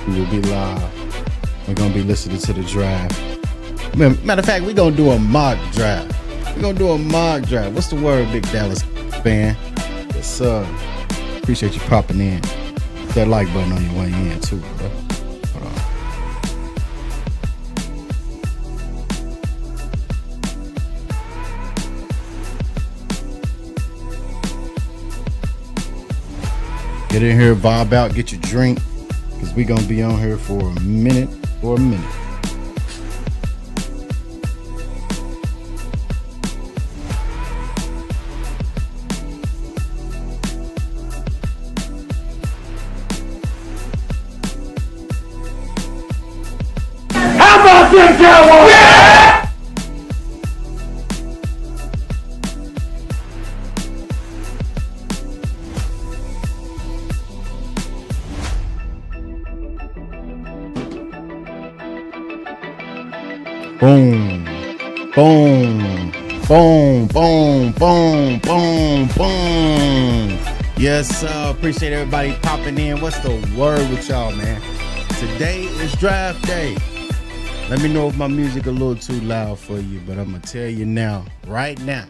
We will be live. We're gonna be listening to the draft. Matter of fact, we're gonna do a mock draft. What's the word, big Dallas fan? Yes, sir. Appreciate you popping in. Hit that like button on your way in too, bro. Hold on. Get in here, vibe out, get your drink, because we're going to be on here for a minute. How about them Cowboys? Yeah! Boom, boom, boom, boom, boom, boom, boom. Yes, appreciate everybody popping in. What's the word with y'all, man? Today is draft day. Let me know if my music a little too loud for you, but I'm going to tell you now, right now,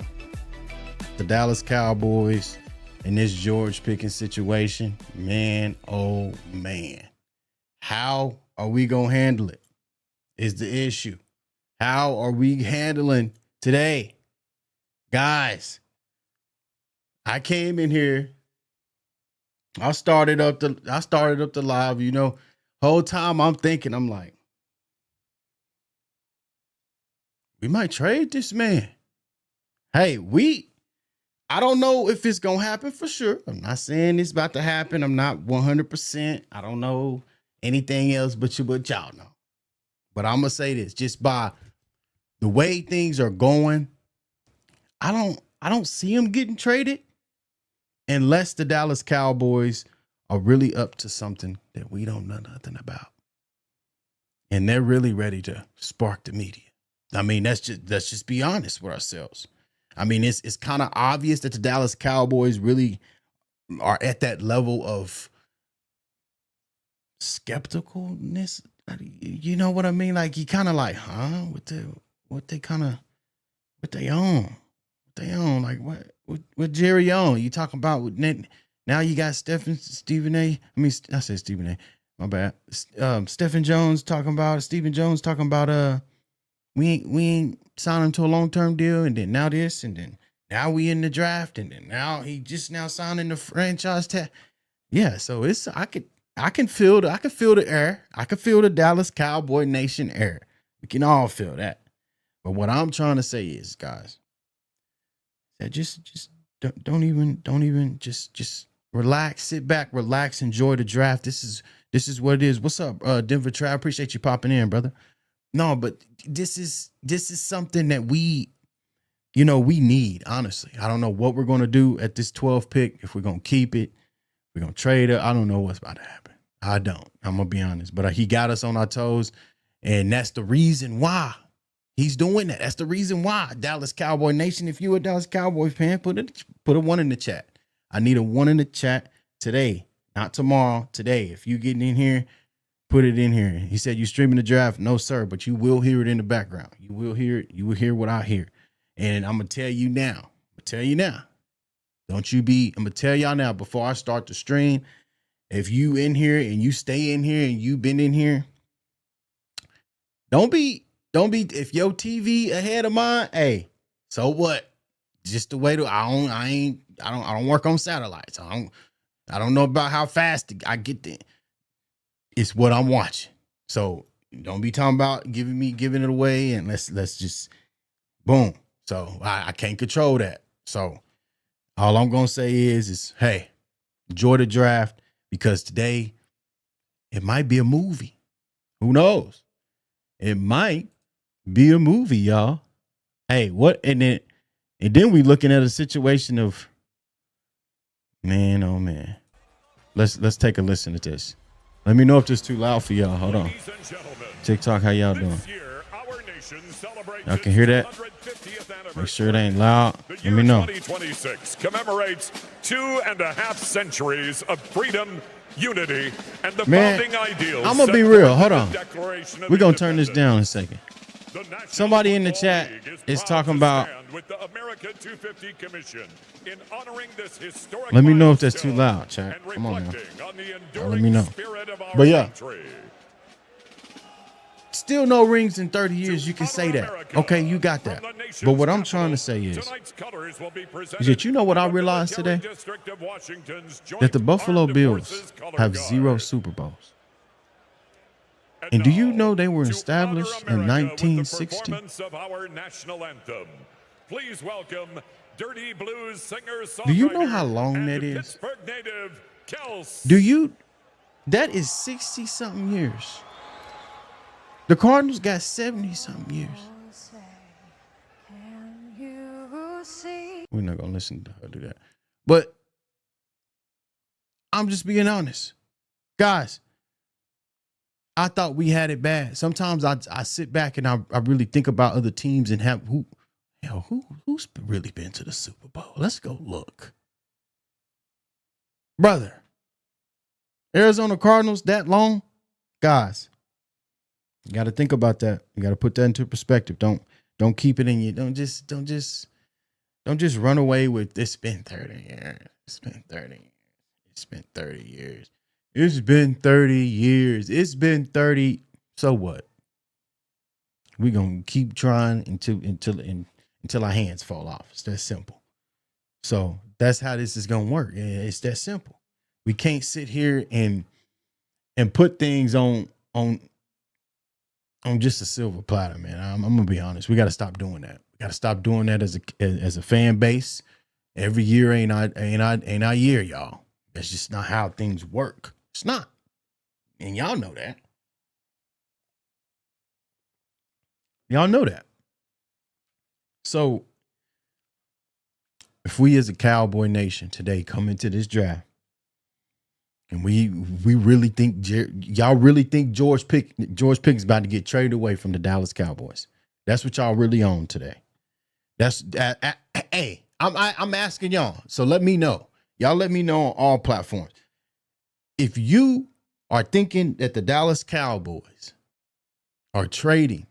the Dallas Cowboys in this George Pickens situation, man, oh man. How are we going to handle it is the issue. How are we handling today? Guys, I came in here. I started up the live, you know. Whole time I'm thinking, I'm like, we might trade this man. Hey, I don't know if it's going to happen for sure. I'm not saying it's about to happen. I'm not 100%. I don't know anything else but y'all know. But I'm going to say this, just by the way things are going, I don't see him getting traded unless the Dallas Cowboys are really up to something that we don't know nothing about. And they're really ready to spark the media. I mean, let's just be honest with ourselves. I mean, it's kind of obvious that the Dallas Cowboys really are at that level of skepticalness. You know what I mean? Like, you kind of like, huh? What they own? Like, what Jerry own? You talking about with Nick? Now you got Stephen A. I said Stephen A. My bad. Stephen Jones talking about we ain't signed him to a long-term deal, and then now this, and then now we in the draft, and then now he just now signing the franchise tag. Yeah, so I can feel the air. I can feel the Dallas Cowboy Nation air. We can all feel that. But what I'm trying to say is, guys, that just don't even just relax, sit back, relax, enjoy the draft. This is what it is. What's up, Denver Trav? Appreciate you popping in, brother. No, but this is something that we need, honestly. I don't know what we're going to do at this 12th pick. If we're going to keep it, we're going to trade it. I don't know what's about to happen. I don't. I'm going to be honest. But he got us on our toes, and that's the reason why he's doing that. That's the reason why. Dallas Cowboy Nation, if you're a Dallas Cowboys fan, put a 1 in the chat. I need a 1 in the chat today, not tomorrow, today. If you getting in here, put it in here. He said, you streaming the draft? No, sir, but you will hear it in the background. You will hear it. You will hear what I hear. And I'm going to tell you now. I'm going to tell y'all now before I start the stream, if you in here and you stay in here and you've been in here, don't be, if your TV ahead of mine, hey, so what? Just the way I don't work on satellites. I don't know about how fast I get there. It's what I'm watching. So don't be talking about giving it away, and let's just boom. So I can't control that. So all I'm gonna say is hey, enjoy the draft, because today it might be a movie. Who knows? It might be a movie, y'all. Hey, what? And then we looking at a situation of, man, oh man. Let's take a listen to this. Let me know if this is too loud for y'all. Hold on. TikTok, how y'all doing? Y'all can hear that? Make sure it ain't loud. Let me know. 2026 commemorates 2.5 centuries of freedom, unity, and the Man, founding ideals. I'm gonna be set real. forth Hold in on. the Declaration of We're gonna turn this Independence. down in a second. The National Somebody in the Football chat League is proud talking to about. stand with the America 250 Commission in honoring this historic Let me know if that's too milestone loud, chat. and Come on now. reflecting on the Let enduring me know. spirit of our But yeah. country. Still no rings in 30 years. To You can honor say that. America, Okay, you got from that. the nation's But what I'm capital, trying to say is tonight's colors will be that presented you know what by I the realized Military today? District of Washington's Joint That the Buffalo Armed Bills Forces Color have Guard. 0 Super Bowls. And And do you now, know they were to established honor in America with the 1960? performance of our national anthem, please welcome Dirty Blues singer-songwriter Do you know how long and that is? Pittsburgh native Kels. Do you? That is 60 something years. The Cardinals got 70 something years. We're not gonna listen to her do that. But I'm just being honest. Guys, I thought we had it bad. Sometimes I sit back and I really think about other teams and have who's really been to the Super Bowl? Let's go look. Brother, Arizona Cardinals that long? Guys, you got to think about that. You got to put that into perspective. Don't keep it in you. Don't just run away with it's been 30 years. It's been 30 years. It's been 30 years. It's been 30 years. It's been 30. So what? We're going to keep trying until our hands fall off. It's that simple. So that's how this is going to work. It's that simple. We can't sit here and put things on just a silver platter, man. I'm going to be honest. We got to stop doing that. We got to stop doing that as a fan base. Every year ain't our year, y'all. That's just not how things work. It's not. And y'all know that. Y'all know that. So if we as a Cowboy Nation today come into this draft and we really think y'all really think George Pickens about to get traded away from the Dallas Cowboys. That's what y'all really own today. That's hey, I'm asking y'all. So let me know. Y'all let me know on all platforms. If you are thinking that the Dallas Cowboys are trading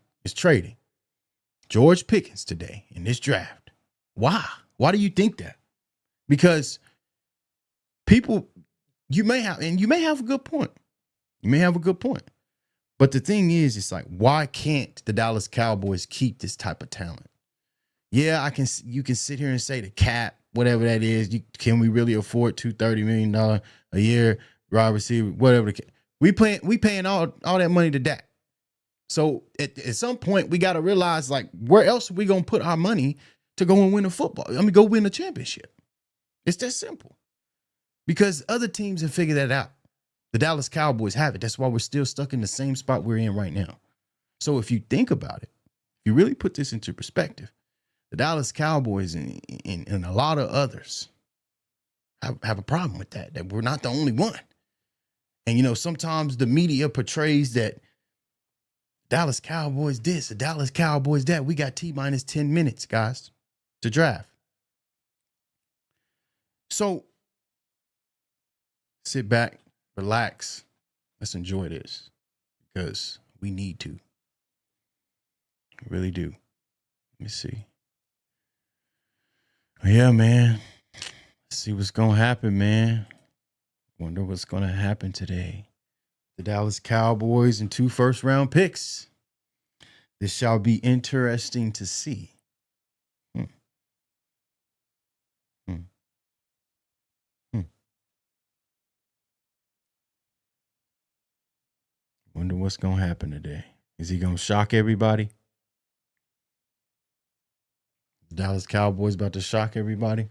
George Pickens today in this draft, why? Why do you think that? Because people, you may have a good point. You may have a good point. But the thing is, it's like, why can't the Dallas Cowboys keep this type of talent? Yeah, you can sit here and say the cap, whatever that is. Can we really afford $230 million a year, wide receiver, whatever? We paying all that money to Dak. So at some point, we got to realize, like, where else are we going to put our money to go and win go win a championship? It's that simple. Because other teams have figured that out. The Dallas Cowboys have it. That's why we're still stuck in the same spot we're in right now. So if you think about it, if you really put this into perspective, the Dallas Cowboys and a lot of others have a problem with that we're not the only one. And, sometimes the media portrays that Dallas Cowboys this, the Dallas Cowboys that. We got T-minus 10 minutes, guys, to draft. So sit back, relax. Let's enjoy this because we need to. We really do. Let me see. Yeah, man. Let's see what's going to happen, man. Wonder what's going to happen today. The Dallas Cowboys and 2 first-round picks. This shall be interesting to see. Wonder what's going to happen today. Is he going to shock everybody? The Dallas Cowboys about to shock everybody?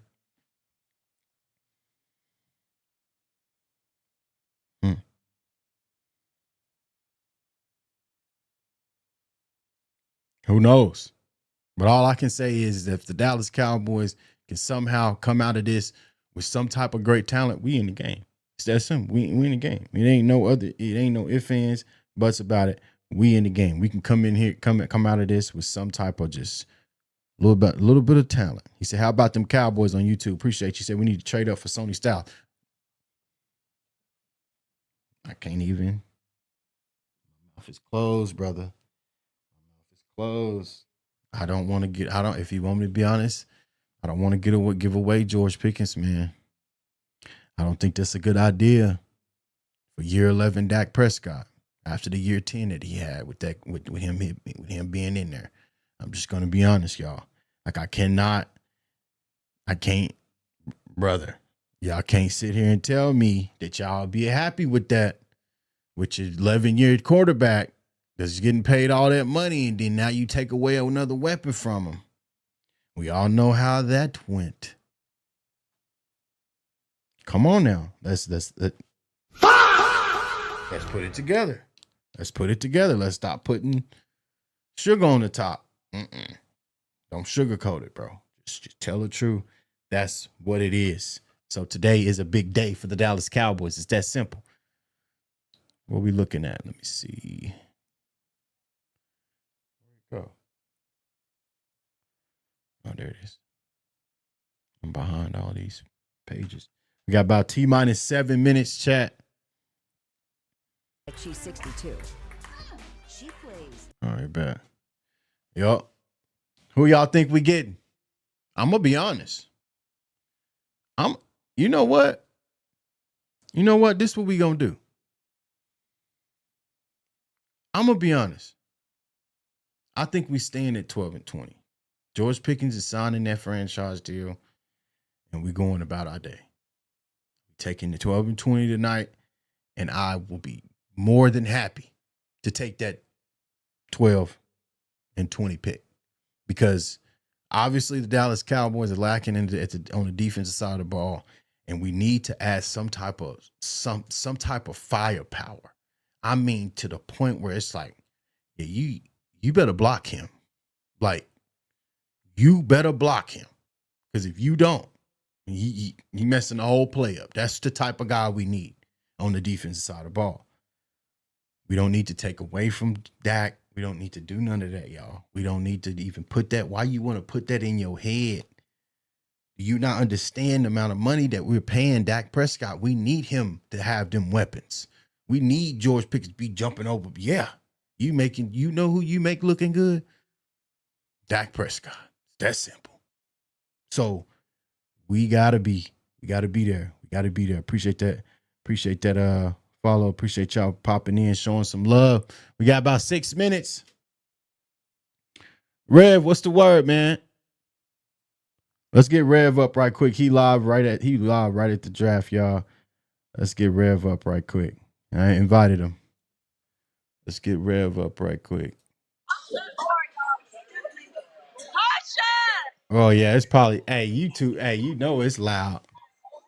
Who knows? But all I can say is if the Dallas Cowboys can somehow come out of this with some type of great talent, we in the game. It's that simple. We in the game. It ain't no ifs, ands, buts about it. We in the game. We can come in here, come out of this with some type of just little bit of talent. He said, how about them Cowboys on YouTube? Appreciate you. He said we need to trade up for Sony Styles. I can't even. My mouth is closed, brother. My mouth is closed. I don't want to get. I don't. If you want me to be honest, I don't want to give away George Pickens, man. I don't think that's a good idea for year 11 Dak Prescott after the year 10 that he had with him being in there. I'm just gonna be honest, y'all. Like I can't, brother. Y'all can't sit here and tell me that y'all be happy with that, with your 11-year quarterback that's getting paid all that money, and then now you take away another weapon from him. We all know how that went. Come on now. Let's put it together. Let's put it together. Let's stop putting sugar on the top. Don't sugarcoat it, bro. Just tell the truth. That's what it is. So today is a big day for the Dallas Cowboys. It's that simple. What are we looking at? Let me see. Where'd it go? Oh, there it is. I'm behind all these pages. We got about T-minus 7 minutes, chat. She's 62. She plays. All right, bet. Yup. Who y'all think we getting? I'm gonna be honest. You know what? You know what? This is what we gonna do. I'm gonna be honest. I think we staying at 12-20. George Pickens is signing that franchise deal, and we going about our day. Taking the 12-20 tonight, and I will be more than happy to take that 12-20 pick, because obviously the Dallas Cowboys are lacking on the defensive side of the ball, and we need to add some type of firepower. I mean, to the point where it's like, yeah, you better block him. Like, you better block him, because if you don't, he messing the whole play up. That's the type of guy we need on the defensive side of the ball. We don't need to take away from Dak. We don't need to do none of that, y'all. We don't need to even put that. Why you want to put that in your head? Do you not understand the amount of money that we're paying Dak Prescott? We need him to have them weapons. We need George Pickens to be jumping over. Yeah, you know who you make looking good? Dak Prescott. That's simple. So we gotta be there. We gotta be there. Appreciate that. Follow. Appreciate y'all popping in, showing some love. We got about 6 minutes. Rev, what's the word, man? Let's get Rev up right quick. He live right at the draft, y'all. Let's get Rev up right quick. I invited him. Let's get Rev up right quick. Oh yeah, it's probably. Hey, you two. Hey, you know it's loud.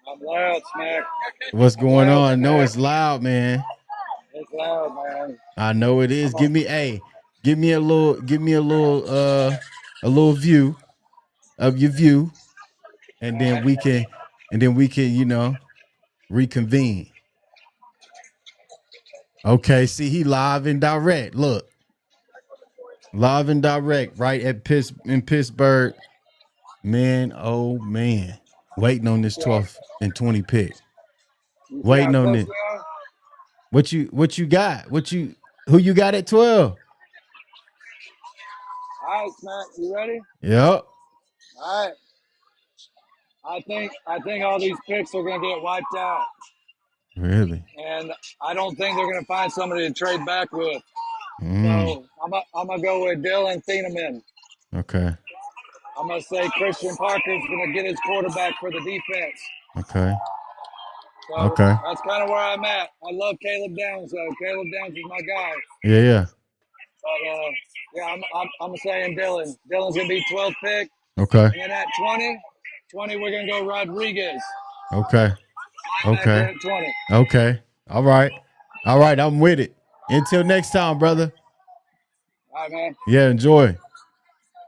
I'm loud, Smack. What's going loud, on? No, Smack. it's loud, man. It's loud, man. I know it is. Give me a little view of your view, and then we can, reconvene. Okay, see, he live and direct. Look, live and direct, right at Pittsburgh. Man, oh man, waiting on this 12th and 20 pick. You see Waiting how on close it. we are? What you got? Who you got at 12? All right, Smack, you ready? Yep. All right. I think all these picks are gonna get wiped out, Really? and I don't think they're gonna find somebody to trade back with. So I'm gonna go with Dylan Thieneman. Okay. I'm gonna say Christian Parker's gonna get his quarterback for the defense. Okay. So Okay. that's kind of where I'm at. I love Caleb Downs, though. Caleb Downs is my guy. Yeah. But yeah, I'm saying Dylan. Dylan's gonna be 12th pick, Okay. and then at 20, we're gonna go Rodriguez. Okay. Linebacker at 20. Okay. All right. I'm with it. Until next time, brother. All right, man. Yeah, enjoy. All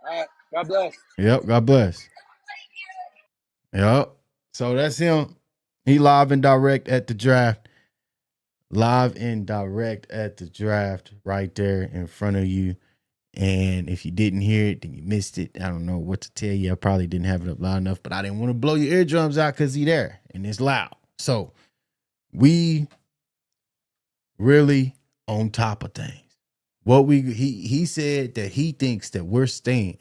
right. God bless. Yep. God bless. Yep. So that's him. He live and direct at the draft. Live and direct at the draft right there in front of you. And if you didn't hear it, then you missed it. I don't know what to tell you. I probably didn't have it up loud enough, but I didn't want to blow your eardrums out because he's there and it's loud. So we really on top of things. He said that he thinks that we're staying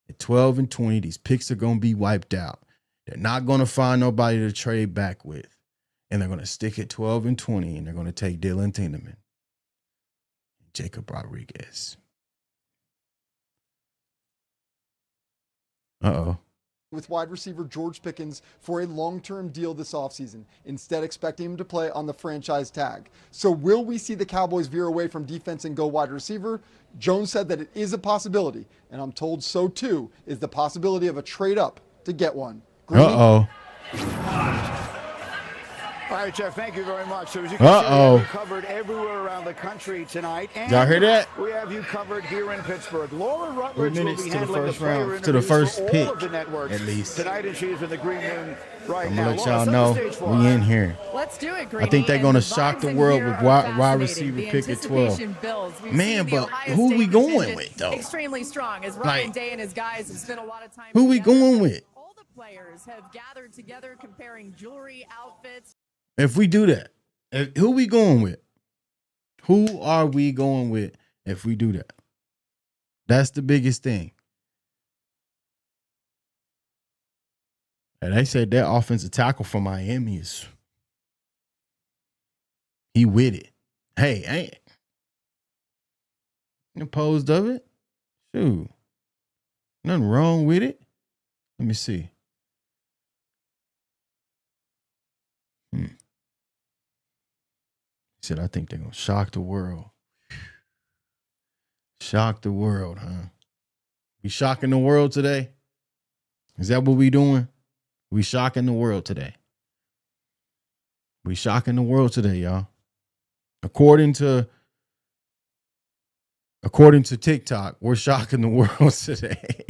at 12-20. These picks are gonna be wiped out. They're not gonna find nobody to trade back with, and they're gonna stick at 12-20, and they're gonna take Dylan Tinderman, Jacob Rodriguez. With wide receiver George Pickens for a long-term deal this offseason, instead expecting him to play on the franchise tag. So will we see the Cowboys veer away from defense and go wide receiver? Jones said that it is a possibility, and I'm told so too is the possibility of a trade up to get one. Greeny? All right, Jeff, thank you very much. So as you can see, we have you covered everywhere around the country tonight. And y'all hear that? We have you covered here in Pittsburgh. Laura Rutledge will be to the handling first the player round, to the first for pick, all of the networks at least. tonight, and she's in the green room right I'm now. gonna let Laura, y'all set know the stage for we us. in here. Let's do it, Greeny. I think they're gonna And shock the vibes in world here with are wide fascinating. receiver The pick at 12. anticipation builds. We've Man, seen the but Ohio who State we going contingent with, though? Extremely strong, as Ryan Day and his guys have spent a lot of time. Who we together. going with? All the players have gathered together, comparing jewelry, outfits. If we do that, who we going with? Who are we going with if we do that? That's the biggest thing. And they said that offensive tackle from Miami he with it. Hey, ain't opposed of it? Shoot. Nothing wrong with it. Let me see. He said, I think they're going to shock the world. Shock the world, huh? We shocking the world today? Is that what we doing? We shocking the world today. We shocking the world today, y'all. According to TikTok, we're shocking the world today.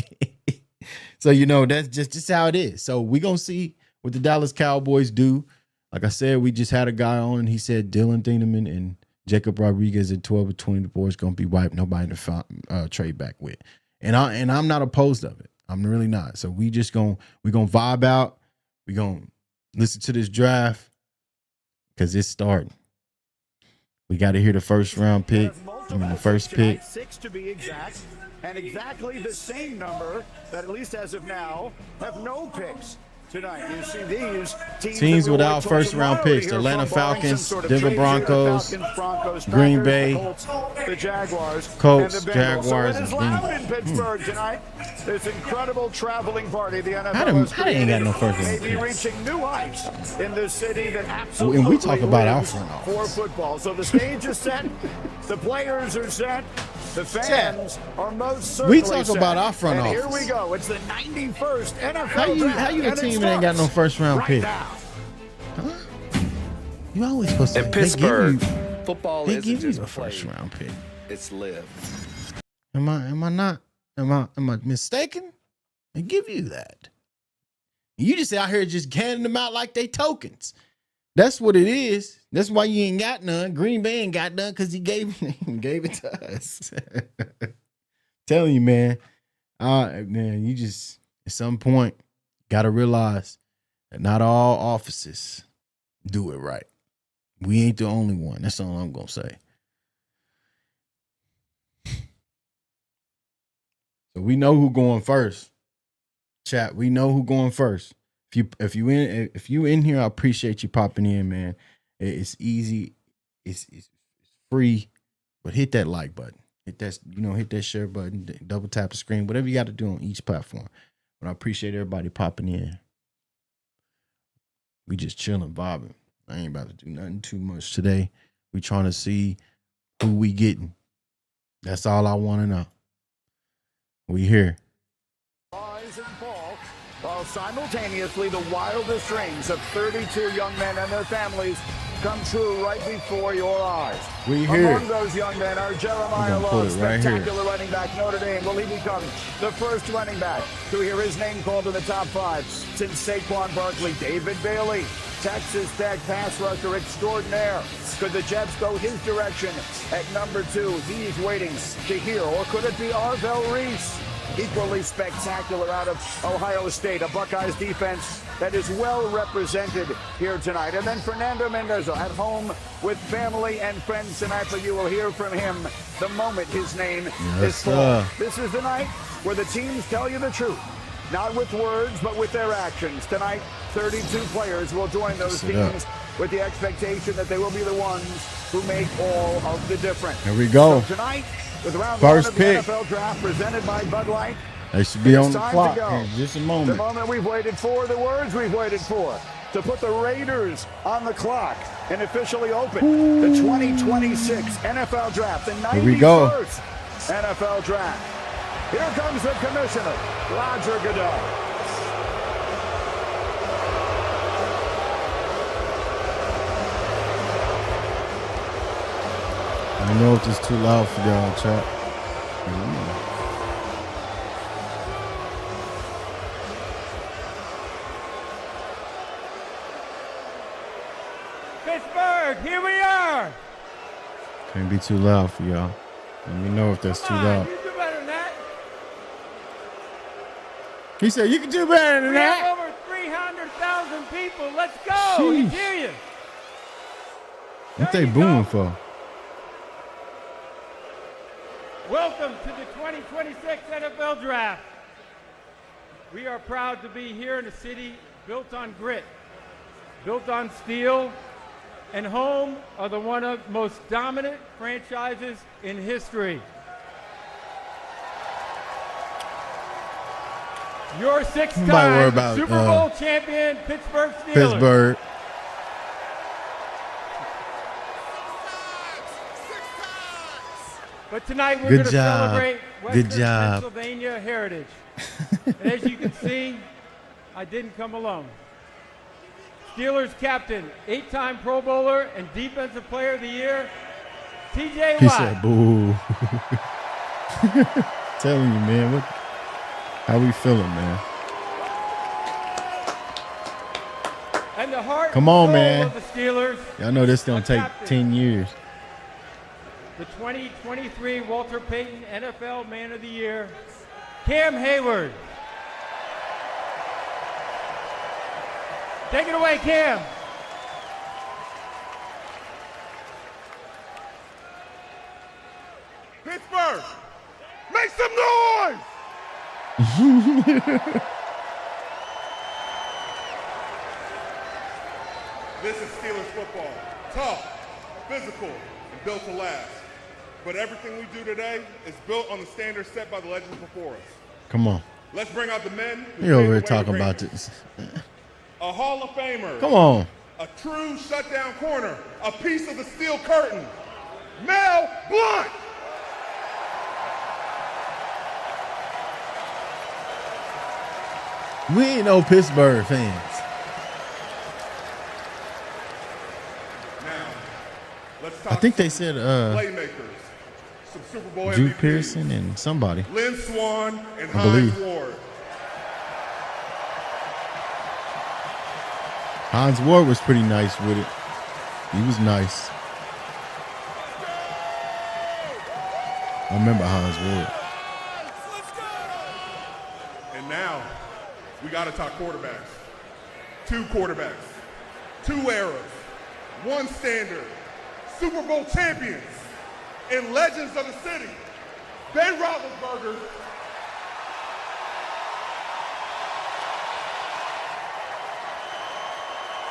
So, that's just how it is. So we're going to see what the Dallas Cowboys do. Like I said, we just had a guy on, and he said Dylan Tinderman and Jacob Rodriguez at 12-20, the boys going to be wiped. Nobody to trade back with. And I'm not opposed of it. I'm really not. So we're going to vibe out. We're going to listen to this draft because it's starting. We got to hear the first round pick. The first pick. 6 to be exact, and exactly the same number that, at least as of now, have no picks tonight. You see these teams without first round picks: the Atlanta Falcons, Denver Broncos, Green Bay, the Jaguars, Colts, and the Bengals. Jaguars, so it is and loud Bengals. in Pittsburgh tonight. This incredible traveling party the NFL How they ain't got no first round may be picks? reaching new heights in this city that absolutely And we talk about our lives front for office. football. So the stage is set, the players are set, the fans are most certainly We talk set. about our front and office. Here we go. It's the 91st NFL How you draft, a and it team that ain't got no starts first round right pick? now. Huh? You always supposed to In Pittsburgh, they give football you, isn't they give just you a first played, round pick. it's lived. Am I not? Am I mistaken? They give you that. You just out here just handing them out like they tokens. That's what it is. That's why you ain't got none. Green Bay ain't got none because he gave it to us. Telling you, man. Man, you just at some point gotta realize that not all offices do it right. We ain't the only one. That's all I'm gonna say. So we know who going first. Chat, we know who going first. If you in here, I appreciate you popping in, man. It's easy, it's free, but hit that like button. Hit that share button, double tap the screen, whatever you got to do on each platform. But I appreciate everybody popping in. We just chilling, vibing. I ain't about to do nothing too much today. We trying to see who we getting. That's all I want to know. We here. Rise and fall, while simultaneously the wildest dreams of 32 young men and their families come true right before your eyes. We here. Among those young men are Jeremiah We're gonna put Love, it right spectacular running back, Notre Dame. Will he become the first running back to hear his name called in the top 5 since Saquon Barkley? David Bailey, Texas Tech pass rusher extraordinaire. Could the Jets go his direction at number 2? He's waiting to hear. Or could it be Arvell Reese? Equally spectacular out of Ohio State, a Buckeyes defense that is well represented here tonight. And then Fernando Mendoza at home with family and friends tonight, but you will hear from him the moment his name is called. This is the night where the teams tell you the truth, not with words, but with their actions. Tonight, 32 players will join those teams with the expectation that they will be the ones who make all of the difference. Here we go. So tonight, with round First one of pick. the NFL draft presented by Bud Light, They should be it is on the time to clock go. in just a The moment. moment we've waited for, the words we've waited for, to put the Raiders on the clock and officially open the 2026 NFL Draft, the 91st Here we go. NFL Draft. Here comes the commissioner, Roger Goodell. I don't know if it's too loud for y'all, chat. Pittsburgh, here we are. Can't be too loud for y'all. Let me know if that's too Come on, loud. you do better than that. He said, you can do better than We have that. over 300,000 people. Let's go. We Sheesh. hear you. What There they you booing go. for? Welcome to the 2026 NFL Draft. We are proud to be here in a city built on grit, built on steel, and home of the one of most dominant franchises in history. Your Nobody worry six-time about, Super Bowl champion Pittsburgh Steelers. Pittsburgh. But tonight we're Good going to job. celebrate Good Western job. Pennsylvania heritage. And as you can see, I didn't come alone. Steelers captain, 8-time Pro Bowler and Defensive Player of the Year, TJ He Watt. said, boo. Telling you, man. How we feeling, man? And the heart Come on, and soul man. of the Steelers, Y'all know this gonna Our take captain. 10 years. the 2023 Walter Payton NFL Man of the Year, Cam Hayward. Take it away, Cam. Pittsburgh, make some noise! This is Steelers football. Tough, physical, and built to last. But everything we do today is built on the standards set by the legends before us. Come on. Let's bring out the men who You over paved here the way talking to about greatness. this. A Hall of Famer. Come on. A true shutdown corner. A piece of the steel curtain. Mel Blount. We ain't no Pittsburgh fans. Now, let's talk I think they said playmakers. Some Super Bowl Drew MVPs. Pearson and somebody. Lynn Swan and I Hines believe. Ward. Hines Ward was pretty nice with it. He was nice. I remember Hines Ward. And now, we got to talk quarterbacks. 2 quarterbacks. 2 eras. 1 standard. Super Bowl champions. And legends of the city. Ben Roethlisberger.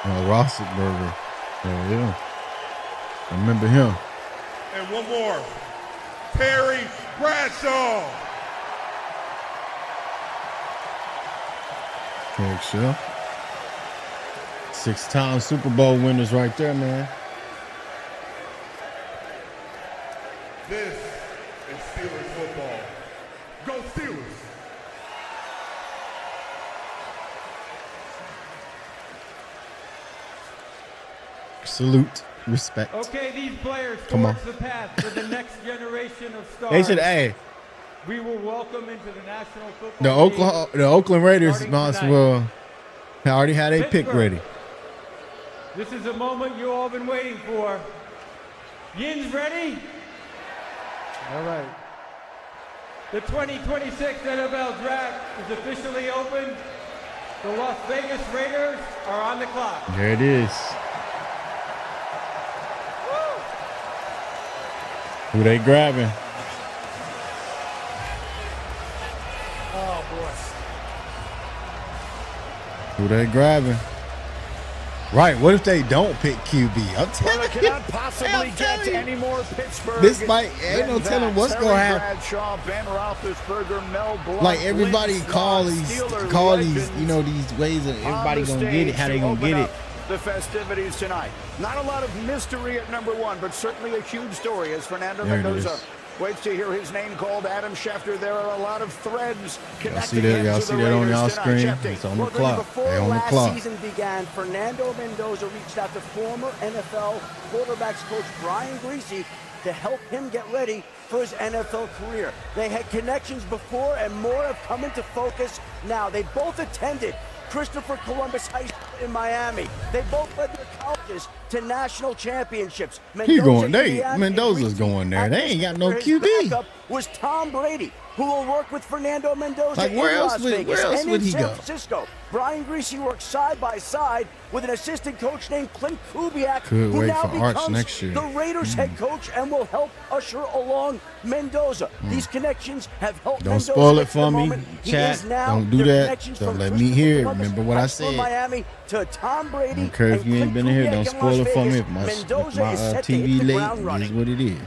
Roethlisberger. Yeah. I remember him. And 1 more. Terry Bradshaw. Eric Shell. 6-time Super Bowl winners right there, man. This is Steelers football. Go Steelers. Salute. Respect. Okay, these players Come on. forge the path for the next generation of stars. They said, hey, We will welcome into the National Football the Oakland Raiders starting might as tonight. well already had a pick Pittsburgh. ready. This is a moment you all been waiting for. Yin's ready? All right. The 2026 NFL Draft is officially open. The Las Vegas Raiders are on the clock. There it is. Who they grabbing? Oh, boy. Who they grabbing? Right. What if they don't pick QB? I'm telling Well, it you. cannot possibly get any more Pittsburgh. This might ain't no telling what's gonna happen. Bradshaw, Ben Roethlisberger, Mel Blanc, Like everybody Lynn call Starr, these Steelers you know, these ways that everybody on the gonna get it, stage how they to gonna open get it. up the festivities tonight. Not a lot of mystery at number one, but certainly a huge story as Fernando There it Mendoza is. waits to hear his name called. Adam Schefter. There are a lot of threads connecting see that? him Y'all to see the that on Raiders y'all tonight. screen? Schefter. It's on the Well, clock. before They on the last clock. season began, Fernando Mendoza reached out to former NFL quarterbacks coach Brian Griese to help him get ready for his NFL career. They had connections before, and more have come into focus now. They both attended Christopher Columbus High School in Miami. They both led their colleges to national championships. Mendoza's going there. They ain't got no His QB. backup was Tom Brady, who will work with Fernando Mendoza Like, in where else Las would- Vegas where else and would in he San go? Francisco. Brian Griese works side by side with an assistant coach named Clint Kubiak, Could who wait now for Arch becomes next year. the Raiders head coach and will help usher along Mendoza. These connections have helped Don't Mendoza spoil it get to the for me, moment he chat. is now. Don't do Their that. connections Don't from let me Christopher hear it. Columbus Remember what High I School in said. Miami to Tom Brady. I don't care if and you ain't Clint been in here. Kubiak Don't in spoil Las it for me. Vegas. If my Mendoza is set to TV hit the late, ground it is running. what it is.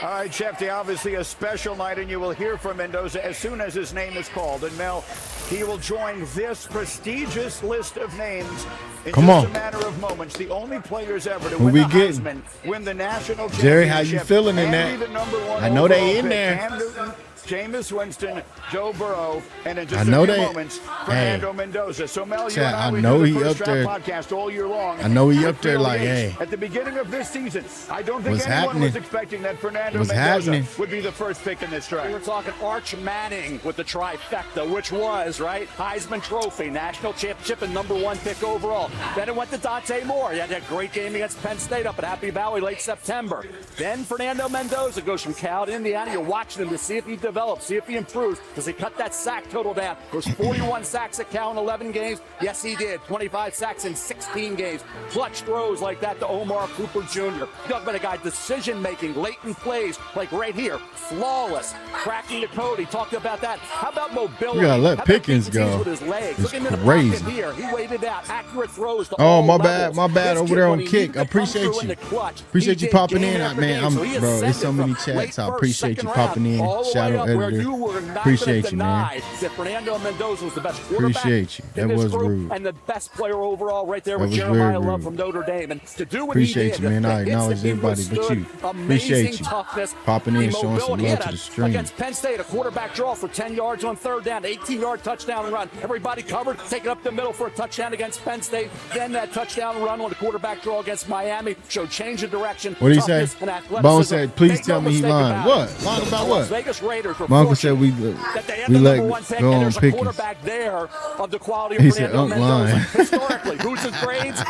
All right, Shefty, obviously a special night, and you will hear from Mendoza as soon as his name is called. And Mel, he will join this prestigious list of names in Come just on. a matter of moments. The only players ever to Who win we the getting? Heisman, win the national championship. Jerry, how you feeling in and that? be the number one I know they overall in pick. there. Cam Newton, Jameis Winston, Joe Burrow, and in just I a know few they- moments, Fernando Mendoza. So Mel, you Chat, and I, we I know do he the First up Draft there. podcast all year long. I know he with up there Phil like, Yates. hey. At the beginning of this season, I don't think What's anyone happening? was expecting that Fernando What's Mendoza happening? would be the first pick in this draft. We were talking Arch Manning with the trifecta, which was, right, Heisman Trophy, national championship, and number one pick overall. Then it went to Dante Moore. He had that great game against Penn State up at Happy Valley late September. Then Fernando Mendoza goes from Cal to Indiana. You're watching him to see if he develops, see if he improves. Does he cut that sack total down? There's 41 sacks at Cal in 11 games. Yes, he did. 25 sacks in 16 games. Clutch throws like that to Omar Cooper Jr. You talk about a guy decision-making, late in plays, like right here, flawless, cracking the code. He talked about that. How about mobility? You gotta let How about Pickens keeping teams go. with his legs? It's Look at him in the crazy. pocket here. He waited out. Accurate throws to Oh, all my levels. bad This over kid, there when on he Kick. needed to I come appreciate through in you. the clutch, Appreciate he you did popping game in. after Man, game. So he bro, it's so ascended many from late chats. I first, appreciate second you popping round, in. all the Shout way out up where editor. you were not Appreciate gonna you, man. deny that Fernando Mendoza was the best quarterback Appreciate you. in That this was group rude. and the best player overall right there That with was Jeremiah very Love rude. from Notre Dame. And to do what Appreciate he you, did, man. I the hits acknowledge that he everybody but withstood, you. amazing Appreciate you. toughness, Popping in, the showing some mobility. He love had to a- the stream. Against Penn State, a quarterback draw for 10 yards on third down, 18-yard touchdown run. Everybody covered, taking up the middle for a touchdown against Penn State. Then that touchdown run on the quarterback draw against Miami showed change of direction. What did he say? toughness, and athleticism. Bone said, please Make tell no me he mistake lying. about What? it. Lying about The what? Las Vegas Raiders were My uncle said fortunate we that they had we the let number one pick, go and on there's a Pickens. quarterback there of the quality of He said, Fernando "Unc lying." Mendoza. Historically, who's his grades?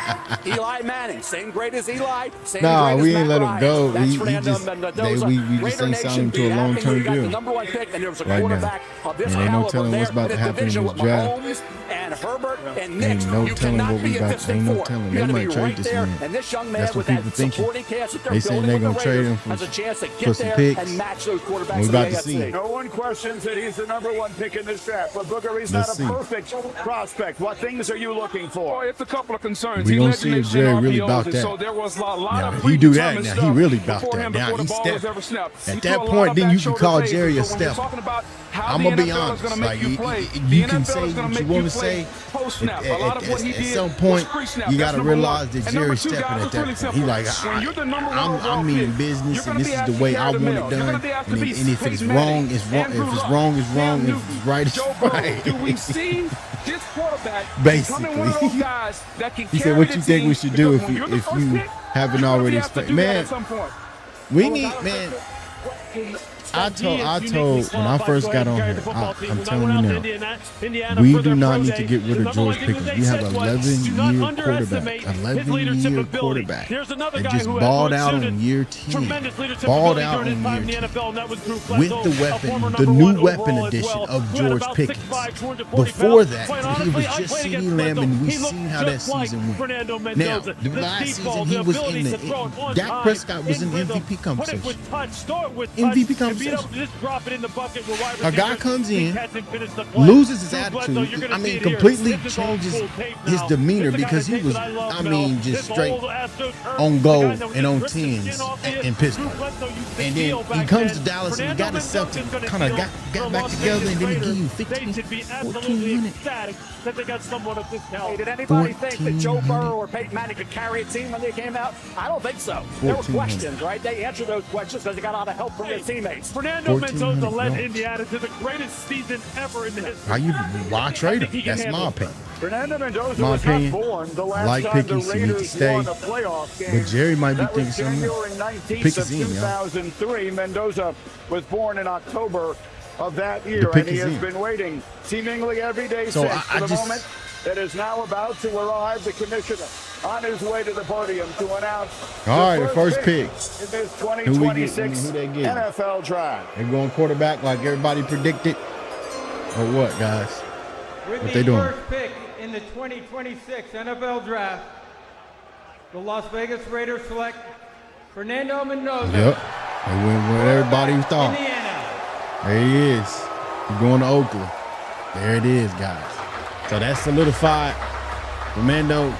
Eli Manning, same grade as Eli, same Nah, grade we as ain't Matt let him Ryan. go. That's He Fernando just Mendoza. we just Raider ain't signed him Nation to a be happy long-term we got deal the number one pick, and there was a right now. quarterback of this And ain't no caliber telling there what's about in to a happen in division this with draft. Mahomes and Herbert and Nick. Ain't no You telling cannot what we be a about. distant Ain't no four. telling. You They gotta might be trade right this there, man. and this young man That's with what that people thinking. supporting cast that they're They saying building they with gonna the trade Raiders him for has a chance to for get some there picks. and match those quarterbacks We in about the to see. AFC. No one questions that he's the number one pick in this draft, but Booker, he's Let's not a see. perfect prospect. What things are you looking for? It's a couple of concerns. We He gonna led the see if nation in Jerry really RPOs, about and that. so there was a lot Now, of if he do that, predetermined now stuff he really about before that. him, Now before he the ball step. was ever snapped. At He that threw a lot point, of then back you can shoulder call fades. Jerry a So when you're step. talking about how I'm the gonna be NFL is honest. gonna Like make you play, you the can NFL say is gonna what you make want you to play say. post-snap. A lot of what he At did some was point, pre-snap. you That's got to number realize one. that And number Jerry's two, stepping guys, at it's that really point. simple. He like, When you're the number one overall I'm meaning pick, business, you're and gonna this be is the asked way to I carry the want mail. it You're done. gonna be asked to And be if it's Peyton wrong, Manning, it's wrong. Andrew If it's Luck, wrong, it's Cam wrong. If Newton, it's right, it's Joe Burrow. right. Do we see this quarterback Basically. becoming one of those guys that can He carry said, "What the you think we team?" should do Because if when you you're the first pick, haven't you're gonna already be asked to explained?" do that Man, at some point. we need, man. told when I first got on here, I'm telling you now, we do not need to get rid of George Pickens. We have 11-year quarterback that just balled out on year 10. Balled out on year 10 with the weapon, the new weapon edition of George Pickens. Before that, he was just CeeDee Lamb, and we seen how that season went. Now, the last season he was in the Dak Prescott was in the MVP conversation. MVP conversation. A guy comes in, loses his attitude. I mean, completely changes his demeanor because he was, I mean, just straight on goal and on 10s in Pittsburgh. And then he comes to Dallas and he got himself to kind of got back together, and then he gave you 1,400. Hey, did anybody think that Joe Burrow or Peyton Manning could carry a team when they came out? I don't think so. There were questions, right? They answered those questions because they got a lot of help from their teammates. Fernando Mendoza led Indiana to the greatest season ever in the history. Why trade him? That's my opinion. Fernando Mendoza was not born the last time the Raiders won a playoff game. But Jerry might be thinking something. January 19th of 2003. Mendoza was born in October of that year, and he has been waiting seemingly every day since for the moment that is now about to arrive. The commissioner on his way to the podium to announce the first pick in this 2026 NFL draft. They're going quarterback like everybody predicted, or what, guys? With what the they doing? First pick in the 2026 NFL draft, the Las Vegas Raiders select Fernando Mendoza. Yep, they went what everybody thought. Indiana. There he is. He's going to Oakland. There it is, guys. So that's solidified. Fernando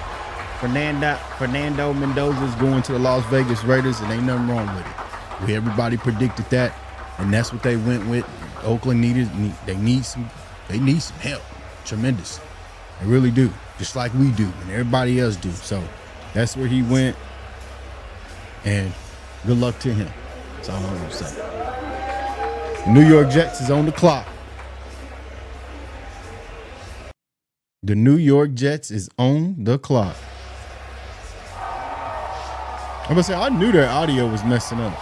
Mendoza is going to the Las Vegas Raiders, and ain't nothing wrong with it. Everybody predicted that, and that's what they went with. Oakland they need some help. Tremendous. They really do. Just like we do and everybody else do. So that's where he went, and good luck to him. That's all I'm going to say. New York Jets is on the clock. The New York Jets is on the clock. I'm going to say, I knew their audio was messing up.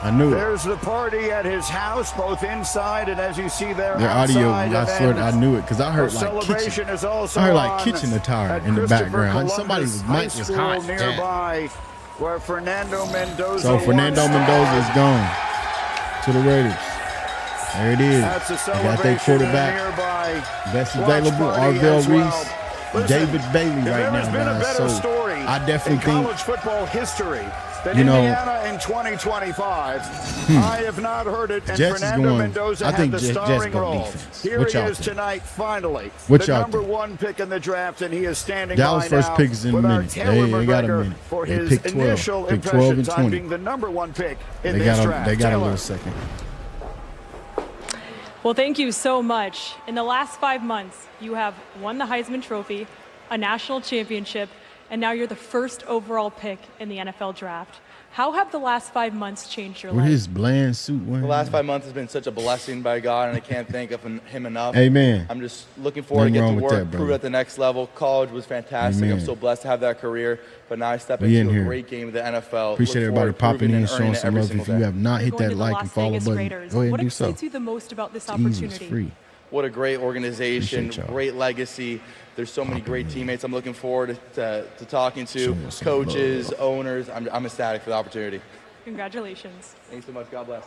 I knew it. There's the party at his house, both inside and as you see there. Their audio, I swear, I knew it because I heard kitchen attire in the background. Somebody's mic was hot. Nearby, where Fernando Mendoza. So Fernando Mendoza is gone to the Raiders. There it is. They got their quarterback. Best available, Arvell Reese, David Bailey right now, guys. So I definitely think college football history. That Indiana in 2025. I have not heard it. And Jets Fernando Mendoza had the starring role. Here he is tonight, finally. The number one pick in the draft, and he is standing Dallas by first now pick is in a minute. They got a minute. For they his pick 12. initial pick 12 and 20. being the number one pick in this draft. They got a little second. Well, thank you so much. In the last 5 months, you have won the Heisman Trophy, a national championship, and now you're the first overall pick in the NFL draft. How have the last 5 months changed your life? His bland suit wearing? The last 5 months has been such a blessing by God, and I can't thank him enough. Amen. I'm just looking forward to get to work, prove at the next level. College was fantastic. Amen. I'm so blessed to have that career, but now I step into a great game of the NFL. Appreciate everybody popping in, showing some love. If you have not hit that like and follow button, go ahead and do so. What excites you the most about this opportunity? It's free. What a great organization, great legacy. There's so many great teammates I'm looking forward to talking to, coaches, owners. I'm ecstatic for the opportunity. Congratulations. Thanks so much. God bless.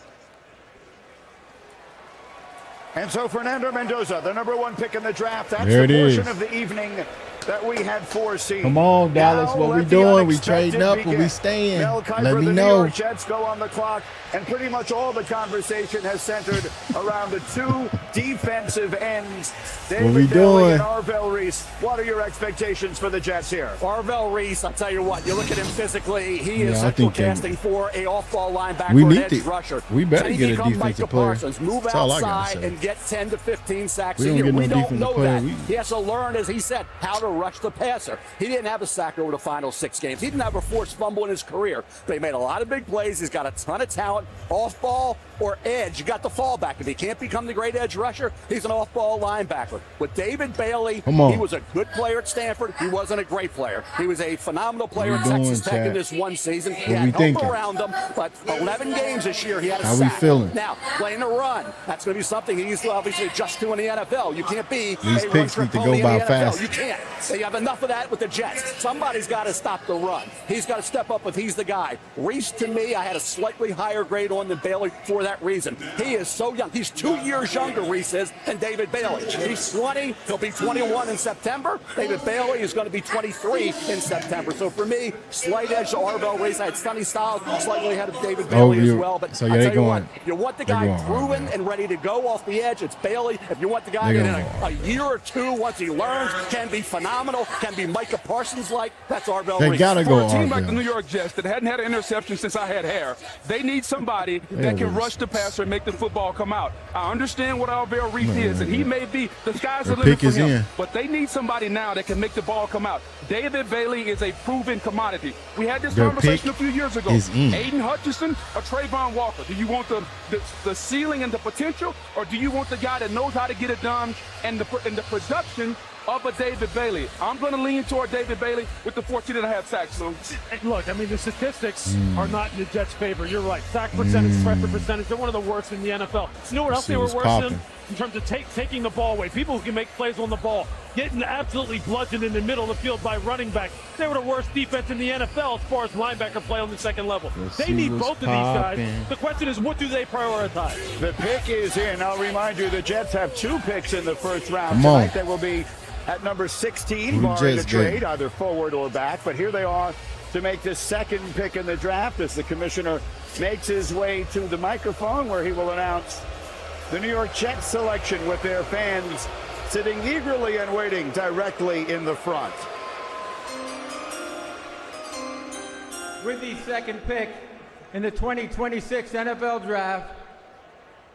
And so Fernando Mendoza, the number one pick in the draft. That's there the portion is. of the evening that we had foreseen. Come on, Dallas. Now what we doing? We trading up or we staying? Let me know. The New York Jets go on the clock, and pretty much all the conversation has centered around the two defensive ends. What we doing? And Arvell Reese. What are your expectations for the Jets here? Arvell Reese, I'll tell you what, you look at him physically, he is central casting for a off-ball linebacker we or need an edge rusher. We better get a defensive Micah player. Parsons, move That's outside and get 10 to 15 sacks a year. We We don't don't know that. player. He has to learn, as he said, how to rush the passer. He didn't have a sack over the final 6 games. He didn't have a forced fumble in his career, but he made a lot of big plays. He's got a ton of talent, off ball or edge. You got the fallback. If he can't become the great edge rusher, he's an off-ball linebacker. With David Bailey, he was a good player at Stanford. He wasn't a great player. He was a phenomenal player at Texas Tech in this one season. He had help around him, but 11 games this year, he had a sack. How we feeling? Now, playing the run, that's going to be something he needs to obviously adjust to in the NFL. You can't be These a picks run need to trick go pony by in the NFL. fast. You can't. You have enough of that with the Jets. Somebody's got to stop the run. He's got to step up if he's the guy. Reese, to me, I had a slightly higher grade on than Bailey for that reason. He is so young. He's 2 years younger, Reese is, than David Bailey. He's 20. He'll be 21 in September. David Bailey is going to be 23 in September. So for me, slight edge to Arvell Reese. I had Sonny Styles slightly ahead of David Bailey as well. But so I'll tell you going, what, if you want the guy proven and ready to go off the edge, it's Bailey. If you want the guy that in a year or two, once he learns, can be phenomenal, can be Micah Parsons-like, that's Arvell Reese. They gotta go. For a team like the New York Jets that hadn't had an interception since I had hair, they need somebody that can rush the passer and make the football come out. I understand what Arvell Reese is, and he may be the sky's the limit for him. But they need somebody now that can make the ball come out. David Bailey is a proven commodity. We had this conversation a few years ago. Aiden Hutchinson or Trayvon Walker? Do you want the ceiling and the potential, or do you want the guy that knows how to get it done and the production of a David Bailey? I'm going to lean toward David Bailey with the 14.5 sacks. So, look, I mean, the statistics are not in the Jets' favor. You're right. Sack percentage, pressure percentage, they're one of the worst in the NFL. You know what else they were worse in terms of taking the ball away? People who can make plays on the ball, getting absolutely bludgeoned in the middle of the field by running back. They were the worst defense in the NFL as far as linebacker play on the second level. They need both of these guys. The question is, what do they prioritize? The pick is in. I'll remind you, the Jets have 2 picks in the first round. Tonight they will be at number 16, barring a trade, either forward or back. But here they are to make the second pick in the draft as the commissioner makes his way to the microphone where he will announce the New York Jets selection with their fans sitting eagerly and waiting directly in the front. With the second pick in the 2026 NFL Draft,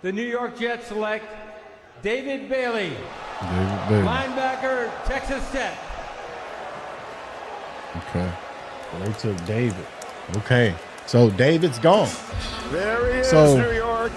the New York Jets select David Bailey, linebacker, Texas Tech. Okay. Well, they took David. Okay. So David's gone. There he is, New York.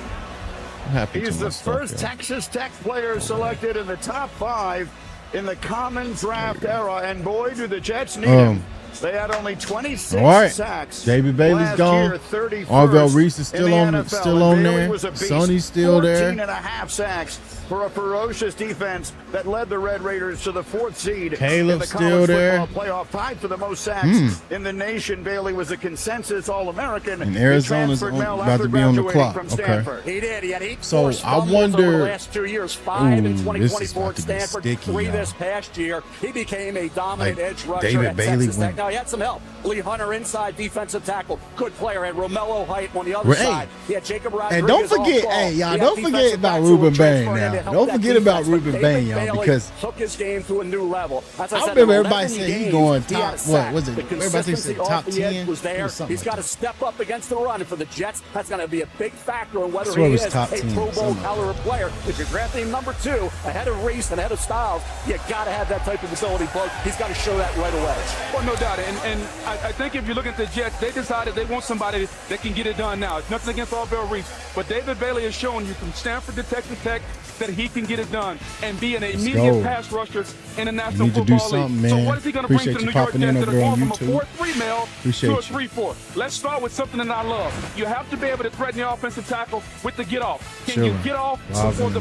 He's the first Texas Tech player selected in the top 5 in the common draft era. And boy, do the Jets need him. They had only 26 sacks. David Bailey's gone. Arvell Reese is still on there. Sonny's still there. 14.5 sacks for a ferocious defense that led the Red Raiders to the 4th seed Caleb's in the still college there. football playoff, tied for the most sacks in the nation. Bailey was a consensus All-American. And Arizona's about to be on the clock. Okay. He did. He had 8 so I wonder over the last 2 years, 5 in 2024 at Stanford, 3 this past year. He became a dominant edge rusher David at Bailey Texas Tech. Now he had some help. Lee Hunter inside defensive tackle, good player. And Romello Height on the other side. He had Jacob Rodriguez. And don't forget, y'all, don't forget about Ruben Bain now. Don't forget about Ruben Bain, y'all, because took his game to a new level. As I said, remember everybody said he's going top. What was it? The Everybody said top 10 was there. He's got to step up against the run, and for the Jets, that's going to be a big factor in whether he is a Pro Bowl caliber player. If you're drafting him number 2 ahead of Reese and ahead of Styles, you got to have that type of ability, Bug. He's got to show that right away. Well, no doubt. And I think if you look at the Jets, they decided they want somebody that can get it done now. It's nothing against Arvell Reese, but David Bailey has shown you from Stanford to Texas Tech that he can get it done and be an immediate pass rusher in the National Football League. Man. So what is he going to bring to the New York Jets that are going from a 4-3 male to a 3-4? Let's start with something that I love. You have to be able to threaten the offensive tackle with the get off. Can you get off before the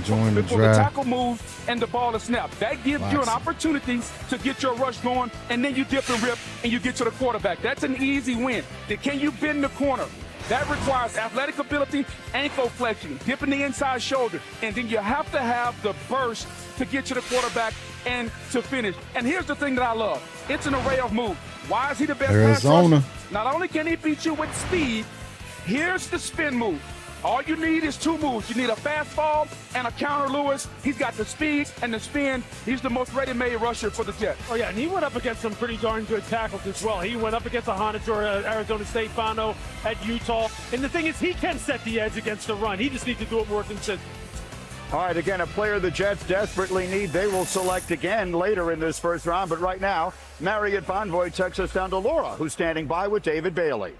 tackle moves and the ball is snapped? That gives you an opportunity to get your rush going, and then you dip and rip and you get to the quarterback. That's an easy win. Can you bend the corner? That requires athletic ability, ankle flexion, dipping the inside shoulder, and then you have to have the burst to get to the quarterback and to finish. And here's the thing that I love. It's an array of moves. Why is he the best pass rusher? Not only can he beat you with speed, here's the spin move. All you need is 2 moves. You need a fastball and a counter Lewis. He's got the speed and the spin. He's the most ready-made rusher for the Jets. Oh, yeah, and he went up against some pretty darn good tackles as well. He went up against a Honor at Arizona State, Fano at Utah. And the thing is, he can set the edge against the run. He just needs to do it more consistently. All right, again, a player the Jets desperately need. They will select again later in this first round. But right now, Marriott Bonvoy takes us down to Laura, who's standing by with David Bailey.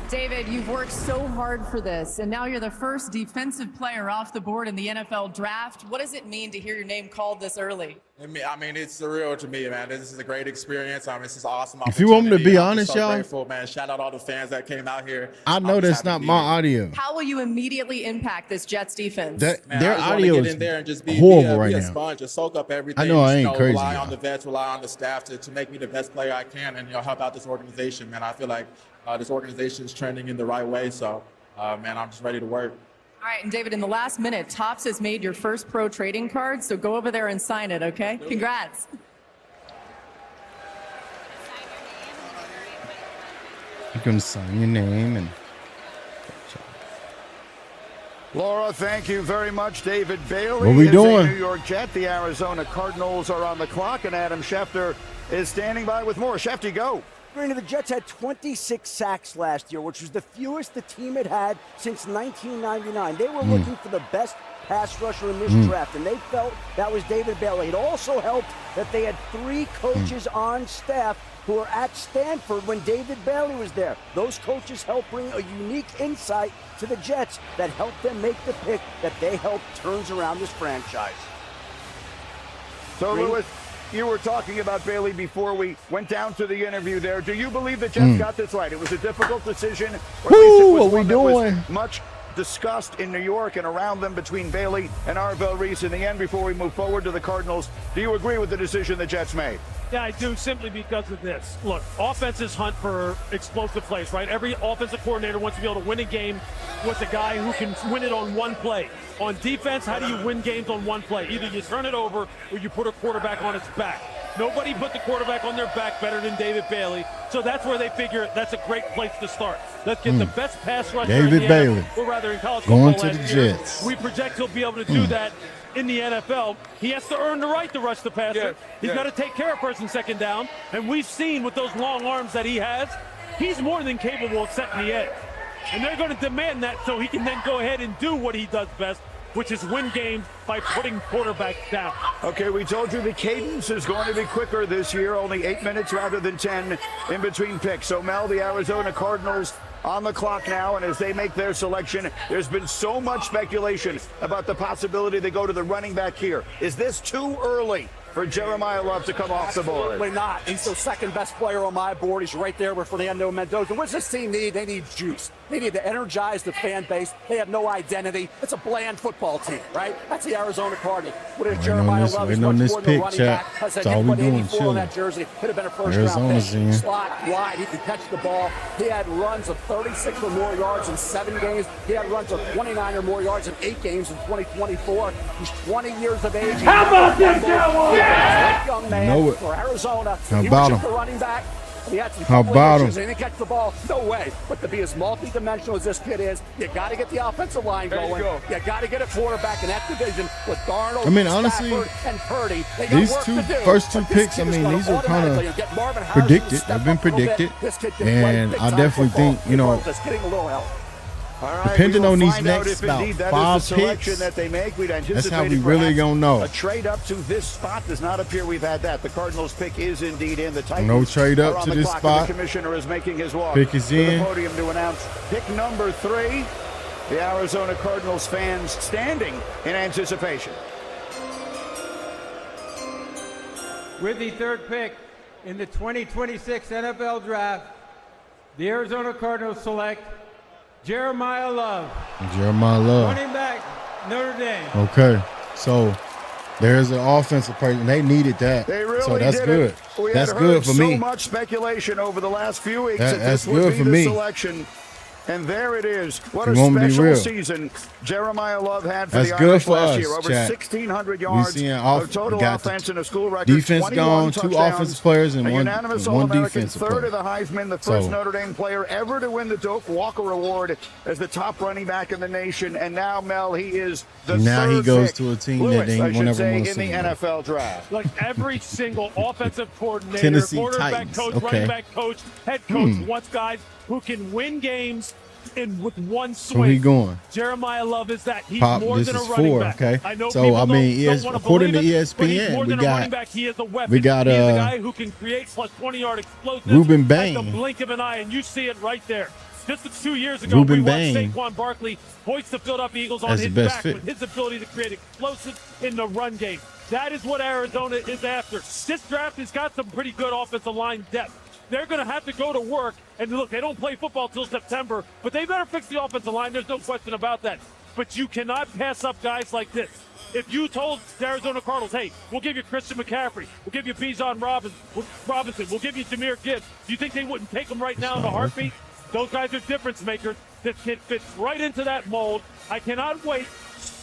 David, you've worked so hard for this, and now you're the first defensive player off the board in the NFL draft. What does it mean to hear your name called this early? I mean, it's surreal to me, man. This is a great experience. This is awesome. If you want me to be honest, so y'all, grateful, man. Shout out all the fans that came out here. I know that's not my audio. How will you immediately impact this Jets defense? Their audio get is in there and just be horrible right a now. sponge, just soak up everything. I know I ain't crazy. Rely y'all. on the vets, rely on the staff to make me the best player I can, and help out this organization, man. I feel like this organization is trending in the right way. So, man, I'm just ready to work. All right, and David, in the last minute, Topps has made your first pro trading card, so go over there and sign it, okay? Congrats. You can sign your name and. Laura, thank you very much. David Bailey What we is doing? a New York Jet. The Arizona Cardinals are on the clock, and Adam Schefter is standing by with more. Schefter, go. The Jets had 26 sacks last year, which was the fewest the team had had since 1999. They were looking for the best pass rusher in this draft, and they felt that was David Bailey. It also helped that they had 3 coaches on staff who were at Stanford when David Bailey was there. Those coaches helped bring a unique insight to the Jets that helped them make the pick that they helped turns around this franchise. So, Lewis, you were talking about Bailey before we went down to the interview there. Do you believe the Jets got this right? It was a difficult decision. Or at least it was one that was much discussed in New York and around them between Bailey and Arvell Reese. In the end, before we move forward to the Cardinals, do you agree with the decision the Jets made? Yeah, I do, simply because of this. Look, offenses hunt for explosive plays, right? Every offensive coordinator wants to be able to win a game with a guy who can win it on one play. On defense, how do you win games on one play? Either you turn it over or you put a quarterback on its back. Nobody put the quarterback on their back better than David Bailey, so that's where they figure that's a great place to start. Let's get the best pass rusher David in the Bailey. NFL, or rather in college Going football to the last year. Jets. We project he'll be able to do that in the NFL. He has to earn the right to rush the passer. He's got to take care of first and second down, and we've seen with those long arms that he has, he's more than capable of setting the edge. And they're going to demand that so he can then go ahead and do what he does best, which is win games by putting quarterbacks down. Okay, we told you the cadence is going to be quicker this year, only 8 minutes rather than 10 in between picks. So, Mel, the Arizona Cardinals on the clock now, and as they make their selection, there's been so much speculation about the possibility they go to the running back here. Is this too early for Jeremiah Love to come off the board? Absolutely not. He's the second best player on my board. He's right there with Fernando Mendoza. What does this team need? They need juice. They need to energize the fan base. They have no identity. It's a bland football team, right? That's the Arizona Cardinals. What is Jeremiah Love? He's much more than a running back. Has had input 84 on that jersey. Could have been a first-round pick. Slot, wide. He can catch the ball. He had runs of 36 or more yards in 7 games. He had runs of 29 or more yards in 8 games in 2024. He's 20 years of age. How about this, Cowboys? Young man for Arizona. How He about was him? the running back. He had some How about issues. He didn't catch the ball. No way. But to be as multi-dimensional as this kid is, you got to get the offensive line going. You got to get a quarterback in that division with Darnold, I mean, honestly, Stafford, and Purdy. They got these work to do. first two But this picks, kid I is mean, gonna these are kind automatically of get Marvin Harrison to predicted. step They've been up a little bit. predicted. This kid can play And I big-time definitely football. think, you know, Just getting a little help. All right, depending we will on these find out next if about indeed that 5 is the selection picks, that they make. We'd that's anticipate how we really gonna know. A trade up to this spot does not appear we've had that. The Cardinals pick is indeed in. The Titans No trade up are on to the this clock, spot. and the commissioner is making his walk Pick is to in. the podium to announce pick number 3. The Arizona Cardinals fans standing in anticipation. With the third pick in the 2026 NFL Draft, the Arizona Cardinals select Jeremiah Love, Jeremiah Love. running back, Notre Dame. Okay, so there's an offensive person. They needed that, They really so that's did good. it. We That's had good heard for so me. much speculation over the last few weeks That- that that's this would good be for the me. selection. And there it is. What You a want me to be special real. season Jeremiah Love had for That's the good Irish for last us, year. Over chat. 1,600 We yards seeing of total got the offense and a school record. defense 21 gone, 2 touchdowns, offensive players, and a one unanimous one All-American, defensive third player. of the Heisman, the first So- Notre Dame player ever to win the Doak Walker Award as the top running back in the nation. And now, Mel, he is the And now he third goes pick. to a team that Lewis, they I won't should ever say, wanna in see the him. NFL draft. Like every single offensive coordinator, Tennessee quarterback Titans. coach, Okay. running back coach, head coach wants guys who can win games in with one swing. So he going. Jeremiah Love is that. He's Pop, more this than a is running 4, back. okay? I know So, people I mean, don't want to according to believe it, but he's ESPN, more we than a got- running back. He is a weapon. we got, He's a guy who can create plus 20-yard explosiveness Ruben at Bain. the blink of an eye, and you see it right there. Just 2 years ago, Ruben we watched Bain Saquon Barkley hoist the Philadelphia Eagles on as his the best back fit. with his ability to create explosives in the run game. That is what Arizona is after. This draft has got some pretty good offensive line depth. They're going to have to go to work. And look, they don't play football till September, but they better fix the offensive line. There's no question about that. But you cannot pass up guys like this. If you told the Arizona Cardinals, hey, we'll give you Christian McCaffrey, we'll give you Bijan Robinson, we'll give you Jahmyr Gibbs, do you think they wouldn't take them right now in a heartbeat? Those guys are difference makers. This kid fits right into that mold. I cannot wait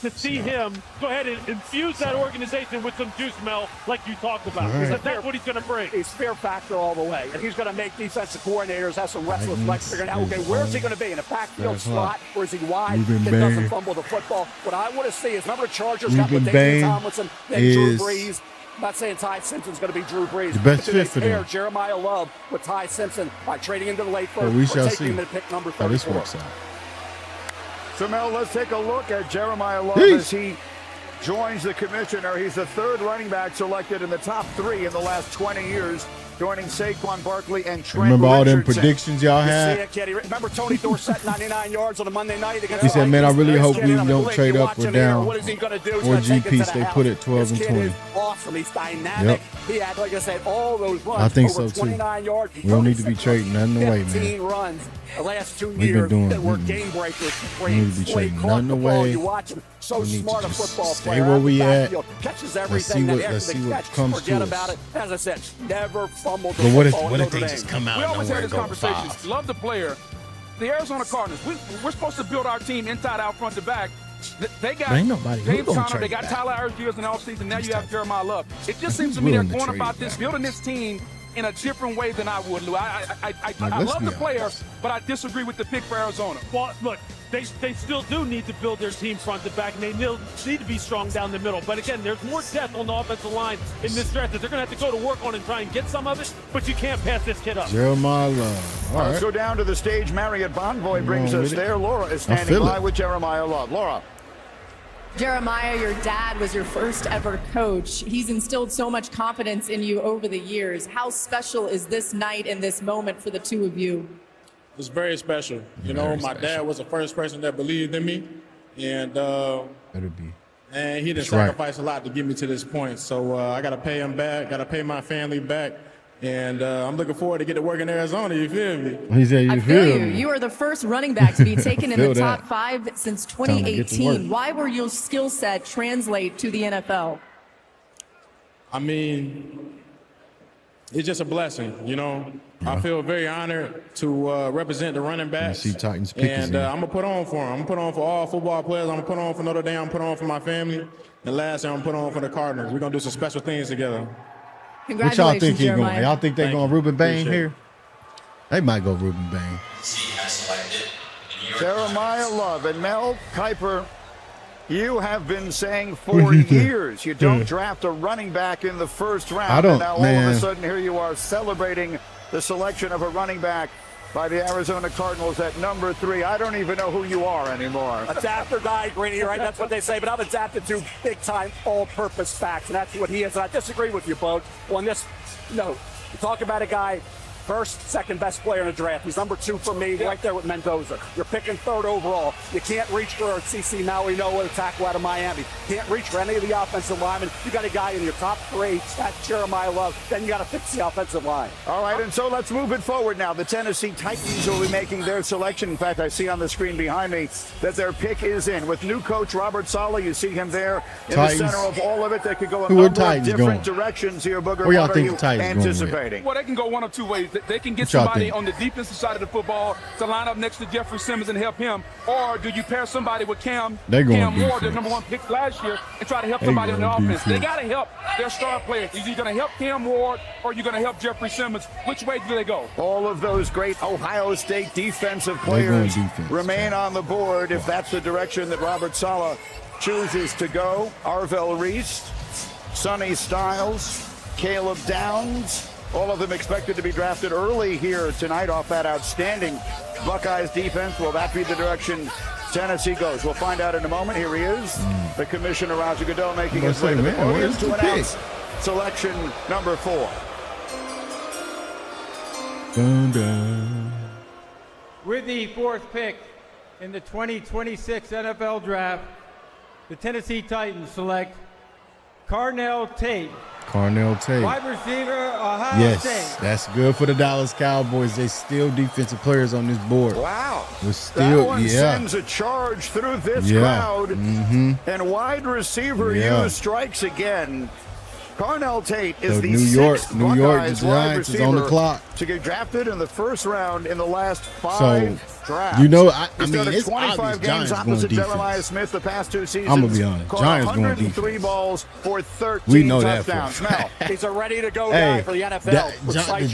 to see him go ahead and infuse that organization with some juice, Mel, like you talked about. Right. That's what he's going to bring. He's fear factor all the way. And he's going to make defensive coordinators have some restless legs figuring out, okay, where's he going to be? In a backfield slot? Or is he wide? Ruben That Bain. doesn't fumble the football. What I want to see is, remember the Chargers got Ruben LaDainian Bain Tomlinson, then Drew is Brees. I'm not saying Ty Simpson's going to be Drew Brees. the best but do they fit for pair them. Jeremiah Love with Ty Simpson by trading into the late Well, first we or shall taking see him at pick number how this 34? works out. So, Mel, let's take a look at Jeremiah Love Peace. as he joins the commissioner. He's the third running back selected in the top 3 in the last 20 years, joining Saquon Barkley and Trent Remember all them Richardson. predictions y'all You see had? it, Kenny. Remember Tony Dorsett, 99 yards on a Monday night against He said, man, I Vikings? really hope Kenny, we I'm don't like, trade you up watch or him here. down What is he going to do? He's or gonna take it to GP. the They house. put it 12 This and kid 20. is awesome. He's dynamic. Yep. He had, like I said, all those runs. I think over so, too. 29 yards. We don't need to be 36 trading nothing away, man. 15 runs the last 2 been years doing- that were game breakers. We need to be trading nothing away. You watch him. So We need to smart a just football stay player. where out the we at. backfield, catches Let's everything. see That what- after let's the see what catch, comes forget to about us. it. As I said, never fumbled the But what if football. what if Notre they Dame. just come out We of always nowhere have and this go conversation. 5? Love the player. The Arizona Cardinals, we're supposed to build our team inside out, front to back. They got Ain't nobody who James gonna Conner, they trade got back. Tyler Algiers in the offseason. Now you have Jeremiah Love. It just seems to Who's me they're willing to going trade about this, back? building this team in a different way than I would, Lou. I let's love be the player, honest. but I disagree with the pick for Arizona. Well, look, they still do need to build their team front to back, and they need to be strong down the middle. But again, there's more depth on the offensive line in this draft that they're going to have to go to work on and try and get some of it, but you can't pass this kid up. Jeremiah Love. All Let's right. go down to the stage. Marriott Bonvoy brings on us with it. there. Laura is I standing feel by it. with Jeremiah Love. Laura. Jeremiah, your dad was your first ever coach. He's instilled so much confidence in you over the years. How special is this night and this moment for the two of you? It's very special. You know, my dad was the first person that believed in me, and Better be. and he didn't That's right. sacrifice a lot to get me to this point. So I got to pay him back, got to pay my family back, and I'm looking forward to get to work in Arizona. You feel me? He said, I "You feel feel you. me?" You are the first running back to be taken in Feel the that. top 5 since Time to get to 2018. work. Why will your skill set translate to the NFL? I mean, it's just a blessing, you know. I feel very honored to represent the running backs. see Titans pick is and in. I'm going to put on for them. I'm going to put on for all football players. I'm going to put on for Notre Dame. I'm going to put on for my family. And lastly, I'm going to put on for the Cardinals. We're going to do some special things together. What Congratulations, y'all think he Jeremiah. going? Y'all think they Thank going you. Ruben Bain Appreciate here? They might go Ruben Bain. Jeremiah Love and Mel Kiper, you have been saying What for do you think? years you don't draft a running back in the first round. I don't, and now all of man. a sudden here you are celebrating the selection of a running back by the Arizona Cardinals at number 3. I don't even know who you are anymore. Adapter guy, Greeny, right? That's what they say. But I'm adapted to big-time all-purpose facts, and that's what he is. And I disagree with you, Bo, on this note. You talk about a guy, first, second best player in the draft. He's number 2 for me, right there with Mendoza. You're picking 3rd overall. You can't reach for CC Maui Noah, the tackle out of Miami. Can't reach for any of the offensive linemen. You got a guy in your top 3, that's Jeremiah Love. Then you got to fix the offensive line. All right, and so let's move it forward now. The Tennessee Titans will be making their selection. In fact, I see on the screen behind me that their pick is in. With new coach Robert Saleh, you see him there in Titans. the center of all of it. They could go a Who are number of Titans different going? directions here, Booger. Where y'all What are think you the Titans going with? anticipating? Well, they can go one of two ways. They can get What y'all somebody think? on the defensive side of the football to line up next to Jeffrey Simmons and help him, or do you pair somebody with Cam They going Ward, the defense. number 1 pick last year, and try to help They somebody on the going offense? They defense. got to help their star players. Either you're going to help Cam Ward or you're going to help Jeffrey Simmons. Which way do they go? All of those great Ohio State defensive They going players defense, remain man. on the board if that's the direction that Robert Saleh chooses to go. Arvell Reese, Sonny Styles, Caleb Downs, all of them expected to be drafted early here tonight off that outstanding Buckeyes defense, will that be the direction Tennessee goes? We'll find out in a moment. Here he is, the commissioner, Roger Goodell, making his way to the podium to announce selection number 4. Dun, dun. With the 4th pick in the 2026 NFL Draft, the Tennessee Titans select Carnell Tate. Carnell Tate. Wide receiver, Ohio State. Yes, that's good for the Dallas Cowboys. They still defensive players on this board. Wow. Still, that one sends a charge through this crowd. And wide receiver use strikes again. Carnell Tate is the New York Buckeyes the wide Giants is on the receiver clock to get drafted in the first round in the last 5 drafts. You know, I He's mean, started it's 25 obvious games Giants opposite going Jeremiah defense. Smith the past 2 seasons. I'm gonna be honest. Caught Giants going 103 defense. balls for 13 We know that touchdowns. for Now, he's a ready-to-go guy for the NFL. the Giants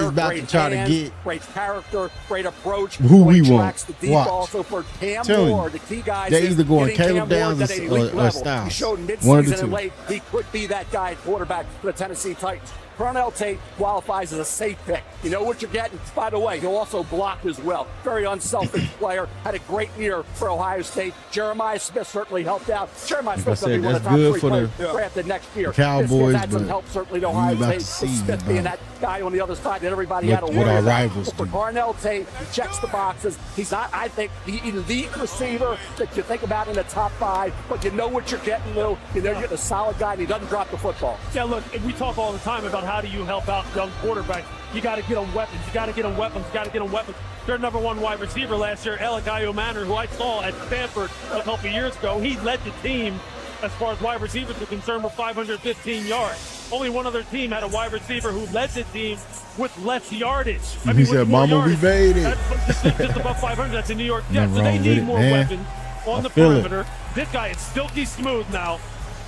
is about to try to get great character, great approach. who we want. The deep Watch. ball. So for Cam Tell Moore, you, the key guys they're is either going getting Caleb Cam Ward Downs at an or elite level. Styles. He showed One of the mid-season two. and late he could be that guy at quarterback for the Tennessee Titans. Carnell Tate qualifies as a safe pick. You know what you're getting. By the way, he'll also block as well. Very unselfish player. Had a great year for Ohio State. Jeremiah Smith certainly helped out. Jeremiah Smith will be one of the top 3 players drafted next year. Cowboys, this kid had some help certainly to Ohio State. Smith being that guy on the other side that everybody had to worry our about. rivals For Carnell Tate, he checks the boxes. He's not, I think, the elite receiver that you think about in the top 5, but you know what you're getting, Lou. You're getting a solid guy, and he doesn't drop the football. Yeah, look, we talk all the time about how do you help out young quarterbacks. You got to get them weapons. You got to get them weapons. You got to get them weapons. Their number 1 wide receiver last year, Elagayo Manor, who I saw at Stanford a couple years ago, he led the team as far as wide receivers are concerned with 515 yards. Only one other team had a wide receiver who led the team with less yardage. I mean, He said, "Mama, we made it." That's just above 500. That's the New York Jets. So they need more weapons on the perimeter. This guy is silky smooth now.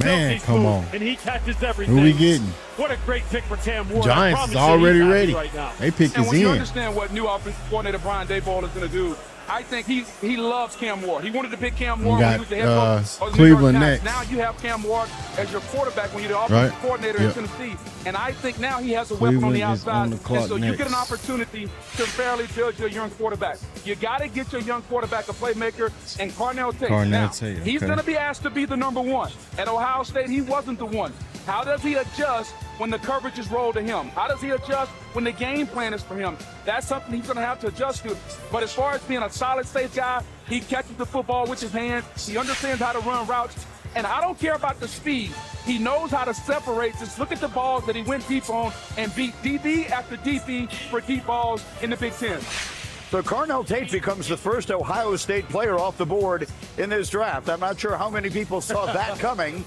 Man, come on. And he catches everything. Who we getting? What a great pick for Cam Ward. Giants is already ready. Right now. They pick And is when you in. understand what new offensive coordinator Brian Daboll is going to do, I think he loves Cam Ward. He wanted to pick Cam Ward when he was the head coach of the New York Cleveland Giants. next. Now you have Cam Ward as your quarterback when you're the offensive coordinator in Tennessee. And I think now he has a weapon on the outside. And so you get an opportunity to fairly judge your young quarterback. You got to get your young quarterback a playmaker, and Carnell Tate. He's going to be asked to be the number 1. At Ohio State, he wasn't the one. How does he adjust when the coverage is rolled to him? How does he adjust when the game plan is for him? That's something he's going to have to adjust to. But as far as being a solid, safe guy, he catches the football with his hands. He understands how to run routes. And I don't care about the speed. He knows how to separate. Just look at the balls that he went deep on and beat DB after DB for deep balls in the Big Ten. So Carnell Tate becomes the first Ohio State player off the board in this draft. I'm not sure how many people saw that coming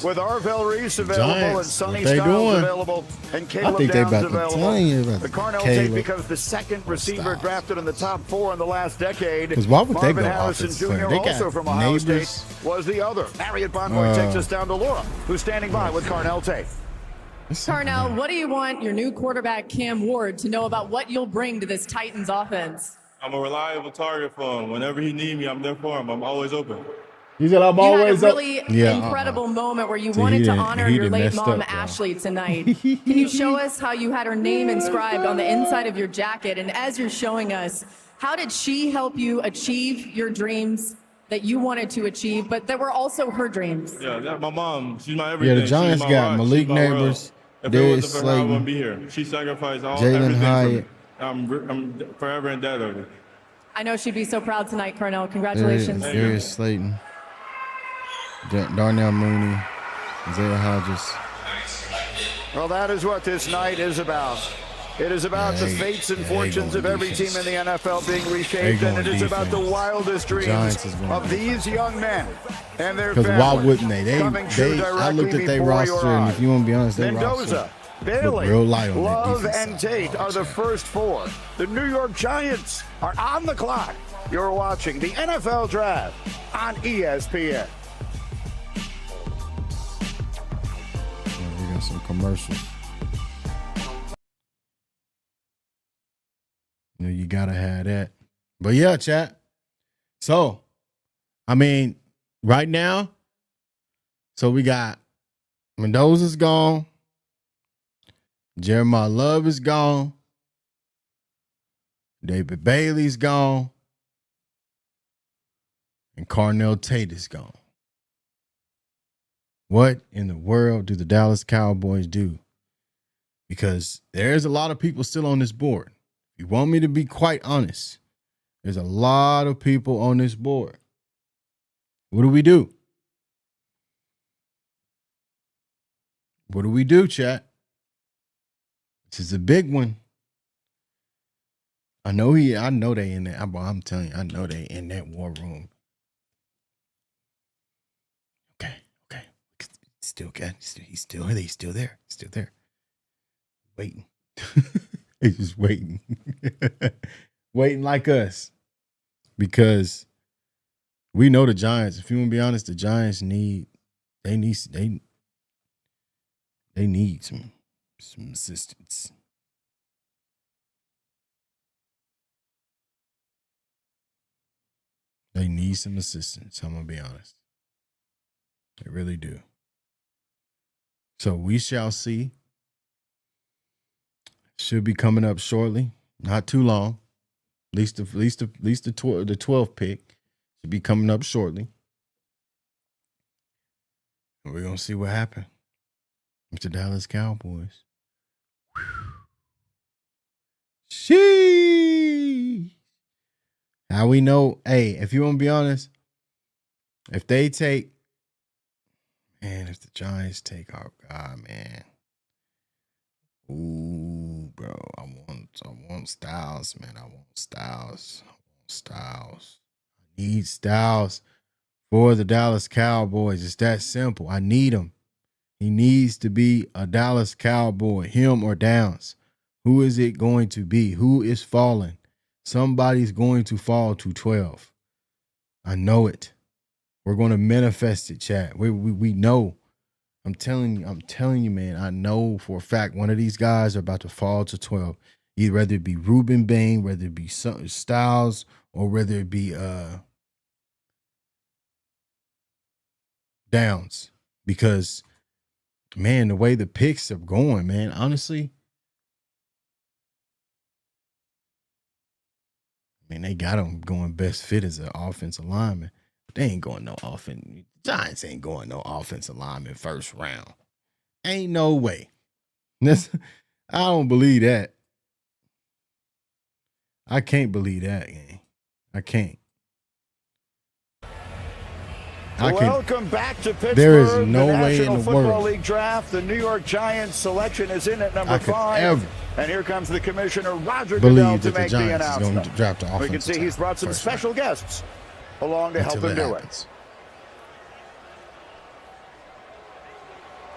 with Arvell Reese available Giants, and Sonny what they Styles doing? available and Caleb I think they Downs about to available. tell you about The Carnell Caleb Tate becomes the second receiver drafted in the top 4 in the last decade. 'Cause why would they Marvin go Harrison offensive Jr. player? They got also from Ohio neighbors. State was the other. Harriet Bonroy takes us down to Laura, who's standing by with Carnell Tate. Carnell, what do you want your new quarterback Cam Ward to know about what you'll bring to this Titans offense? I'm a reliable target for him. Whenever he needs me, I'm there for him. I'm always open. He said, "I'm You had a always really up." Yeah, incredible moment where you See, wanted he to done- honor he your done late messed mom, up, bro. Ashley, tonight. Can you show us how you had her name inscribed on the inside of your jacket? And as you're showing us, how did she help you achieve your dreams that you wanted to achieve, but that were also her dreams? Yeah, that's my mom. She's my everything. Yeah, the Giants She's my got rock. Malik She's my world. Neighbors, If it Darius wasn't for her, I wouldn't Slayton, be here. She sacrificed Jalen everything Hyatt. for me. I'm forever indebted of it. I know she'd be so proud tonight, Carnell. Congratulations. Darius Slayton, Darnell Mooney, Isaiah Hodges. Well, that is what this night is about. It is about the fates and fortunes of every team in the NFL being reshaped, and it is about the wildest dreams of these young men and their Because families. why wouldn't they? coming true I looked directly at their before your roster, and eyes. if you want to be honest, their Mendoza, roster Bailey, real light on that Love, defense and Tate are the first 4. The New York Giants are on the clock. You're watching the NFL Draft on ESPN. We got some commercials. You know, you gotta have that. But yeah, chat. So, I mean, right now, so we got Mendoza's gone. Jeremiah Love is gone. David Bailey's gone. And Carnell Tate is gone. What in the world do the Dallas Cowboys do? Because there's a lot of people still on this board. If you want me to be quite honest, there's a lot of people on this board. What do we do? What do we do, chat? This is a big one. I know they in there. I'm telling you, I know they in that war room. Okay. Still got. He's still there. He's still there. Waiting. He's just waiting. Waiting like us. Because we know the Giants. If you want to be honest, the Giants need some assistance. They need some assistance. I'm going to be honest. They really do. So we shall see. Should be coming up shortly. Not too long. At least the 12th pick should be coming up shortly. And we're going to see what happens with the Dallas Cowboys. Sheesh. How we know, hey, if you want to be honest, if they take, man, if the Giants take our guy, man. Ooh, bro, I want Styles, man. I want Styles. I need Styles for the Dallas Cowboys. It's that simple. I need him. He needs to be a Dallas Cowboy, him or Downs. Who is it going to be? Who is falling? Somebody's going to fall to 12. I know it. We're going to manifest it, chat. We know. I'm telling you, man, I know for a fact one of these guys are about to fall to 12. Whether it be Ruben Bain, whether it be Styles, or whether it be Downs. Because, man, the way the picks are going, man, honestly, I mean, they got him going best fit as an offensive lineman. But they ain't going no offense. Giants ain't going no offensive lineman first round. Ain't no way. I don't believe that. I can't believe that, gang. I can't. Welcome back to Pittsburgh. There is no the way in National the Football world League draft. The New York Giants selection is in at number 5. And here comes the commissioner, Roger Goodell, to make the announcement. We can see he's brought some special guests along to help him do it.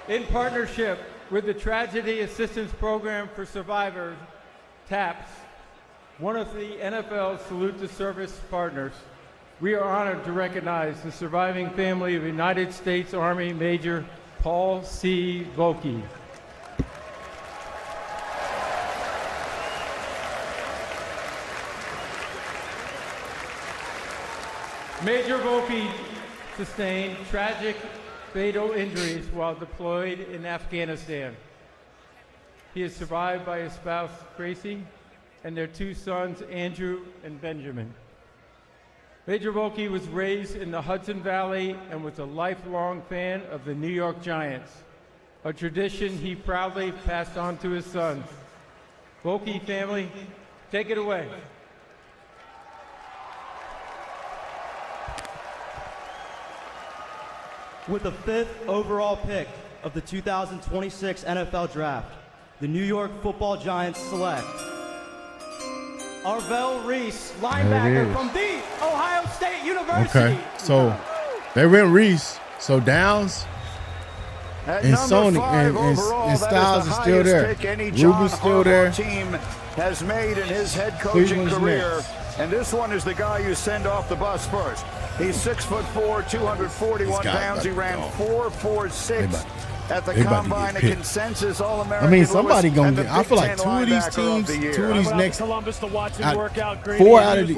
In partnership with the Tragedy Assistance Program for Survivors, TAPS, one of the NFL's Salute to Service partners, we are honored to recognize the surviving family of United States Army Major Paul C. Volke. Major Volke sustained tragic fatal injuries while deployed in Afghanistan. He is survived by his spouse, Tracy, and their 2 sons, Andrew and Benjamin. Major Volke was raised in the Hudson Valley and was a lifelong fan of the New York Giants, a tradition he proudly passed on to his sons. Volke family, take it away. With the 5th overall pick of the 2026 NFL Draft, the New York Football Giants select Arvell Reese, linebacker from the Ohio State University. Okay, so they went Reese. So Downs and Sony and Styles is still there. Ruben's still there. Team has made in his head coaching career. And this one is the guy you send off the bus first. He's 6'4", 241 pounds. He ran 4.46 at the combine, a consensus All-American. I mean, somebody gonna get. I feel like 2 of these teams, 2 of these next, 4 out of the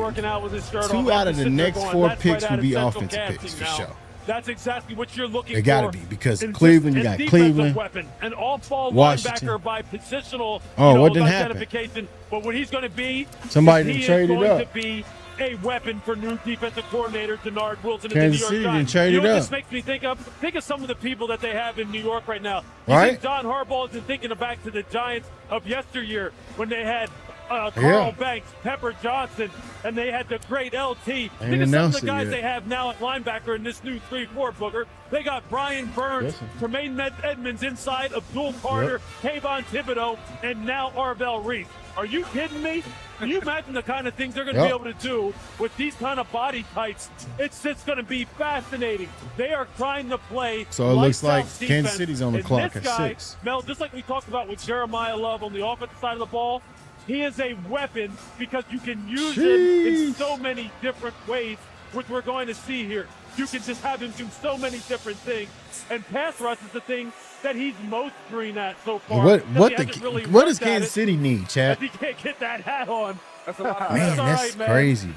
2 out of the next 4 picks would be offensive picks for sure. That's exactly what you're looking for. It got to be because Cleveland, you got Cleveland, weapon, an off-ball Washington. linebacker by positional What didn't identification. happen? But what he's going to be, Somebody he didn't is trade it going up. to be a weapon for new defensive coordinator Denard Wilson and Kansas the City New York didn't Giants. trade You know it what up. this makes me think of? Think of some of the people that they have in New York right now. You Right. think John Harbaugh isn't thinking back to the Giants of yesteryear when they had Carl Banks, Pepper Johnson, and they had the great LT. Think of some of the guys they have now at linebacker in this new 3-4 booger. They got Brian Burns, Tremaine Edmonds inside, Abdul Carter, Kayvon Thibodeau, and now Arvell Reese. Are you kidding me? Can you imagine the kind of things they're going to be able to do with these kind of body types? It's just going to be fascinating. They are trying to play. So it looks like Kansas Kansas City's on the clock at 6. Mel, just like we talked about with Jeremiah Love on the offensive side of the ball, he is a weapon because you can use him in so many different ways, which we're going to see here. You can just have him do so many different things. And pass rush is the thing that he's most green at so far. What does Kansas City need, Chad? He can't get that hat on. That's a lot of Man, that's crazy.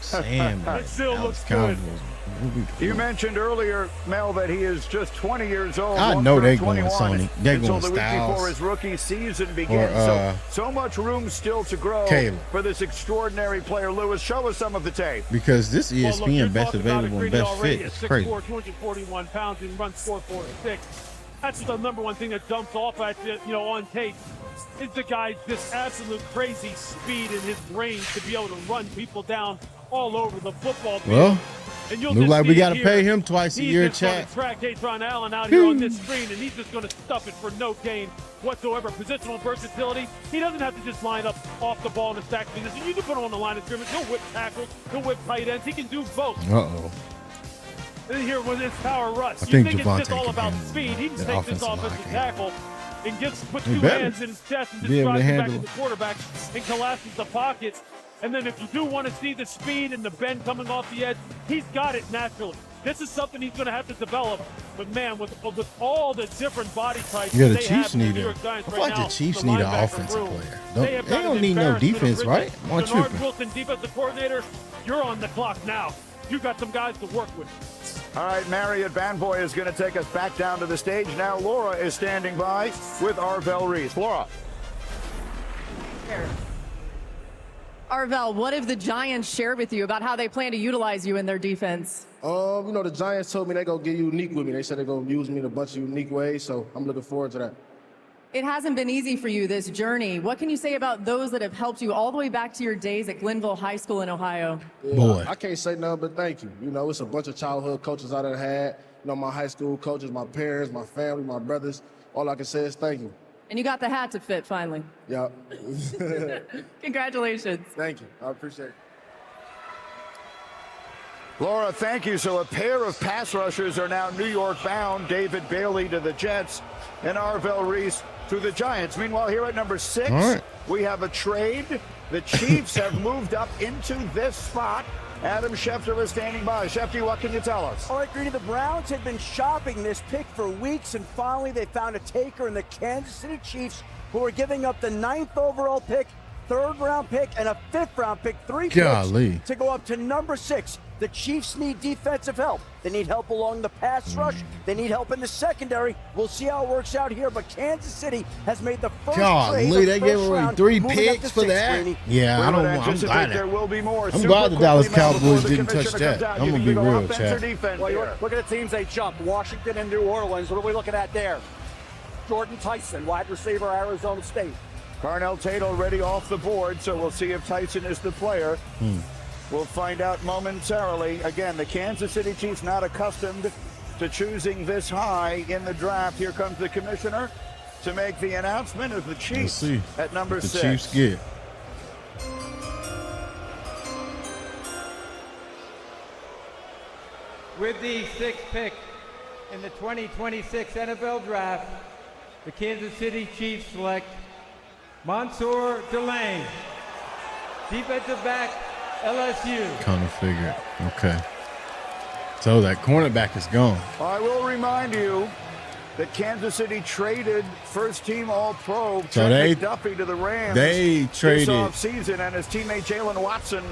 Sam, it still looks good. You mentioned earlier, Mel, that he is just 20 years old. I know they're going Sony. They're going until the week before his rookie season begins. So much room still to grow for this extraordinary player. Lewis, show us some of the tape. Because this ESPN best available and best fit is crazy. 6'4", 241 pounds and runs 4.46. That's the number one thing that jumps off at you, on tape. Is the guy's just absolute crazy speed and his range to be able to run people down all over the football field. Well, and you'll look just like we see got to here, pay him twice a year, he's just Chad. going to track Katron Allen out here on this screen, and he's just going to stuff it for no gain whatsoever. Positional versatility. He doesn't have to just line up off the ball in a stack position. You can put him on the line of scrimmage. He'll whip tackles. He'll whip tight ends. He can do both. Uh-oh. And here with his power rush. I think it's Javonte just all can about handle speed. He just that takes this offensive offensive line. tackle and puts He two better hands in his chest and be just able to drives it back handle to the quarterback and collapses the pocket. And then if you do want to see the speed and the bend coming off the edge, he's got it naturally. This is something he's going to have to develop. But man, with all the different body types Yeah, the they have Chiefs in the need New it. York Giants I right feel like now, the Chiefs the need an linebacker offensive room, player. they They don't need no defense, right? Am I Denard tripping? Wilson, defensive coordinator, you're on the clock now. You got some guys to work with. All right, Marriott Vanvoy is going to take us back down to the stage. Now Laura is standing by with Arvell Reese. Laura. Arvell, what have the Giants shared with you about how they plan to utilize you in their defense? The Giants told me they're going to get unique with me. They said they're going to use me in a bunch of unique ways, so I'm looking forward to that. It hasn't been easy for you, this journey. What can you say about those that have helped you all the way back to your days at Glenville High School in Ohio? Yeah, Boy. I can't say nothing but thank you. It's a bunch of childhood coaches I done had. My high school coaches, my parents, my family, my brothers. All I can say is thank you. And you got the hat to fit finally. Yeah. Congratulations. Thank you. I appreciate it. Laura, thank you. So a pair of pass rushers are now New York bound. David Bailey to the Jets and Arvell Reese to the Giants. Meanwhile, here at number 6, we have a trade. The Chiefs have moved up into this spot. Adam Schefter is standing by. Schefter, what can you tell us? All right, Greedy, the Browns had been shopping this pick for weeks, and finally they found a taker in the Kansas City Chiefs, who are giving up the 9th overall pick, 3rd round pick, and a 5th round pick, 3 picks to go up to number 6. The Chiefs need defensive help. They need help along the pass rush. They need help in the secondary. We'll see how it works out here, but Kansas City has made the first trade. They gave away 3 picks for that? Yeah, I'm glad. There will be more. I'm glad the Dallas Cowboys didn't touch that. I'm going to be real, Chad. Well, look at the teams they jumped. Washington and New Orleans. What are we looking at there? Jordan Tyson, wide receiver, Arizona State. Carnell Tate already off the board, so we'll see if Tyson is the player. We'll find out momentarily. Again, the Kansas City Chiefs not accustomed to choosing this high in the draft. Here comes the commissioner to make the announcement of the Chiefs at number 6. The Chiefs get. With the 6th pick in the 2026 NFL Draft, the Kansas City Chiefs select Mansour Delane, defensive back, LSU. Kind of figured. Okay. So that cornerback is gone. I will remind you that Kansas City traded first-team All-Pro Trent McDuffie to the Rams They traded this offseason, and his teammate Jalen Watson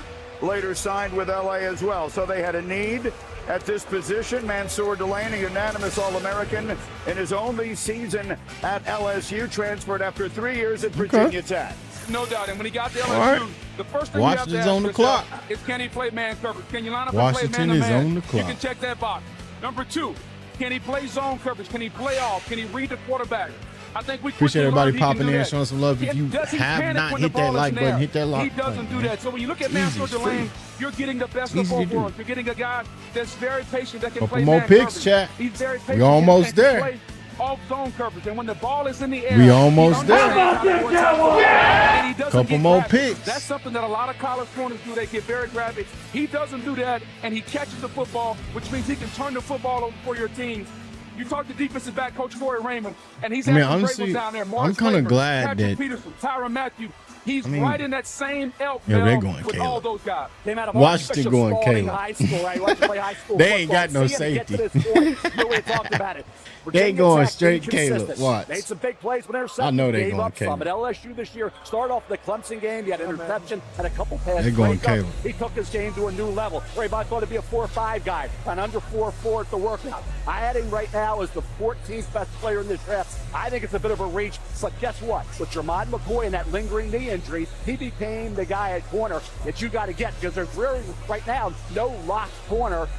later signed with LA as well. So they had a need at this position. Mansour Delaney, unanimous All-American in his only season at LSU, transferred after 3 years at Virginia Tech. No doubt. And when he got to LSU, the first thing Washington's you have to on the ask clock. yourself is, can he play man coverage? Can you line up Washington and play man-to-man? is on the clock. You can check that box. Number 2, can he play zone coverage? Can he play off? Can he read the quarterback? I think we Appreciate everybody popping in, that. showing some love. If you have not hit that like button, hit that like button. He doesn't do that. So when you look at Mansour Delaney, you're getting the best of both worlds. You're getting a guy that's very patient, that can play more man picks, coverage. chat. He's very patient. We almost and can there. play off zone coverage, and when the ball is in the air, We almost there. And he doesn't Couple get more graphic. picks. That's something that a lot of college corners do. They get very graphic. He doesn't do that, and he catches the football, which means he can turn the football over for your team. You talk to defensive back Coach Corey Raymond, and he's having great ones down there. I'm kind of glad Patrick that Peterson, Tyrann Mathieu. He's right in that same elk yeah, they're now going with Caleb. all those guys. Came out of Washington going Caleb. High school, right? Went to play high school They ain't got football. no See him get to safety. this point. Nobody talked about it. They Virginia going Tech straight being Caleb. consistent. Watch. Made some big plays, but intercepted. I know they Gave going up some. Caleb. At LSU this year, started off the Clemson game. He had an interception, had a couple passes. They going breakups. Caleb. He took his game to a new level. Everybody thought he'd be a 4-5 guy, an under 4-4 at the workout. I had him right now as the 14th best player in this draft. I think it's a bit of a reach, but guess what? With Jermod McCoy and that lingering knee injury, he became the guy at corner that you got to get, because there's really, right now, no locked corner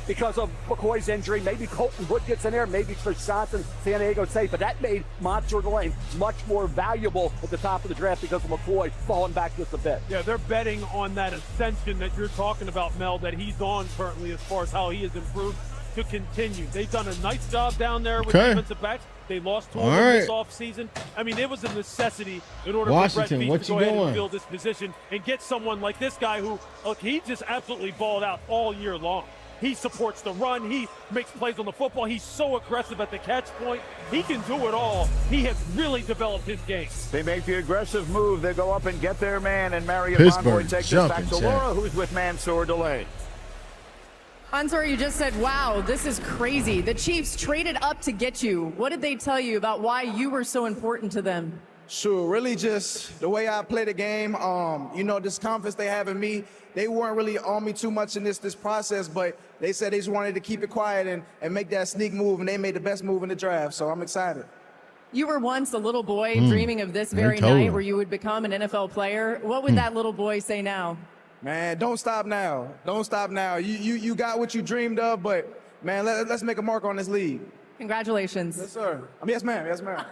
because of McCoy's injury. Maybe Colton Wood gets in there, maybe Chris Johnson, San Diego State, but that made Mansour Delaney much more valuable at the top of the draft because of McCoy falling back just a bit. Yeah, they're betting on that ascension that you're talking about, Mel, that he's on currently as far as how he has improved to continue. They've done a nice job down there with defensive backs. They lost 2 of them this offseason. I mean, it was a necessity in order for Brett Veach to go ahead and fill this position and get someone like this guy who, look, he just absolutely balled out all year long. He supports the run. He makes plays on the football. He's so aggressive at the catch point. He can do it all. He has really developed his game. They make the aggressive move. They go up and get their man, and Marion Pittsburgh Monroy takes us back to jumping, Laura, who's with Mansour Delaney. Mansour, you just said, wow, this is crazy. The Chiefs traded up to get you. What did they tell you about why you were so important to them? Sure, really just the way I play the game. You know, this confidence they have in me, they weren't really on me too much in this process, but they said they just wanted to keep it quiet and make that sneak move, and they made the best move in the draft, so I'm excited. You were once a little boy dreaming of this very night where you would become an NFL player. What would that little boy say now? Man, don't stop now. Don't stop now. You got what you dreamed of, but, man, let's make a mark on this league. Congratulations. Yes, sir. Yes, ma'am. Yes, ma'am.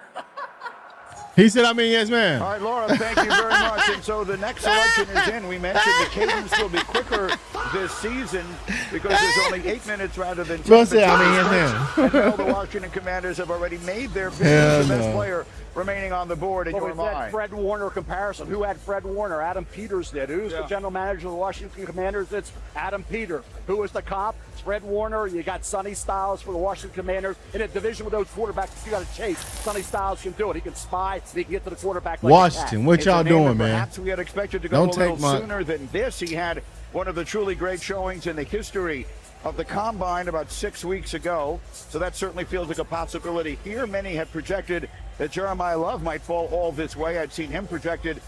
He said, I mean, yes, man. All right, Laura, thank you very much. And so the next selection is in. We mentioned the cadence will be quicker this season because there's only 8 minutes rather than 10. Bro said, I mean, yes, man. And now the Washington Commanders have already made their pick as the best player remaining on the board in your mind. Fred Warner comparison. Who had Fred Warner? Adam Peters did. Who's the general manager of the Washington Commanders? It's Adam Peters. Who was the comp? It's Fred Warner. You got Sonny Styles for the Washington Commanders. In a division with those quarterbacks, you got to chase. Sonny Styles can do it. He can spy. He can get to the quarterback like Washington, what y'all doing, man? Perhaps we had expected to go a little sooner than this. He had one of the truly great showings in the history of the Combine about 6 weeks ago. So that certainly feels like a possibility here. Many had projected that Jeremiah Love might fall all this way. I'd seen him projected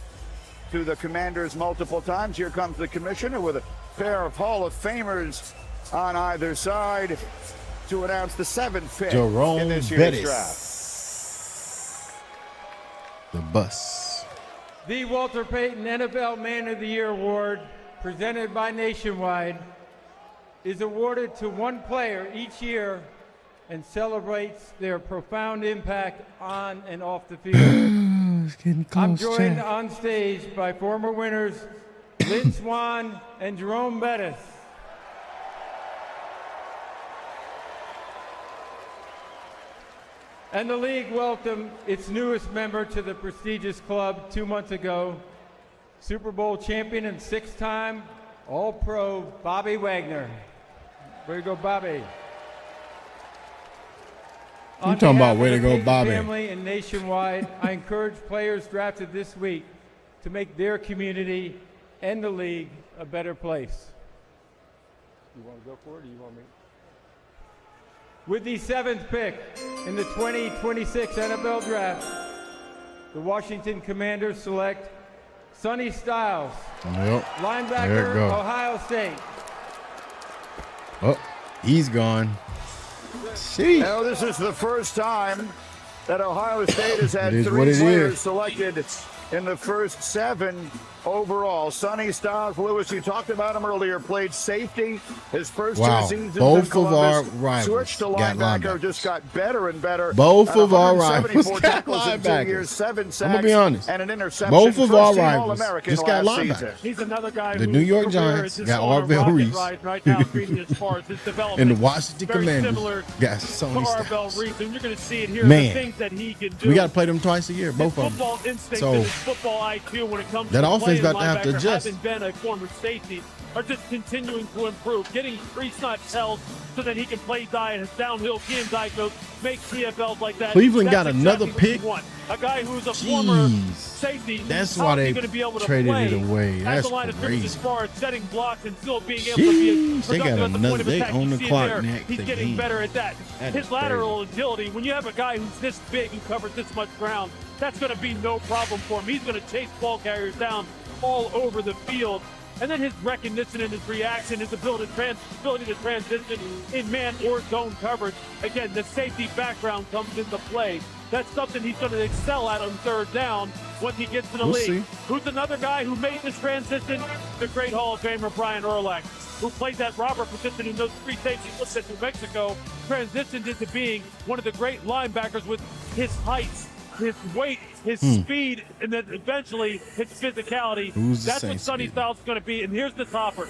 to the Commanders multiple times. Here comes the commissioner with a pair of Hall of Famers on either side to announce the 7th pick in this year's draft. The bus. The Walter Payton NFL Man of the Year Award, presented by Nationwide, is awarded to one player each year and celebrates their profound impact on and off the field. I'm joined on stage by former winners Lynn Swann and Jerome Bettis. And the league welcomed its newest member to the prestigious club 2 months ago, Super Bowl champion and 6-time All-Pro Bobby Wagner. Way to go, Bobby. You talking about way to go, Bobby. Family and Nationwide, I encourage players drafted this week to make their community and the league a better place. You want to go for it, or you want me? With the 7th pick in the 2026 NFL Draft, the Washington Commanders select Sonny Styles, Yep. linebacker, There it go. Ohio State. Oh, he's gone. See. Now, this is the first time that Ohio State has had It is 3 what it players is. selected in the first 7 overall. Sonny Styles, Lewis, you talked about him earlier, played safety his first 2 seasons Both in Columbus. of our rivals Switched to got linebacker, linebackers. just got better and better. Both At of our 174 rivals got tackles in 2 linebackers. years, 7 sacks, I'm gonna be honest. and an interception. Both of our First team rivals All-American just got last linebackers. season. He's another guy The whose New York career Giants is just got on a Arvell rocket Reese. ride right now, Green, as far as his development. And the Washington Very Commanders similar got to Sonny Arvell Styles. Reese, and you're going to see it here. Man, the things that he can do. We got to play them twice a year, both his of football them. instinct So and his football IQ when it comes that to offense playing about to have to linebacker, adjust. having been a former safety, are just continuing to improve, getting crease nuts held so that he can play downhill, game diagnose, make PFLs like that. Cleveland That's got another exactly what pick. you want. A guy who's a former safety. That's how why is he they gonna be able to traded play it away. at That's the line of scrimmage crazy. as far as setting blocks and still being able to be Jeez, they got productive at the another. point of They attack. on You the see it clock there. next He's getting again. better at that. That His is lateral agility, when you have a guy who's this big who covers this much ground, that's going to be no problem for him. He's going to chase ball carriers down all over the field. And then his recognition and his reaction, his ability to transition in man or zone coverage. Again, the safety background comes into play. That's something he's going to excel at on 3rd down once he gets to the We'll league. see. Who's another guy who made this transition? The great Hall of Famer Brian Urlacher, who played that robber position in those 3 safeties looked at New Mexico, transitioned into being one of the great linebackers with his height, his weight, his speed, and then eventually his physicality. Who's the That's what Saints Sonny kid? Styles is going to be. And here's the topper.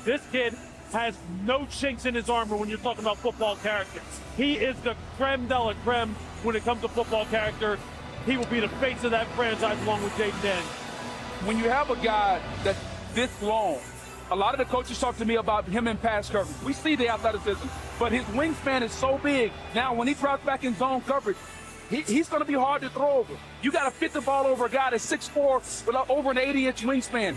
This kid has no chinks in his armor when you're talking about football character. He is the creme de la creme when it comes to football character. He will be the face of that franchise along with Jaden Daniels. When you have a guy that's this long, a lot of the coaches talk to me about him in pass coverage. We see the athleticism, but his wingspan is so big. Now, when he drops back in zone coverage, he's going to be hard to throw over. You got to fit the ball over a guy that's 6'4" with over an 80-inch wingspan.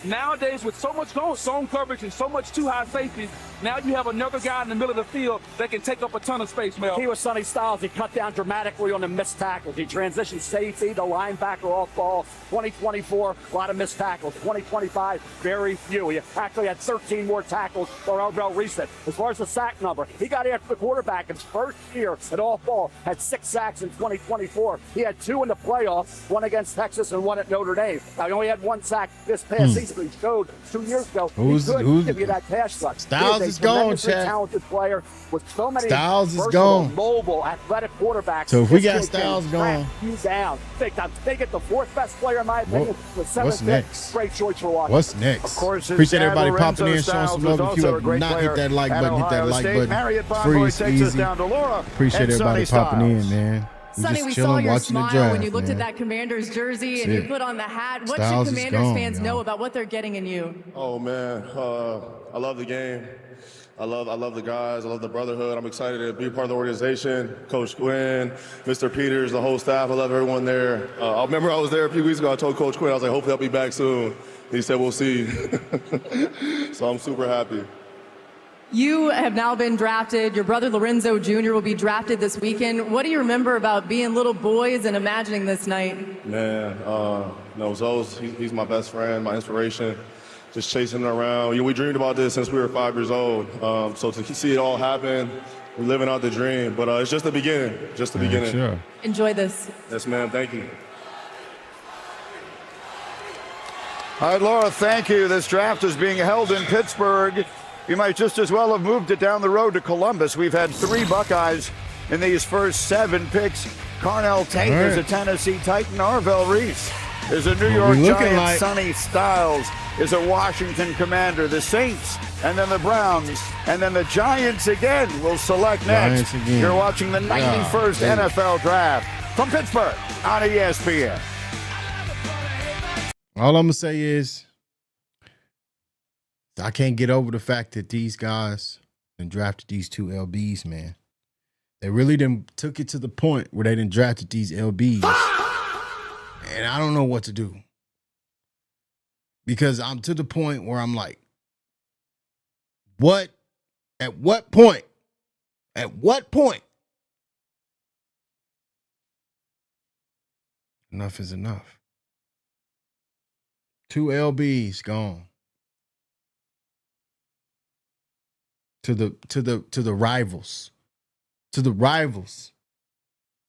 Nowadays, with so much zone coverage and so much too high safety, now you have another guy in the middle of the field that can take up a ton of space, Mel. He was Sonny Styles. He cut down dramatically on the missed tackles. He transitioned safety to linebacker off ball. 2024, a lot of missed tackles. 2025, very few. He actually had 13 more tackles for Arvell Reese. As far as the sack number, he got after the quarterback his first year at off ball, had 6 sacks in 2024. He had 2 in the playoffs, 1 against Texas and 1 at Notre Dame. Now, he only had 1 sack this past season. He showed 2 years ago he could give you that pass rush. Styles is gone, Chad. Talented player with so many Styles is versatile, gone. mobile, athletic quarterbacks. So if we This got kid can Styles track gone, you down big time. They get the 4th best player in my opinion with 7 what's picks. next? Great choice for Washington. What's next? Of course, his Appreciate dad, everybody Lorenzo popping in, showing Styles, some was love. If you also a have great not hit player that like at button, hit that Ohio like State. button. Marriott Free Bonvoy is takes us easy. down to Laura Appreciate and everybody Sonny popping in, Styles. man. We Sonny, just we chilling, saw your watching the smile draft, when you looked man. at that Commanders jersey and That's you it. put on the hat. What Styles should is Commanders gone, fans know y'all. about what they're getting in you? Oh man, I love the game. I love the guys. I love the brotherhood. I'm excited to be a part of the organization. Coach Quinn, Mr. Peters, the whole staff. I love everyone there. I remember I was there a few weeks ago. I told Coach Quinn, I was like, hopefully I'll be back soon. He said, we'll see. So I'm super happy. You have now been drafted. Your brother Lorenzo Jr. will be drafted this weekend. What do you remember about being little boys and imagining this night? Man, Zoe's, he's my best friend, my inspiration. Just chasing him around. We dreamed about this since we were 5 years old. So to see it all happen, we're living out the dream. But it's just the beginning, beginning. Sure. Enjoy this. Yes, ma'am. Thank you. All right, Laura, thank you. This draft is being held in Pittsburgh. You might just as well have moved it down the road to Columbus. We've had 3 Buckeyes in these first 7 picks. Carnell Tate is a Tennessee Titan. Arvell Reese is a New York Giant. Sonny Styles is a Washington Commander. The Saints, and then the Browns, and then the Giants again will select next. You're watching the 91st NFL Draft from Pittsburgh on ESPN. All I'm gonna say is I can't get over the fact that these guys and drafted these 2 LBs, man. They really done took it to the point where they done drafted these LBs. And I don't know what to do. Because I'm to the point where I'm like, at what point? Enough is enough. 2 LBs gone. To the rivals. To the rivals.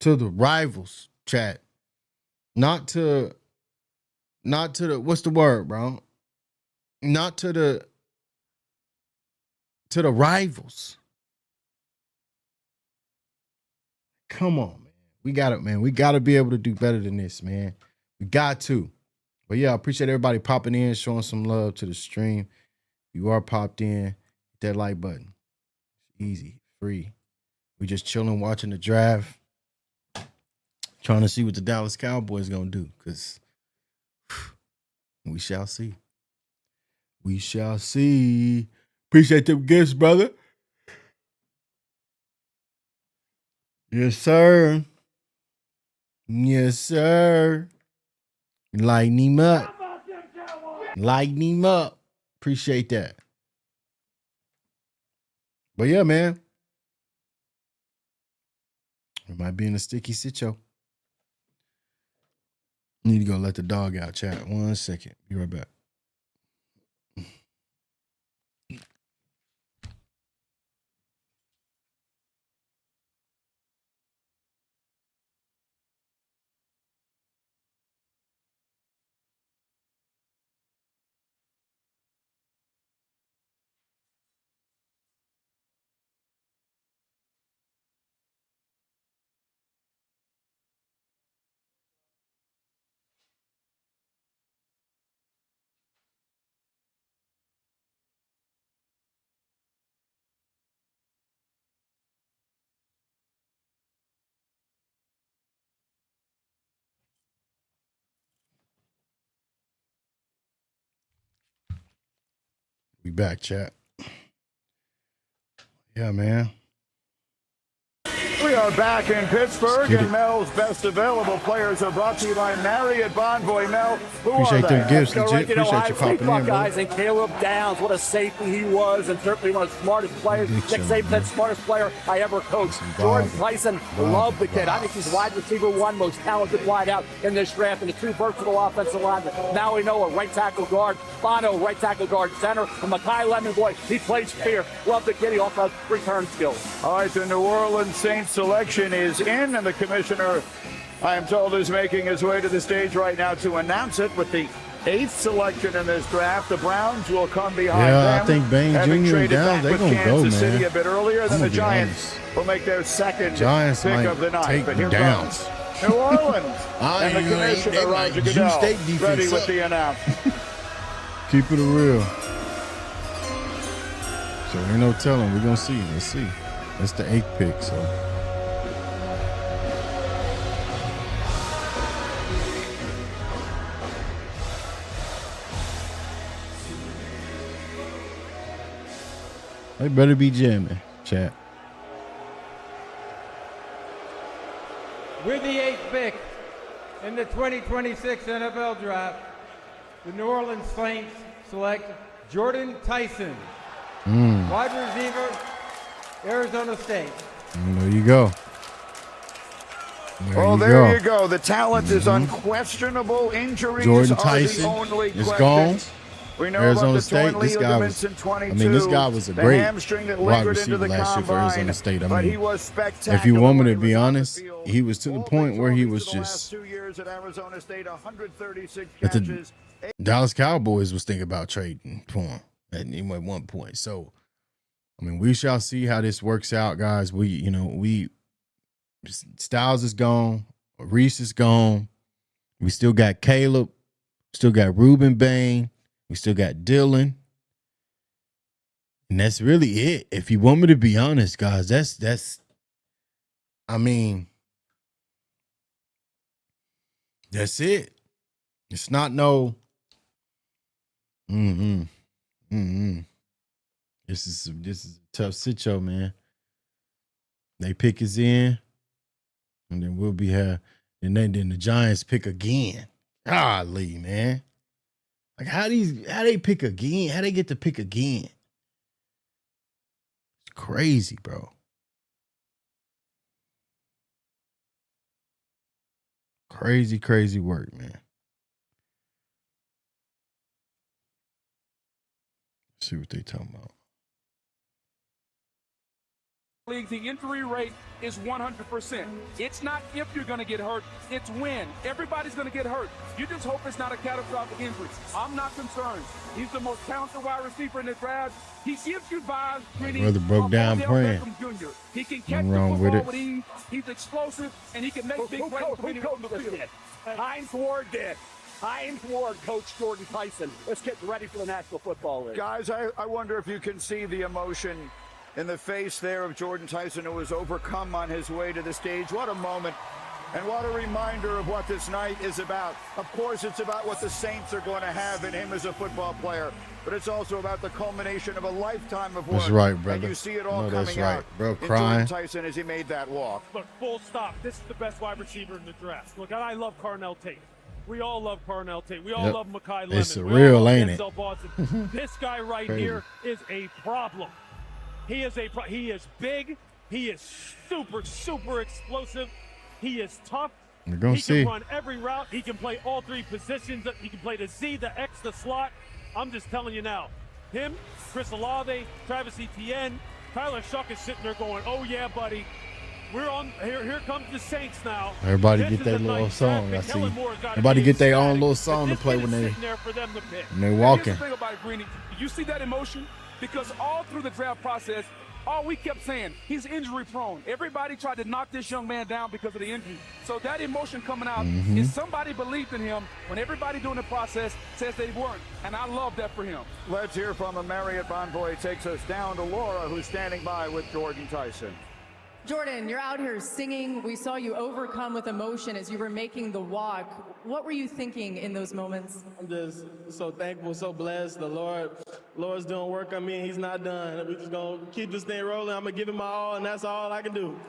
To the rivals, chat. Not to the, what's the word, bro? Not to the rivals. Come on, man. We got it, man. We got to be able to do better than this, man. We got to. But yeah, I appreciate everybody popping in, showing some love to the stream. If you are popped in, hit that like button. Easy, free. We just chilling, watching the draft, trying to see what the Dallas Cowboys gonna do. Because we shall see. We shall see. Appreciate them gifts, brother. Yes, sir. Yes, sir. Lighten him up. Lighten him up. Appreciate that. But yeah, man. We might be in a sticky sitcho. Need to go let the dog out, chat. 1 second. Be right back. We back, chat. Yeah, man. We are back in Pittsburgh, and Mel's best available players are brought to you by Marriott Bonvoy. Mel, who Appreciate are they? them gifts, Let's go legit. right to Appreciate Ohio you State popping in, Buckeyes bro. and Caleb Downs. What a safety he was, and certainly one of the smartest players. Nick Saban, the smartest player I ever coached. Jordan Tyson, loved the kid. I think he's wide receiver one, most talented wideout in this draft, and the two versatile offensive linemen. Now we know a right tackle guard, Bono, right tackle guard center, and Mekhi Lemon, boy, he plays fair. Love the kid. He also has return skills. All right, the New Orleans Saints selection is in, and the commissioner, I am told, is making his way to the stage right now to announce it with the 8th selection in this draft. The Browns will come behind them. Yeah, I think Bain Jr. and Downs, they're going to go, man. City a bit earlier than the Giants will make their second Giants pick of the night. take But here Downs. comes New Orleans and the commissioner, Roger Goodell, ready with the announcement. Keep it real. So ain't no telling. We're going to see. Let's see. That's the 8th pick, so. They better be jamming, chat. With the 8th pick in the 2026 NFL Draft, the New Orleans Saints select Jordan Tyson, wide receiver, Arizona State. There you go. There you go. The talent is unquestionable. Injuries Jordan are Tyson the only is question. gone. We know Arizona about the State. torn ligaments in 22, this guy was a the great hamstring that wide lingered into receiver the last year for combine, Arizona State. I but mean, he was spectacular. if you want me to be honest, he was to the point where he was just. 2 years at Arizona State, 136 That the catches. Dallas Cowboys was thinking about trading for him at one point. So, I mean, we shall see how this works out, guys. Styles is gone, Reese is gone. We still got Caleb, still got Reuben Bain, we still got Dylan. And that's really it. If you want me to be honest, guys, that's I mean, that's it. It's not no This is a tough sitcho, man. They pick us in, and then we'll be here. And then the Giants pick again. Golly, man. Like how they pick again? How they get to pick again? It's crazy, bro. Crazy, crazy work, man. see what they talking about. League, the injury rate is 100%. It's not if you're going to get hurt, it's when. Everybody's going to get hurt. You just hope it's not a catastrophic injury. I'm not concerned. He's the most talented wide receiver in the draft. He gives you vibes. Brother broke down praying. He can catch the wrong with football it. with ease. He's explosive, and he can make big plays. Hines Ward did. Hines Ward, Coach Jordan Tyson. Let's get ready for the National Football League. Guys, I wonder if you can see the emotion in the face there of Jordan Tyson, who was overcome on his way to the stage. What a moment, and what a reminder of what this night is about. Of course, it's about what the Saints are going to have in him as a football player, but it's also about the culmination of a lifetime of work. That's right, brother. And you see it all No, that's coming right. out Bro, in crying. Jordan Tyson as he made that walk. Look, full stop. This is the best wide receiver in the draft. Look, I love Carnell Tate. We all love Carnell Tate. We all love Mekhi Lemon. It's we real, all love ain't it? Denzel Boston. This guy right Crazy. here is a problem. He is he is big. He is super, super explosive. He is tough. We're gonna he see. can run every route. He can play all three positions. He can play the Z, the X, the slot. I'm just telling you now. Him, Chris Olave, Travis Etienne, Tyler Shuck is sitting there going, "Oh yeah, buddy, we're on. Here comes the Saints now." Everybody This get is their a little nice song. I draft pick. see. Kellen Moore's gotta Everybody be get their own ecstatic. little song to This play kid when is they sitting there for them to pick. walking. Here's the thing about it, Greeny. You see that emotion? Because all through the draft process, all we kept saying, he's injury prone. Everybody tried to knock this young man down because of the injury. So that emotion coming out is somebody believed in him when everybody doing the process says they weren't. And I love that for him. Let's hear from him. Marriott Bonvoy takes us down to Laura, who's standing by with Jordan Tyson. Jordan, you're out here singing. We saw you overcome with emotion as you were making the walk. What were you thinking in those moments? I'm just so thankful, so blessed. The Lord's doing work on me. He's not done. We're just going to keep this thing rolling. I'm going to give it my all, and that's all I can do.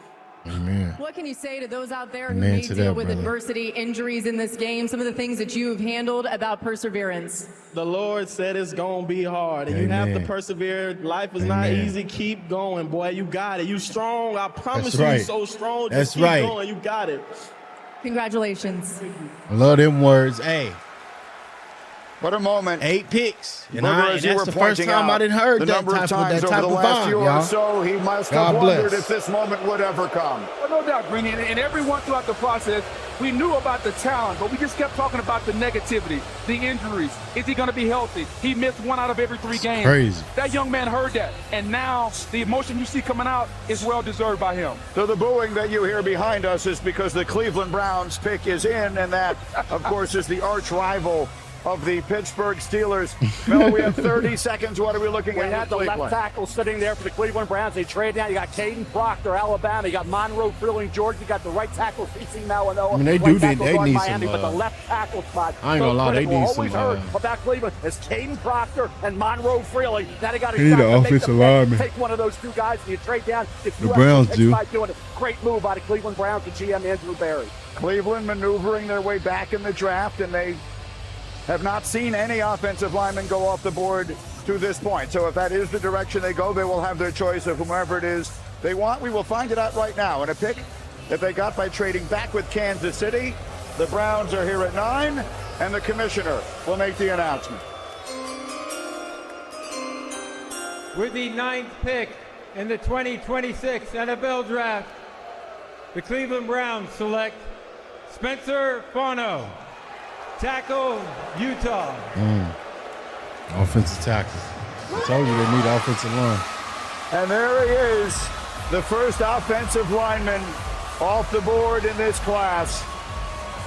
Amen. What can you say to those out there who Amen may to deal that, with brother. adversity, injuries in this game, some of the things that you've handled about perseverance? The Lord said it's going to be hard, and you have to Amen. persevere. Life is not Amen. easy. Keep going, boy. You got it. You strong. I promise That's you, right. you're so strong. That's Just keep right. going. You got it. Congratulations. I love them words. Hey, what a moment. 8 picks. And, Booger, as you that's were the first pointing time I out, didn't heard the that number type of times that over type the of last vibe, year y'all. or so, he must God have wondered bless. if this moment would ever come. Well, no doubt, Greeny. And everyone throughout the process, we knew about the talent, but we just kept talking about the negativity, the injuries. Is he going to be healthy? He missed 1 out of every 3 games. Crazy. That young man heard that. And now the emotion you see coming out is well deserved by him. So the booing that you hear behind us is because the Cleveland Browns pick is in, and that, of course, is the arch rival of the Pittsburgh Steelers. Mel, we have 30 seconds. What are we looking We at? had with the left Cleveland? tackle sitting there for the Cleveland Browns. They trade down. You got Caden Proctor, Alabama. You got Monroe Freeling, Georgia. You got the right tackle, C.C. Malinois. I mean, they right do tackle they going need Miami, some, but the left tackle spot. I ain't gonna lie, they critical. need Always some, heard about Cleveland is Caden Proctor and Monroe Freeling. Now they got a They need shot an to make the offensive pick. lineman. Take one of those two guys and you trade down. If The you Browns have do. by doing it. Great move by the Cleveland Browns and GM Andrew Berry. Cleveland maneuvering their way back in the draft, and they have not seen any offensive linemen go off the board to this point. So if that is the direction they go, they will have their choice of whomever it is they want. We will find it out right now. And a pick that they got by trading back with Kansas City. The Browns are here at 9, and the commissioner will make the announcement. With the 9th pick in the 2026 NFL Draft, the Cleveland Browns select Spencer Fano, tackle, Utah. Offensive tackle. I told you they need offensive line. And there he is, the first offensive lineman off the board in this class.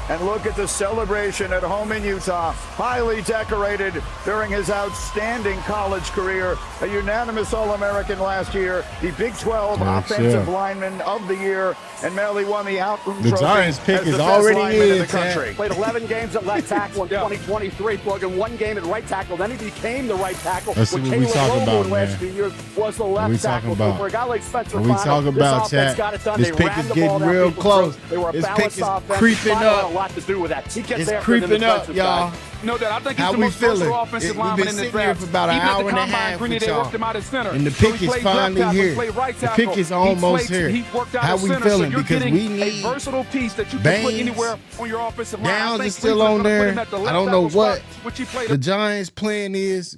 And look at the celebration at home in Utah. Highly decorated during his outstanding college career. A unanimous All-American last year. The Big 12 Offensive Lineman of the Year. And Mel, he won the Out-Room The Trophy Giants pick as is the best already lineman in, the country. Played 11 games at left tackle in 2023, plugging 1 game at right tackle. Then he became the right tackle. Let's see With what we Caleb talking Romo about, last man. few years was the What we left talking tackle. So about? for a guy like Spencer What we Fano, talking this about, offense chat? got it done. This They pick ran is the getting ball down real people's close. throats. They were a This pick balanced is offense. creeping Fano had up. a lot to do with that. He gets It's after the creeping up, defensive y'all. side. No doubt. I think he's How the we most versatile feeling? offensive We've lineman been in this sitting here draft. for about an Even at hour the and a combine, half Greeny, with they y'all. worked him out at center. And the So pick he is played left finally tackle, here. he played right The tackle. pick is He almost played- here. He worked out How at we center, feeling? so you're Because getting we a need versatile piece that you can put Baines. anywhere on your offensive line. I Downs think is still Cleveland's on gonna put there. him at the I left don't know tackle what spot, which he played the Giants' plan is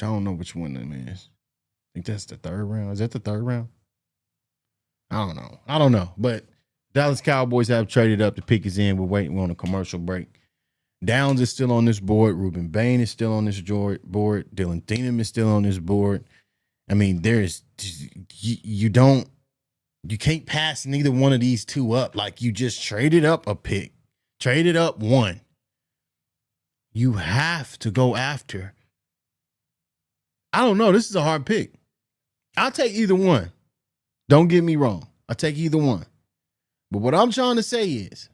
which I don't know which one that is. I think that's the third round. Is that the third round? I don't know. But Dallas Cowboys have traded up. The pick is in. We're waiting. We're on a commercial break. Downs is still on this board. Ruben Bain is still on this board. Dylan Thieneman is still on this board. I mean, you can't pass neither one of these two up. Like, you just traded up a pick, traded up one. You have to go after. I don't know. This is a hard pick. I'll take either one. Don't get me wrong. I'll take either one. But what I'm trying to say is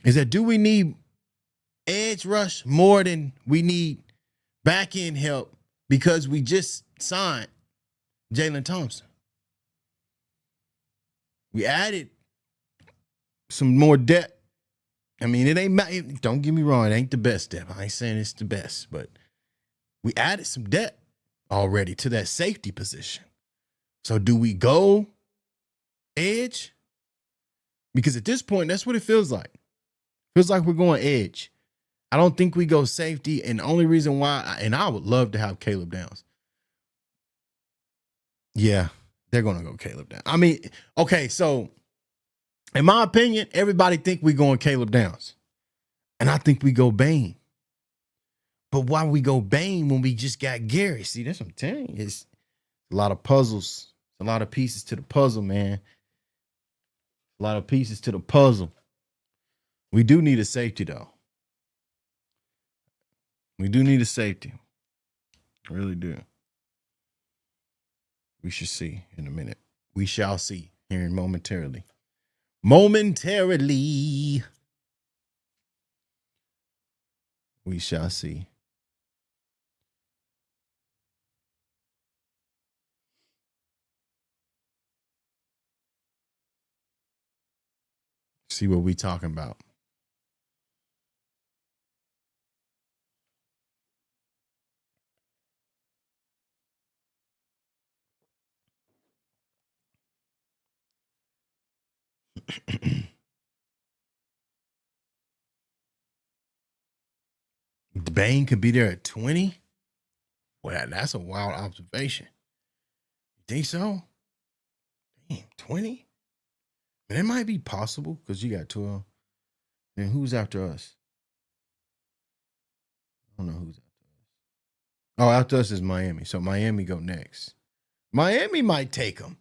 that do we need edge rush more than we need back end help because we just signed Jalen Thompson? We added some more depth. I mean, don't get me wrong, it ain't the best depth. I ain't saying it's the best, but we added some depth already to that safety position. So do we go edge? Because at this point, that's what it feels like. Feels like we're going edge. I don't think we go safety. And the only reason why, and I would love to have Caleb Downs. Yeah, they're going to go Caleb Downs. I mean, okay, so in my opinion, everybody think we going Caleb Downs. And I think we go Bain. But why we go Bain when we just got Gary? See, that's what I'm telling you. It's a lot of puzzles. A lot of pieces to the puzzle, man. A lot of pieces to the puzzle. We do need a safety, though. We do need a safety. I really do. We should see in a minute. We shall see here momentarily. Momentarily. We shall see. See what we talking about. Bain could be there at 20? Well, that's a wild observation. You think so? Damn, 20? But it might be possible because you got 12. And who's after us? I don't know who's after us. Oh, after us is Miami. So Miami go next. Miami might take them.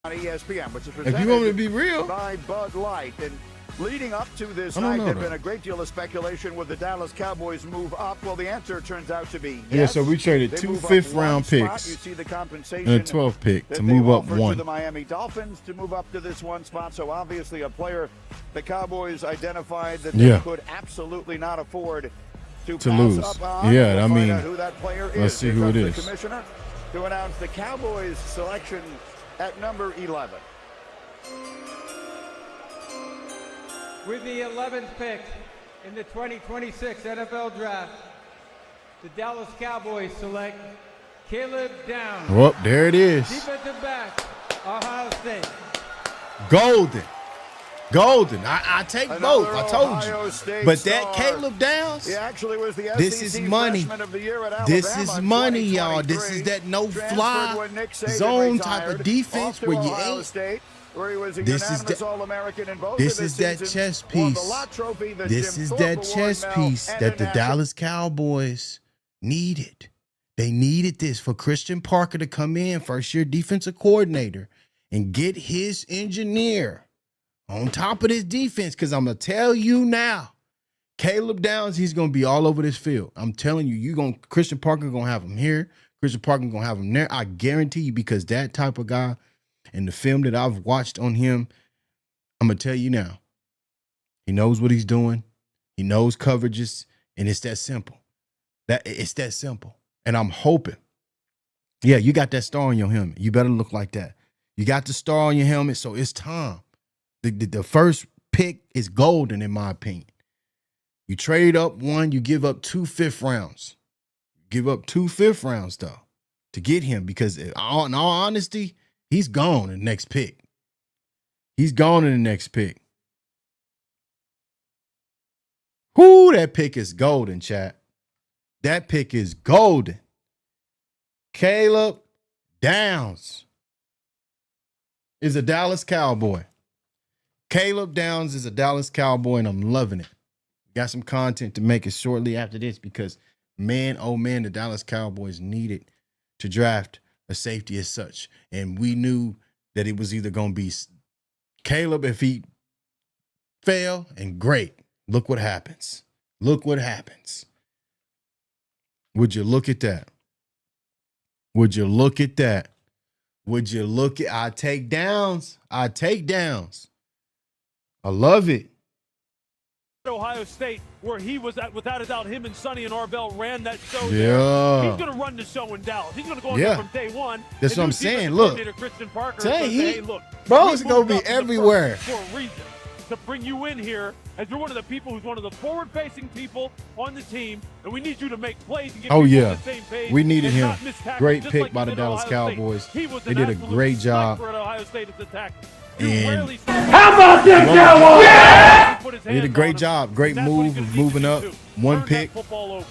On ESPN, which is if you want me to be real, by Bud Light. And leading up to this night, there's been a great deal of speculation with the Dallas Cowboys move up. Well, the answer turns out to be yes. Yeah, so we traded 2 fifth-round picks you see the compensation and a 12th pick to move up one. To the Miami Dolphins to move up to this one spot. So obviously a player the Cowboys identified that they could absolutely not afford to pass lose. Up on. Yeah, we'll I mean, who that player let's is. see who it is. The commissioner to announce the Cowboys selection at number 11. With the 11th pick in the 2026 NFL Draft, the Dallas Cowboys select Caleb Downs. Well, there it is. Defensive back, Ohio State. Golden. I take both. I told you. But that Caleb Downs, this is money. This is money, y'all. This is that no-fly zone type of defense where you ain't. This is that chess piece. This is that chess piece that the Dallas Cowboys needed. They needed this for Christian Parker to come in, first-year defensive coordinator, and get his engineer on top of this defense. Because I'm going to tell you now, Caleb Downs, he's going to be all over this field. I'm telling you, Christian Parker going to have him here. Christian Parker going to have him there. I guarantee you, because that type of guy, and the film that I've watched on him, I'm going to tell you now, he knows what he's doing. He knows coverages, and it's that simple. It's that simple. And I'm hoping, yeah, you got that star on your helmet. You better look like that. You got the star on your helmet, so it's time. The first pick is golden, in my opinion. You trade up one, you give up 2 fifth rounds. Give up 2 fifth rounds, though, to get him, because in all honesty, he's gone in the next pick. He's gone in the next pick. Whoo, that pick is golden, chat. That pick is golden. Caleb Downs is a Dallas Cowboy. Caleb Downs is a Dallas Cowboy, and I'm loving it. Got some content to make it shortly after this because, man, oh man, the Dallas Cowboys needed to draft a safety as such. And we knew that it was either going to be Caleb if he failed, and great. Look what happens. Look what happens. Would you look at that? Would you look at that? Would you look at, I take downs. I take downs. I love it. Ohio State, where he was at, without a doubt, him and Sonny and Arvell ran that show Yeah. there. He's going to run the show in Dallas. He's going to go in there from day one. That's what I'm saying. Look, Christian Parker say hey, look, bro's going to be everywhere. For a reason, to bring you in here as you're one of the people who's one of the forward-facing people on the team, and we need you to make plays and get people on the same page. We needed him. Great pick like by the Dallas Cowboys. They did a absolute great job. sniper at Ohio State as a tackle. And how about them Cowboys? Yeah! They did a great job. Great move of moving up one pick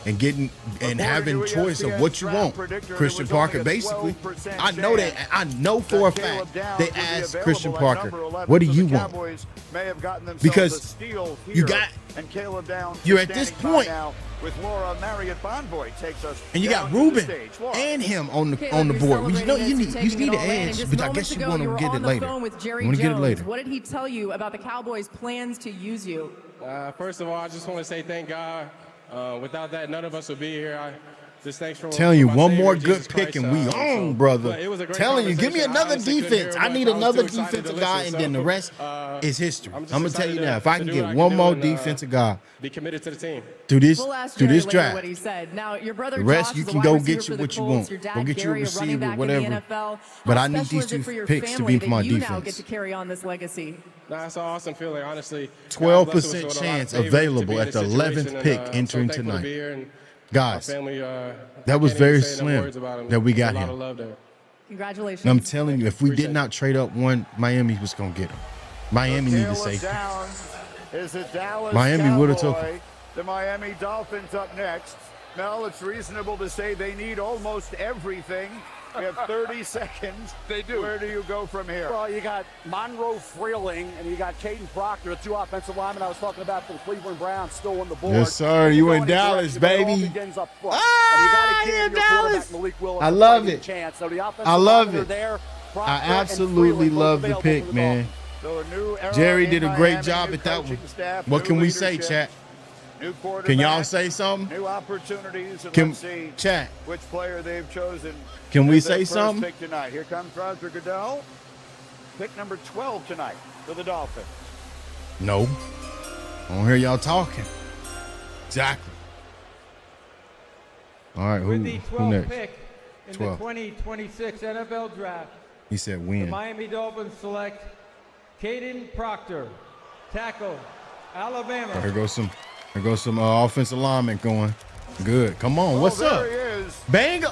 and getting and having choice of what you want. Christian Parker, basically. I know that. I know for a fact they asked Christian Parker, what do you want? Because you got, you're at this point. With Laura Marriott Bonvoy takes us and you got Ruben and him on the board. You know you need the edge, but I guess you want to get it later. You want to get it later. What did he tell you about the Cowboys' plans to use you? First of all, I just want to say thank God. Without that, none of us would be here. Just thanks for telling you one Savior, more good Jesus pick Christ, and we on, brother. Telling you, give me another defense. I need another defensive guy, and then the rest is history. I'm gonna tell you now, if I can get one more defensive guy, be committed to the team. Do this draft. What he said. Now, your brother the rest Josh you is can a go wide get receiver you for what the you Colts. want. Your dad, Go get you a Gary, receiver, running back whatever. in the NFL. But How I need special these is it two for your picks to family be for my that you now get defense. to carry on this legacy? That's an awesome feeling, honestly. 12% chance available at the 11th pick entering tonight. Guys, that was very slim that we got him. Congratulations. I'm telling you, if we did not trade up one, Miami was going to get him. Miami needed safety. Miami would have took him. The Miami Dolphins up next. Mel, it's reasonable to say they need almost everything. We have 30 seconds. They do. Where do you go from here? Well, you got Monroe Freeling and you got Caden Proctor, the two offensive linemen I was talking about for the Cleveland Browns, still on the board. Yes, sir. You in Dallas, baby. Dallas. I love it. So I love it. I absolutely love the pick, man. Jerry did a great job at that one. What can we say, chat? Can y'all say something? New opportunities, and Can let's see chat? which player they've chosen. Can we as their say first something? Pick tonight. Here comes Roger Goodell. Pick number 12 tonight for the Dolphins. No. I don't hear y'all talking. Exactly. All right, With the who 12th next? pick in 12. the 2026 NFL Draft, He said the win. Miami Dolphins select Caden Proctor, tackle, Alabama. Oh, here goes some offensive lineman going. Good. Come on. What's up? There he is. Bang.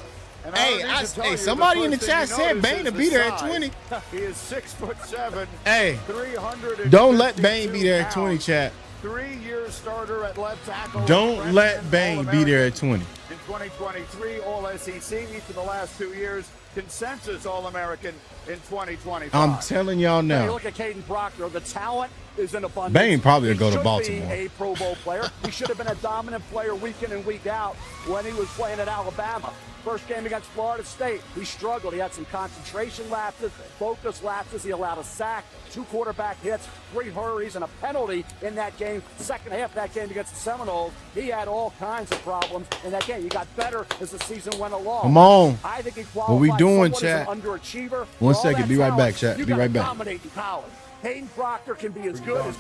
And Hey, somebody in the chat said Bane to be there at 20. He is 6'7". Hey, 300. don't let Bane be there at 20, chat. 3-year starter at left tackle. Don't let Bane be there at 20. In 2023, All SEC each of the last 2 years. Consensus All-American in 2025. I'm telling y'all Now, you now. look at Caden Proctor, the talent is in abundance. Bane probably will go He to should Baltimore. Be a Pro Bowl player. He should have been a dominant player week in and week out when he was playing at Alabama. First game against Florida State, he struggled. He had some concentration lapses, focus lapses. He allowed a sack, 2 quarterback hits, 3 hurries, and a penalty in that game. Second half of that game against the Seminoles, he had all kinds of problems in that game. He got better as the season went along. Come on. I think he What we qualifies doing, somewhat as chat? an underachiever. One For all second. that Be right talent, back, chat. you Be gotta right back. dominate in college. Caden Proctor can be as good as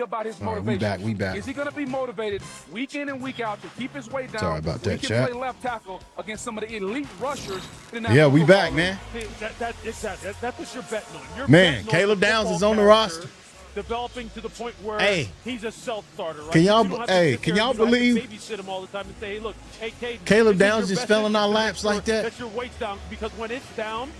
about his All right, motivation. we back. Is he going to be motivated week in and week out to keep his weight down? Sorry about that, he can chat. play left tackle against some of the elite rushers in the Yeah, National we Football back, League. man. That's what you're betting on. You're Man, betting on Caleb the Downs is football on the character roster. Developing to the point where Hey. he's a self-starter, right? Can y'all- You don't have to hey, sit can there y'all and you don't have to believe- babysit him all the time and say, hey, look, hey, Caden, Caleb it's in Downs your just best fell in our interest to make laps like that? That your weight's down, because when it's down,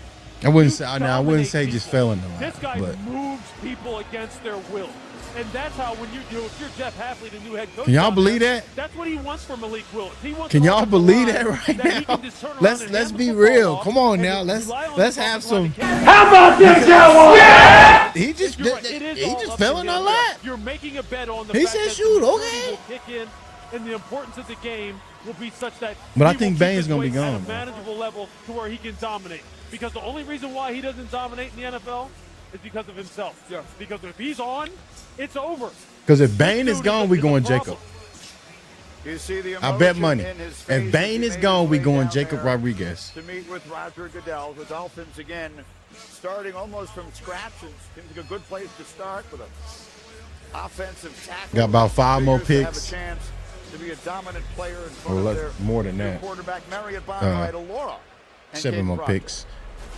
I wouldn't you say. I wouldn't dominate say just people. fell in the lap. This guy But moves people against their will. And that's how when if you're Jeff Hafley, the new head coach, Can y'all down believe there, that? That's what he wants from Malik Willis. He wants can an y'all offensive believe line that right he now? can just turn around Let's and let's hand be the football real. off Come on and now. rely on Let's the have offensive line some. to carry. How about this, Cowboys? He just You're right. It is he all just up fell and in our down. lap. You're making a bet on the He fact said that shoot, the okay. will kick in, and the importance of the game will be such that But I he think will keep Bane's his gonna be weight at gone, a man. manageable level to where he can dominate. Because the only reason why he doesn't dominate in the NFL is because of himself. Yeah. Because if he's on, it's over. Because if Bane is gone, we going Jacob. You see the I bet emotion money. in his face If Bane as he is made gone, his we way going down Jacob there Rodriguez. to meet with Roger Goodell. The Dolphins again starting almost from scratch. It seems like a good place to start with an offensive tackle. Got about 5 more Figures to have picks. a chance to be a dominant player in front Well, of that's their more than new that. quarterback Marriott Bonner, Laura. 7 more picks.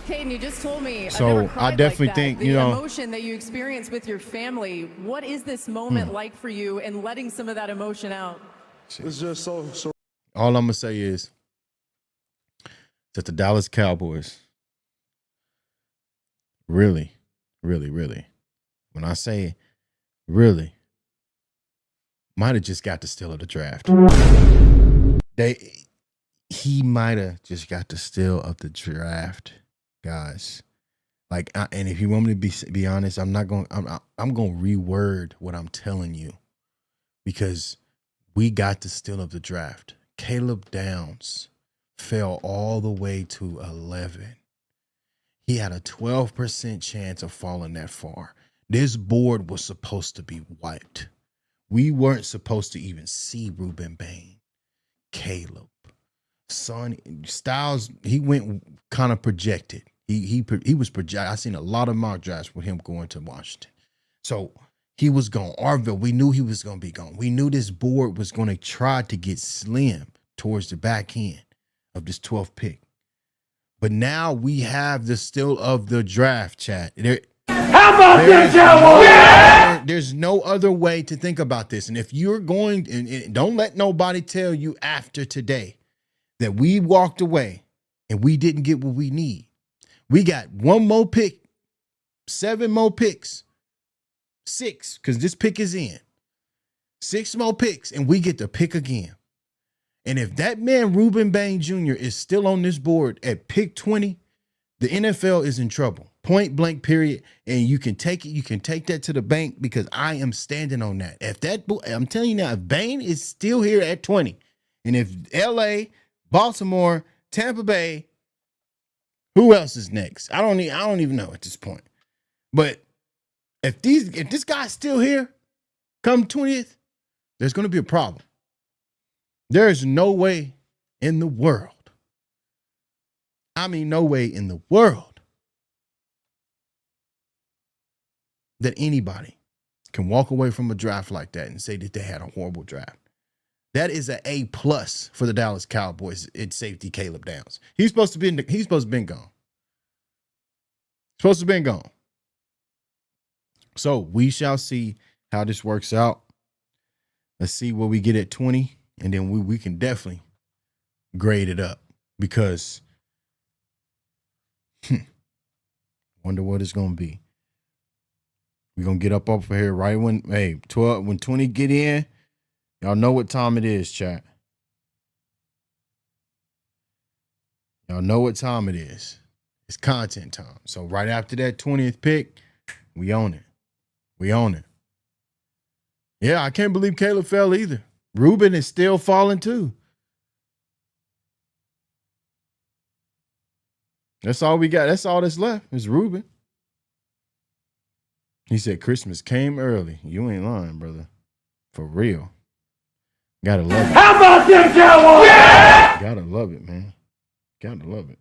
Caden, you just told me. So, I, never I cried definitely like that. think, the you know- emotion that you experience with your family. What is this moment like for you, and letting some of that emotion out? It's just so. All I'm gonna say is that the Dallas Cowboys really, when I say really, might have just got the steal of the draft. He might have just got the steal of the draft, guys. Like, and if you want me to be honest, I'm going to reword what I'm telling you, because we got the steal of the draft. Caleb Downs fell all the way to 11. He had a 12% chance of falling that far. This board was supposed to be wiped. We weren't supposed to even see Ruben Bain. Caleb. Son, Styles, he went kind of projected. He was projected. I seen a lot of mock drafts with him going to Washington. So he was gone. Arville, we knew he was going to be gone. We knew this board was going to try to get slim towards the back end of this 12th pick. But now we have the steal of the draft, chat. How about this, Cowboys? There's no other way to think about this. And if you're going, and don't let nobody tell you after today that we walked away and we didn't get what we need. We got 1 more pick, 7 more picks, 6, because this pick is in. 6 more picks, and we get to pick again. And if that man, Ruben Bain Jr., is still on this board at pick 20, the NFL is in trouble. Point blank, period. And you can take it. You can take that to the bank, because I am standing on that. If that, I'm telling you now, if Bain is still here at 20, and if LA, Baltimore, Tampa Bay, who else is next? I don't even know at this point. But if this guy's still here, come 20th, there's going to be a problem. There is no way in the world. I mean, no way in the world that anybody can walk away from a draft like that and say that they had a horrible draft. That is an A+ for the Dallas Cowboys at safety, Caleb Downs. He's supposed to be gone. Supposed to have been gone. So we shall see how this works out. Let's see what we get at 20, and then we can definitely grade it up, because wonder what it's gonna be. We're gonna get up off of here right when 12 when 20 get in. Y'all know what time it is, chat. Y'all know what time it is. It's content time. So right after that 20th pick, we own it. We own it. Yeah, I can't believe Caleb fell either. Ruben is still falling too. That's all we got. That's all that's left is Ruben. He said Christmas came early. You ain't lying, brother. For real. Gotta love it. How about them Cowboys? Yeah! Gotta love it, man. Gotta love it.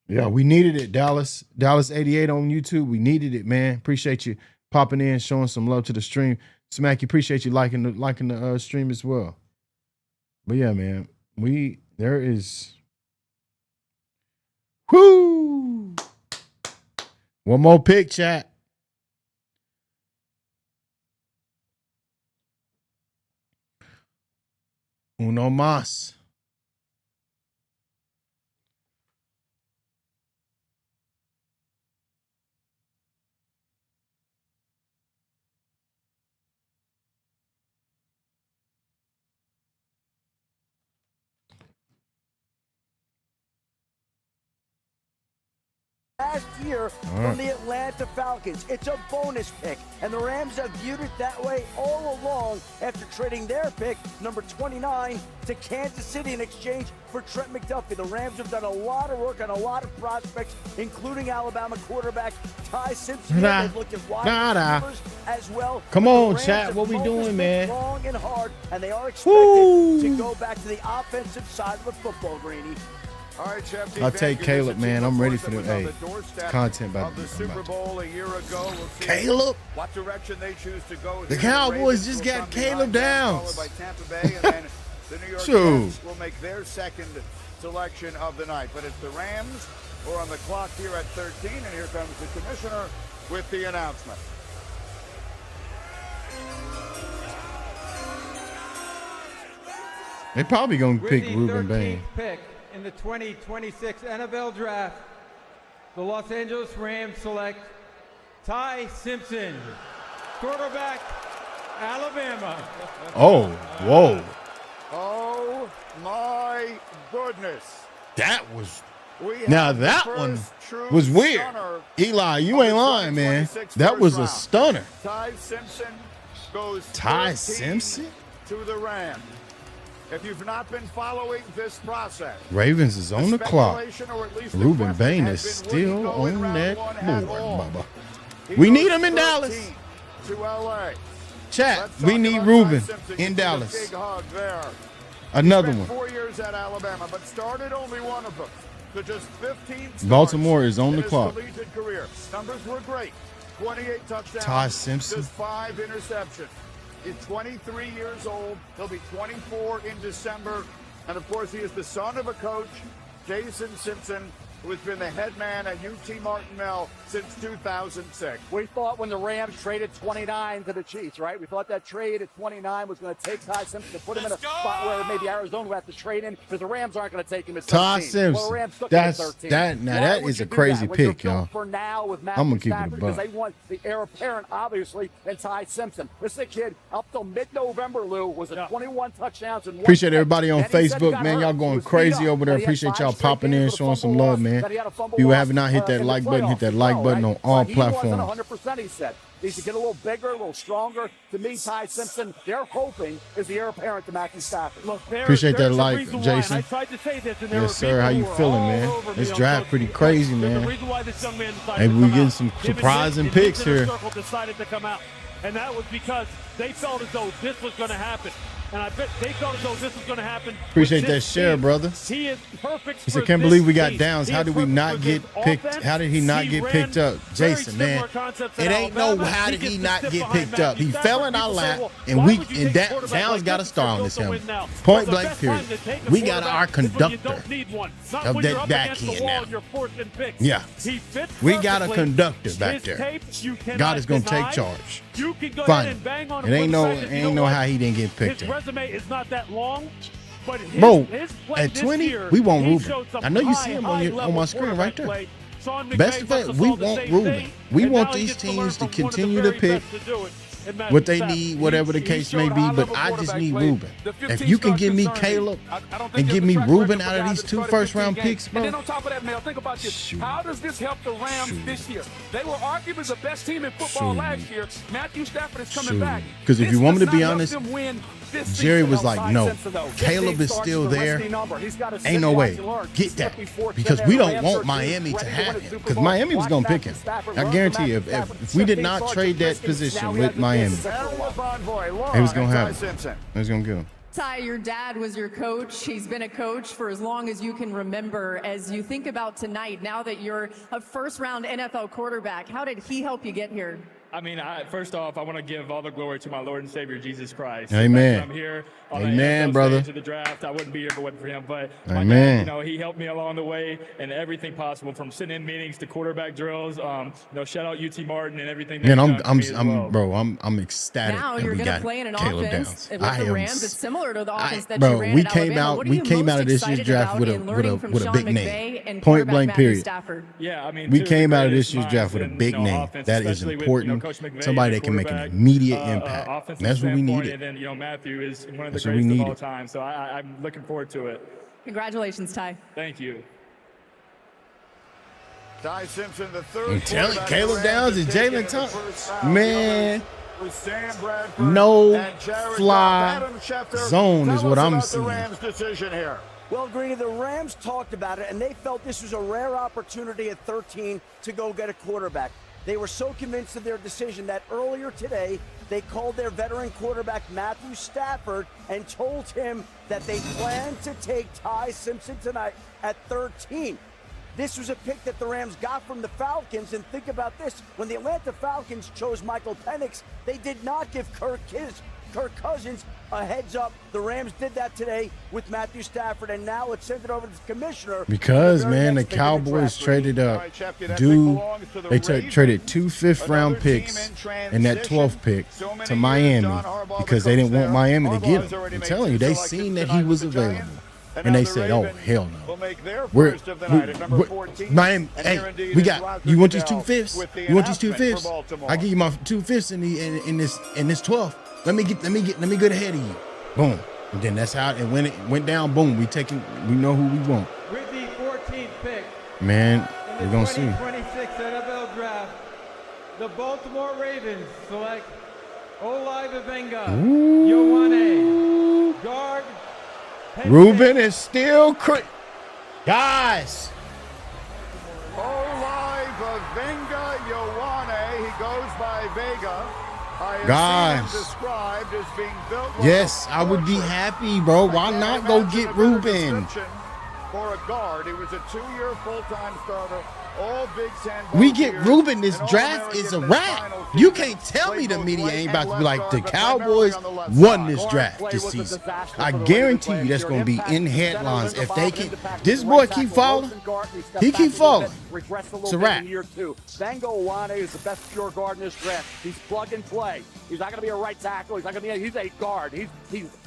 Yeah, we needed it, Dallas. Dallas 88 on YouTube. We needed it, man. Appreciate you popping in, showing some love to the stream. Smacky, appreciate you liking the stream as well. But yeah, man, there is. Whoo! One more pick, chat. Uno más. Last year from the Atlanta Falcons. It's a bonus pick, and the Rams have viewed it that way all along after trading their pick, number 29, to Kansas City in exchange for Trent McDuffie. The Rams have done a lot of work on a lot of prospects, including Alabama quarterback Ty Simpson. They've looked at wide receivers as well. Come on, chat. What we doing, man? Long and hard, and they are expected to go back to the offensive side of the football, Greeny. All right, Chef, I'll take Caleb, man. I'm ready for the content by the Super Bowl a year ago. We'll see Caleb. What direction they choose to go. The Cowboys just got Caleb Downs. By Tampa Bay, and then the New York Jets will make their second selection of the night. But it's the Rams who are on the clock here at 13, and here comes the commissioner with the announcement. They probably gonna pick Ruben Bain. Pick in the 2026 NFL Draft, the Los Angeles Rams select Ty Simpson, quarterback, Alabama. Oh, whoa. Oh, my goodness. That was... Now that one was weird. Eli, you ain't lying, man. That was a stunner. Ty Simpson goes Ty Simpson to the Rams. If you've not been following this process, Ravens is on the clock. Ruben Bain is still on that board, Bubba. We need him in Dallas. To LA. Chat, we need Ruben in Dallas. Another one. 4 years at Alabama, but started only one of them. So just 15 Baltimore is on the clock. Career. Numbers were great. 28 touchdowns. Ty Simpson. Just 5 interceptions. He's 23 years old. He'll be 24 in December. And, of course, he is the son of a coach, Jason Simpson, who has been the head man at UT Martinell since 2006. We thought when the Rams traded 29 to the Chiefs, right? We thought that trade at 29 was going to take Ty Simpson to put him in a spot where maybe Arizona would have to trade in because the Rams aren't going to take him at 13. Ty Simpson. That is a crazy pick, y'all. For now with I'm gonna keep it a because buck. they want the heir apparent, obviously, and Ty Simpson. This is a kid up till mid-November, Lou, was at 21 touchdowns and Appreciate everybody on Facebook, man. Y'all going crazy over there. Appreciate y'all popping in, showing some love, man. If you have not hit that like button, hit that like button on all platforms. 100%, he said. He should get a little bigger, a little stronger. To me, Ty Simpson, they're hoping, is the heir apparent to Matthew Stafford. Look, Appreciate that like, Jason. I tried to say this, and Yes, sir. How you feeling, man? This draft pretty crazy, man. Maybe we getting some surprising picks here. Decided to come out, and that was because they felt as though this was going to happen. And I bet they felt as though this was going to happen. Appreciate that share, brother. He is perfect. He said, "Can't believe we got Downs. How did we not get picked? How did he not get picked up?" Jason, man, it ain't no how did he not get picked up. He fell in our lap, and Downs got a star on this helmet. Point blank, period. We got our conductor of that back end now. Yeah, we got a conductor back there. God is going to take charge. Fine. It ain't no how he didn't get picked up. His resume is not that long, but Bro, at 20, we want Ruben. I know you see him on my screen right there. Best of it, we want Ruben. We want these teams to continue to pick what they need, whatever the case may be, but I just need Ruben. If you can give me Caleb and give me Ruben out of these 2 first-round picks, bro. And then on top of that, Mel, think about this. How does this help the Rams this year? They were arguably the best team in football last year. Matthew Stafford is coming back. Because if you want me to be honest, Jerry was like, no, Caleb is still there. Ain't no way. Get that. Because we don't want Miami to have him. Because Miami was going to pick him. I guarantee you, if we did not trade that position with Miami, he was going to have him. He was going to get him. Ty, your dad was your coach. He's been a coach for as long as you can remember. As you think about tonight, now that you're a first-round NFL quarterback, how did he help you get here? I mean, first off, I want to give all the glory to my Lord and Savior, Jesus Christ. Amen. I'm here on Amen, the brother. stage of the draft. I wouldn't be here if it wasn't for him. But my Amen. dad, you know, he helped me along the way and everything possible, from sitting in meetings to quarterback drills. You know, shout out UT Martin and everything. Man, I'm ecstatic. Now that you're going to play in an Caleb offense Downs. with the Rams. It's similar to the offense that you ran we at came Alabama. out. What are We you came most out of this year's excited draft with about in learning a from with a Sean big McVay name. and Point quarterback blank. Matthew Period. Stafford? Yeah, I mean, We two of came the out of this greatest year's draft with a minds big in, name offense, that is especially with, important. Coach McVay Somebody as that a can make an quarterback, immediate impact. offensive That's what we standpoint, needed. And then, you know, Matthew is one of the That's what we greatest of needed. all time. So I'm looking forward to it. Congratulations, Ty. Thank you. Ty Simpson, the third. I'm telling you, Caleb Downs and Jalen Thompson. Man, Bradford no and Jared fly Goff. Adam Schefter, zone is tell what us I'm about seeing. the Rams' decision here. Well, Greeny, the Rams talked about it, and they felt this was a rare opportunity at 13 to go get a quarterback. They were so convinced of their decision that earlier today, they called their veteran quarterback Matthew Stafford and told him that they planned to take Ty Simpson tonight at 13. This was a pick that the Rams got from the Falcons, and think about this. When the Atlanta Falcons chose Michael Penix, they did not give Kirk Cousins a heads up. The Rams did that today with Matthew Stafford, and now let's send it over to the commissioner. Because, man, the Cowboys traded up. They traded 2 fifth-round picks and that 12th pick to Miami because they didn't want Miami to get him. I'm telling you, they seen that he was available. And they said, "Oh, hell no! We're Miami. Hey, we got. You want these 2 fifths? You want these 2 fifths? I give you my 2 fifths in this 12. Let me get ahead of you. Boom. And then that's how it went down. Boom. We know who we want. With the 14th pick, man, we're gonna see. 2026 NFL Draft, the Baltimore Ravens select Olajuwon Yowane, guard. Ruben is still guys. Olajuwon Yowane, he goes by Vega. Guys, described as being built. Yes, I would be happy, bro. Why not go get Ruben? For a guard, he was a 2-year full-time starter. All Big Ten. We get Ruben. This draft is a wrap. You can't tell me the media ain't about to be like the Cowboys won this draft this season. I guarantee you that's going to be in headlines if they can. This boy keep falling. He keep falling. It's a wrap. Vango Wane is the best pure guard in this draft. He's plug and play. He's not going to be a right tackle. He's not going to be. He's a guard. He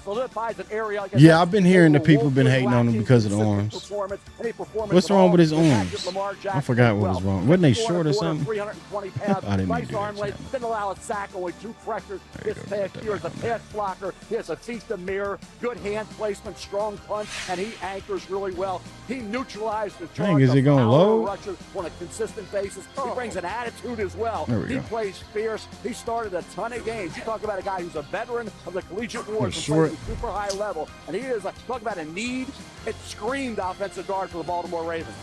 solidifies an area. Like Yeah, I've been hearing the people been hating on him because of the arms. What's wrong with his arms? I forgot what was wrong. Wasn't they short or something? 320 pounds. I didn't mean Nice to do arm that, length. Didn't allow a sack. Only 2 pressures. This past year as a pass blocker. He has a teeth to mirror. Good hand placement. Strong punch. And he anchors really well. He neutralized the charge. Is it going low? Rushes on a consistent basis. He brings an attitude as well. He plays fierce. He started a ton of games. You talk about a guy who's a veteran of the collegiate wars, short. super high level, and he is talk about a need. It screamed offensive guard for the Baltimore Ravens.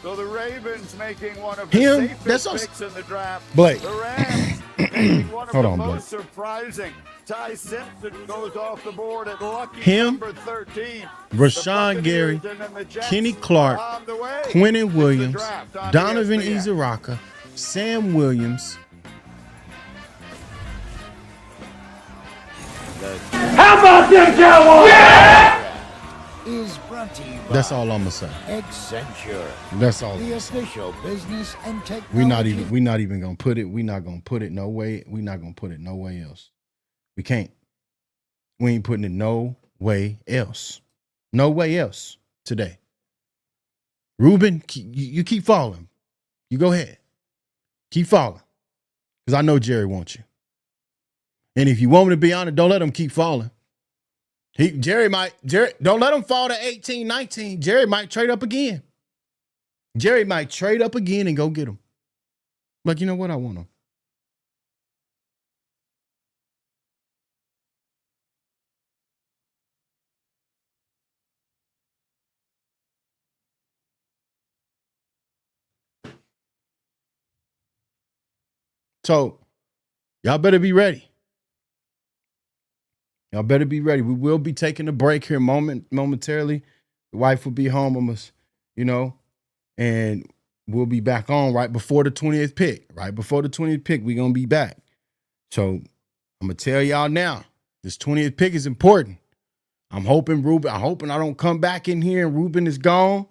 So the Ravens making one of the safest picks in the draft. Blake. The Rams making one of Hold the on, most Blake. surprising. Ty Simpson goes off the board at lucky Him, number 13. Rashawn Gary, Kenny Clark, Quentin Williams, Donovan Izaraka, Sam Williams. How about them Cowboys? Yeah! Is brought to you by That's all I'm gonna say. Accenture. That's all. The official business and technology. We're not even gonna put it. We're not gonna put it no way. We're not gonna put it no way else. We can't. We ain't putting it no way else. No way else today. Ruben, you keep falling. You go ahead. Keep falling. Because I know Jerry wants you. And if you want me to be honest, don't let him keep falling. Jerry, don't let him fall to 18, 19. Jerry might trade up again. Jerry might trade up again and go get him. Like, you know what? I want him. So, y'all better be ready. Y'all better be ready. We will be taking a break here momentarily. The wife will be home almost, and we'll be back on right before the 20th pick. Right before the 20th pick, we're going to be back. So I'm going to tell y'all now, this 20th pick is important. I'm hoping I don't come back in here and Ruben is gone.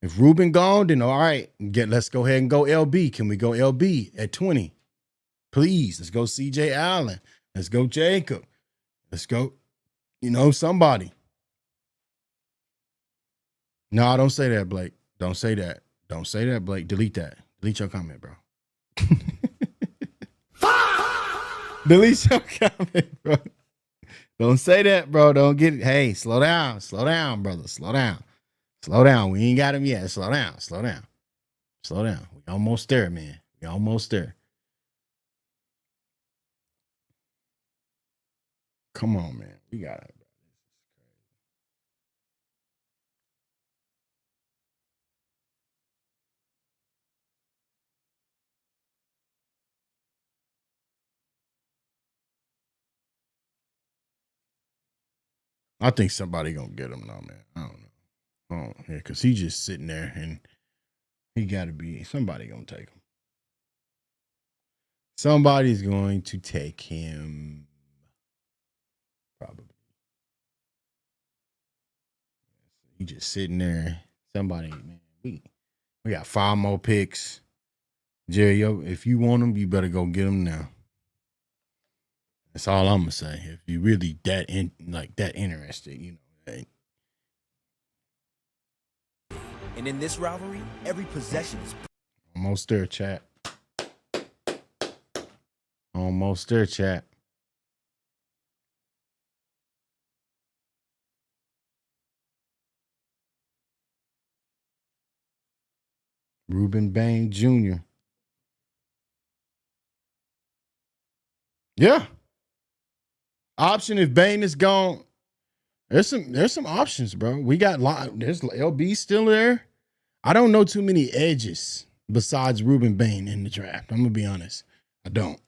If Ruben gone, then all right, let's go ahead and go LB. Can we go LB at 20? Please, let's go CJ Allen. Let's go Jacob. Let's go, somebody. No, don't say that, Blake. Don't say that. Don't say that, Blake. Delete that. Delete your comment, bro. Delete your comment, bro. Don't say that, bro. Don't get it. Hey, slow down. Slow down, brother. Slow down. Slow down. We ain't got him yet. Slow down. Slow down. Slow down. We almost there, man. We almost there. Come on, man. We got it. I think somebody gonna get him now, man. I don't know. Oh, yeah, because he's just sitting there and he got to be, somebody gonna take him. Somebody's going to take him. Probably. He just sitting there. Somebody, man, we got 5 more picks. Jerry, if you want him, you better go get him now. That's all I'm gonna say. If you really that interested, And in this rivalry, every possession is almost there, chat. Almost there, chat. Ruben Bain Jr. Yeah. Option if Bain is gone. There's some options, bro. We got there's LB still there. I don't know too many edges besides Ruben Bain in the draft. I'm gonna be honest. I don't.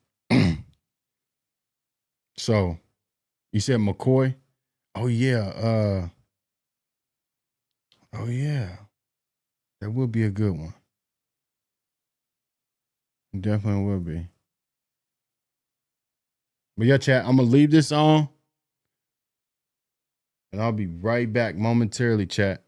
So you said McCoy? Oh yeah. Oh yeah. That would be a good one. Definitely will be. But yeah, chat, I'm gonna leave this on. And I'll be right back momentarily, chat.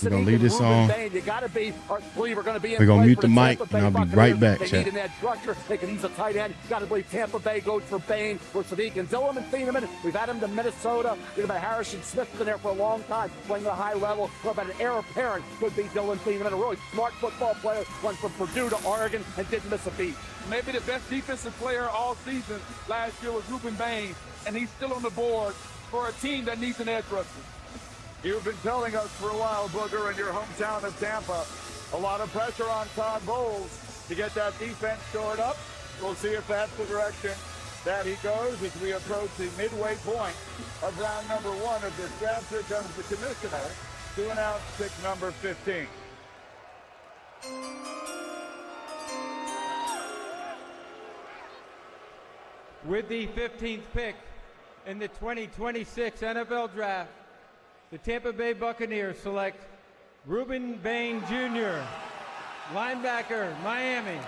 We're going to leave this on. You gotta be, we're going to be in We're going to mute the for mic, Tampa and I'll Bay be right back, They chat. need an edge rusher. They can use a tight end. Got to believe Tampa Bay goes for Bain or Sadiq and Zilliman Thieneman. We've had him to Minnesota. We've had Harrison Smith been there for a long time, playing at a high level. What about an heir apparent could be Dylan Thieneman, a really smart football player, went from Purdue to Oregon and didn't miss a beat. Maybe the best defensive player all season last year was Ruben Bain, and he's still on the board for a team that needs an edge rusher. You've been telling us for a while, Booger, in your hometown of Tampa, a lot of pressure on Todd Bowles to get that defense shored up. We'll see if that's the direction that he goes as we approach the midway point of round number 1 of this draft. Here comes the commissioner to announce pick number 15. With the 15th pick in the 2026 NFL Draft, the Tampa Bay Buccaneers select Ruben Bain Jr., linebacker, Miami.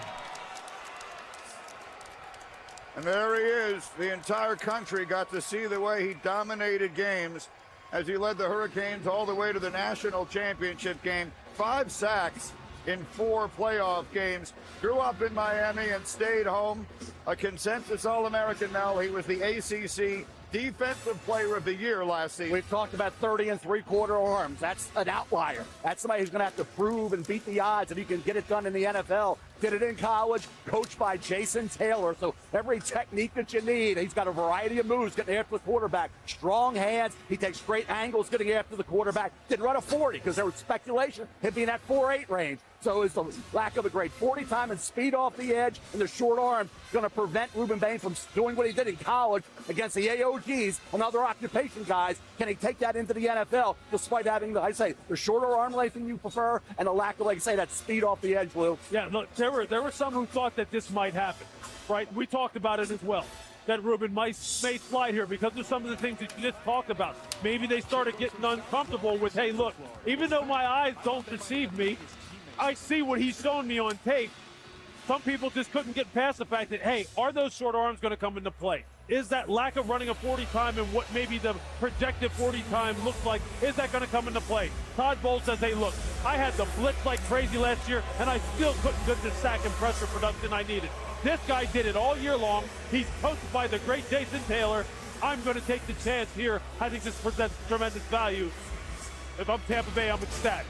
And there he is. The entire country got to see the way he dominated games as he led the Hurricanes all the way to the national championship game. 5 sacks in 4 playoff games. Grew up in Miami and stayed home. A consensus All-American now. He was the ACC Defensive Player of the Year last season. We've talked about 30 3/4 arms. That's an outlier. That's somebody who's going to have to prove and beat the odds that he can get it done in the NFL. Did it in college, coached by Jason Taylor. So every technique that you need, he's got a variety of moves getting after the quarterback. Strong hands. He takes great angles getting after the quarterback. Didn't run a 40 because there was speculation he'd be in that 4.8 range. So it's the lack of a great 40 time and speed off the edge and the short arm going to prevent Ruben Bain from doing what he did in college against the AOGs and other occupation guys. Can he take that into the NFL despite having, the shorter arm length than you prefer and the lack of, that speed off the edge, Lou? Yeah, look, there were some who thought that this might happen, right? We talked about it as well. that Ruben may slide here because of some of the things that you just talked about. Maybe they started getting uncomfortable with, hey, look, even though my eyes don't deceive me, I see what he's showing me on tape. Some people just couldn't get past the fact that, hey, are those short arms going to come into play? Is that lack of running a 40 time and what maybe the projected 40 time looks like, is that going to come into play? Todd Bowles says, hey, look, I had the blitz like crazy last year, and I still couldn't get the sack and pressure production I needed. This guy did it all year long. He's coached by the great Jason Taylor. I'm going to take the chance here. I think this presents tremendous value. If I'm Tampa Bay, I'm ecstatic.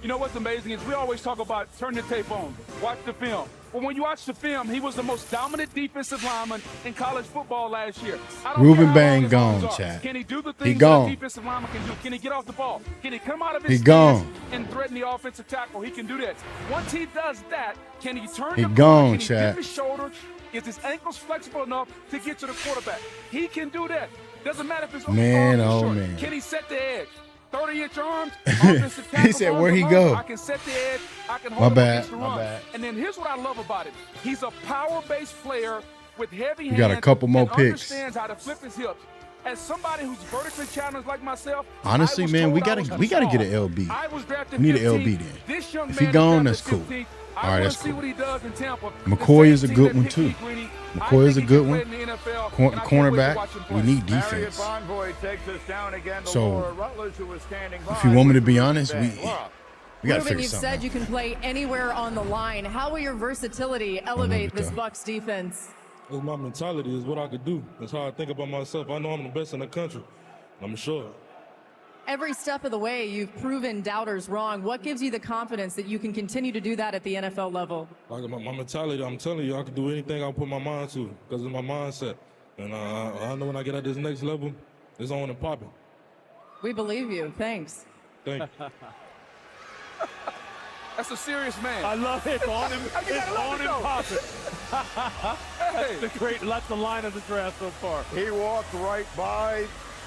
You know what's amazing is we always talk about turn the tape on, watch the film. But when you watch the film, he was the most dominant defensive lineman in college football last year. Ruben Bang gone, Chad. Can he do the He things gone. that a defensive lineman can do? Can he get off the ball? Can he come out of his He stance gone. and threaten the offensive tackle? He can do that. Once he does that, can he turn He the gone, ball? Can he Chad. dip his shoulder? Is his ankles flexible enough to get to the quarterback? He can do that. Doesn't matter if it's Man, arms or oh, short. man. Can he set the edge? 30-inch arms, offensive He tackle, said, arms where'd he alone, go? I can set the edge. I can My hold him bad, against the my run. bad. And then here's what I love about it. He's a power-based player with heavy hands. got a couple more and picks. Understands how to flip his hips. As somebody who's vertically challenged like myself, Honestly, I was man, told we I gotta was get soft. an LB. I was drafted We need an 15th. LB then. This young If he man gone, is that's drafted cool. 15th. All I right, wanna that's see cool. what he does in Tampa. McCoy The is a same good team one that too. picked me, Greeny. McCoy is a I think he good can one. play in the NFL, and I can't wait to Cornerback, watch him we play. need defense. Bonvoy takes us down again to So, Laura Rutledge, who was standing by. If you want me to be honest, we Laura. got to Ruben, figure you've something said out. you can play anywhere on the line. How will your versatility elevate this Bucs defense? It's my mentality, is what I could do. That's how I think about myself. I know I'm the best in the country. I'm sure. Every step of the way, you've proven doubters wrong. What gives you the confidence that you can continue to do that at the NFL level? Like my mentality, I'm telling you, I can do anything I put my mind to because it's my mindset. And I know when I get at this next level, it's on and popping. We believe you. Thanks. Thank you. That's a serious man. I love it. It's on him. You It's gotta let on it him go. popping. That's the line of the draft so far. He walked right by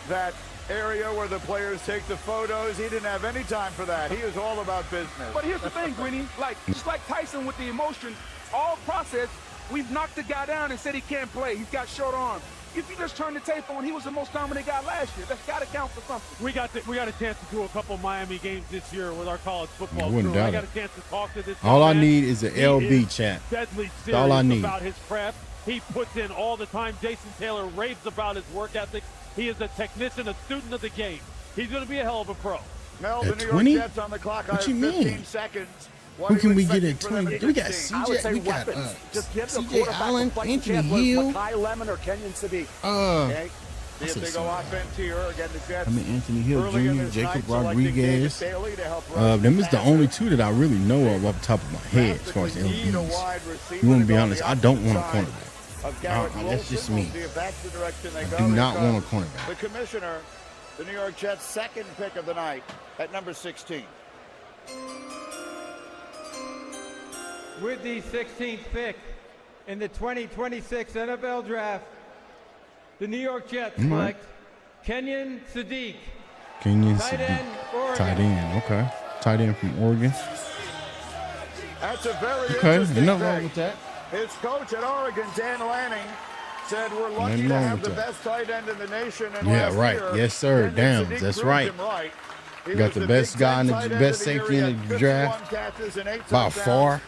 that area where the players take the photos. He didn't have any time for that. He was all about business. But here's the thing, Greeny. Like, just like Tyson with the emotion, all process, we've knocked the guy down and said he can't play. He's got short arms. If you just turn the tape on, he was the most dominant guy last year. That's got to count for something. We got a chance to do a couple Miami games this year with our college football I wouldn't crew. doubt I got it. a chance to talk to this All young I man. need is an He LB is chat. Deadly That's serious all I need. about his craft. He puts in all the time. Jason Taylor raves about his work ethic. He is a technician, a student of the game. He's going to be a hell of a pro. Mel, At the New 20? York Jets on the clock. What I have you mean? 15 seconds. What Who are can you we get expecting at for them 20? at We got 16? I would say CJ. We got weapons. Just give the CJ quarterback Allen, a fighting Anthony chance, whether it's Hill. Makai Lemon or Kenyon Sadiq. Okay. See I if said they go something. offense here. Again, the Jets. I mean, Anthony Hill early in Jr., this Jacob night, selecting Rodriguez. David Bailey to help rush Them the is the passer. only two that I really know of off the top of my head as far as Need a LBs. wide receiver You want to to be go on honest, the I don't want a opposite side cornerback. of Garrett That's Wilson. just We'll me. see if that's the direction they I go. do Here not want a comes cornerback. The commissioner, the New York Jets' second pick of the night at number 16. With the 16th pick in the 2026 NFL Draft, the New York Jets Mm-hmm. select Kenyon Sadiq, Kenyon tight end, Oregon. Tight end, okay. Tight end from Oregon. That's a very Okay, interesting nothing wrong pick. with that. His coach at Oregon, Dan Lanning, said we're lucky Nothing to wrong have with the that. best tight end in the nation. And Yeah, last right. year, Yes, sir. Kenyon Downs. Sadiq That's proved right. him right. He Got was the Big best guy Ten in the tight end best of the year. safety He in had the 51 draft. catches and 8 By touchdowns. far.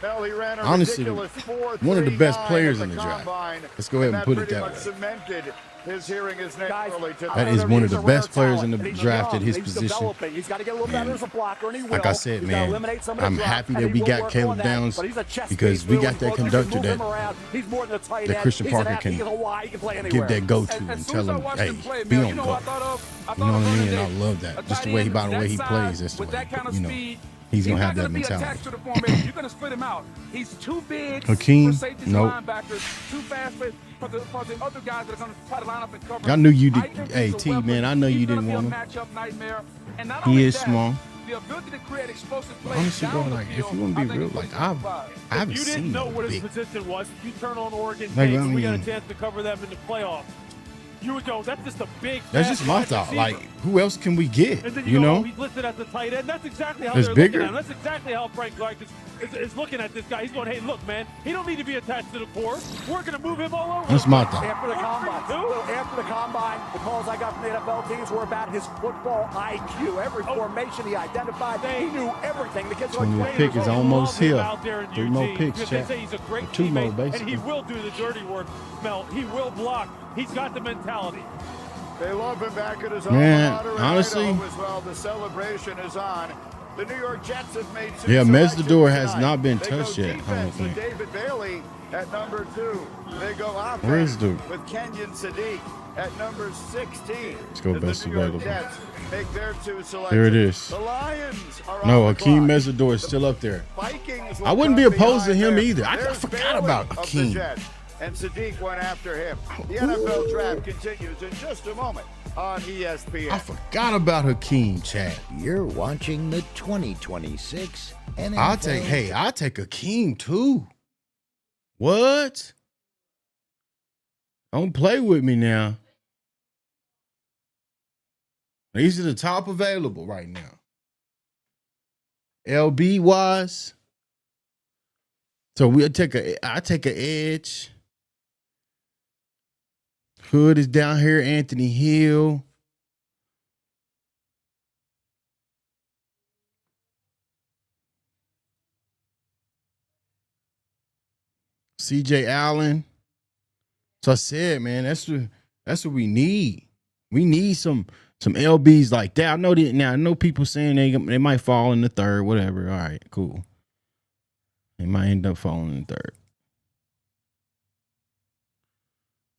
Hell, he ran a Honestly, ridiculous one of the best 4.39 players at in the draft. combine, Let's go ahead and put it pretty that much way. cemented his hearing his name early today. That is one of the best players in the And he's draft at young, his he's position. developing. He's got to get a little better And as a blocker, and he will. like I said, He's gotta man, eliminate some of the I'm drops, happy and that he we will got work Caleb on that. Downs But he's a chess because piece, we really got that good. You can conductor move him that around. He's more than a tight that end. Christian He's an Parker athlete. can He's a wide. He can play give anywhere. that go-to As and soon tell as I him, watched hey, him play, be man, on you know go. what I thought of? I You thought know of what I mean? Vernon And I Davis. love that. A Just the tight way end by the way that he size plays, that's the with way, that kind of you know, speed, he's going to have not that gonna be mentality. attached to the formation. You're going to split him out. He's too big Hakeem? for safeties Nope. and linebackers, too fast for the other guys that are going to try to line up and cover. I knew you did. I think Hey, he's a T, weapon. man, I know He's you gonna didn't be want a him. matchup nightmare. And not He only is that, small. the ability to create explosive plays Honestly, bro, down the like, if field, you want I to be think real, is like, gonna I haven't You seen didn't know no what his big. position was. You turn on Oregon Like, tape, I and we got a mean- chance to cover them in the playoffs. You would go, that's just a big. That's fast just my wide thought. receiver. Like, who else can we get? And then You go, know? oh, he's listed as the tight end. That's exactly how That's they're bigger? looking at him. That's exactly how Frank Reich is is looking at this guy. He's going, hey, look, man, he don't need to be attached to the core. We're going to move him all over. That's my thought. After the combine, the calls I got from the NFL teams were about his football IQ. Every formation he identified, he knew everything. The kid's like, The pick is almost here. 3 more picks, They chat. say he's a great Or 2 more, teammate, basically. and he will do the dirty work, Mel. He will block. He's got the mentality. They love him back at his Man, alma mater in honestly- Idaho as well. The celebration is on. The New York Jets have made 2 Yeah, selections Mesdador has tonight. not been They touched go yet, I don't defense with think. David Bailey at number 2. They go offense Where is dude? with Kenyon Sadiq at number 16. Let's go As best the New York available. Jets make their 2 selections. Here it is. The Lions are No, on the Hakeem clock. Mesdador is still up there. Vikings I will wouldn't be come opposed to behind him there. either. I There's forgot Bailey about of the Hakeem. Jets, and Sadiq went after him. The NFL draft continues in just a moment on ESPN. I forgot about Hakeem, Chad. You're watching the 2026 NFL. I'll take Hakeem too. What? Don't play with me now. These are the top available right now. LB wise. So I take an edge. Hood is down here, Anthony Hill. CJ Allen. So I said, man, that's what we need. We need some LBs like that. I know people saying they might fall in the third, whatever. All right, cool. They might end up falling in the third.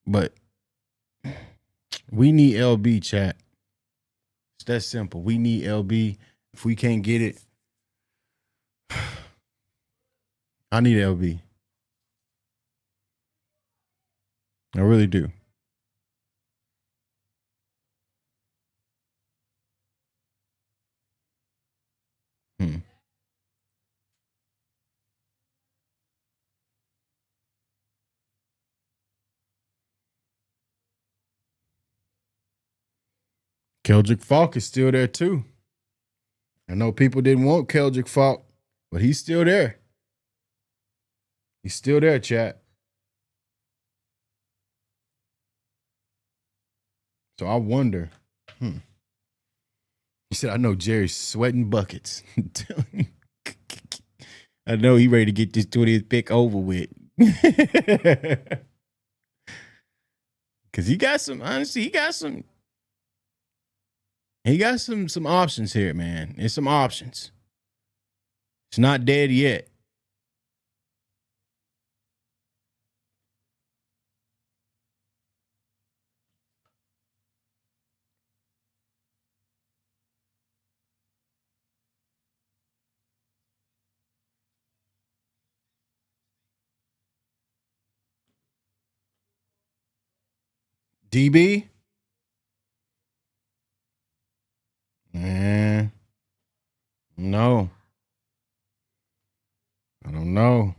But we need LB, chat. It's that simple. We need LB. If we can't get it, I need LB. I really do. Keldrick Falk is still there too. I know people didn't want Keldrick Falk, but he's still there. He's still there, chat. So I wonder. He said, I know Jerry's sweating buckets. I know he ready to get this 20th pick over with. Because he got some options here, man. There's some options. It's not dead yet. DB? Man. No. I don't know.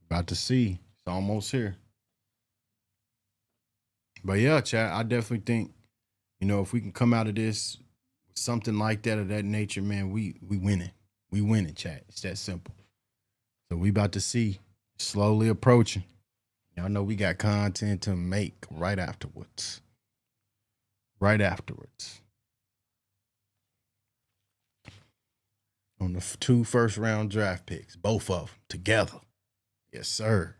About to see. It's almost here. But yeah, chat, I definitely think, if we can come out of this with something like that of that nature, man, we winning. We winning, chat. It's that simple. So we about to see. Slowly approaching. Y'all know we got content to make right afterwards. Right afterwards. On the 2 first-round draft picks. Both of them together. Yes, sir.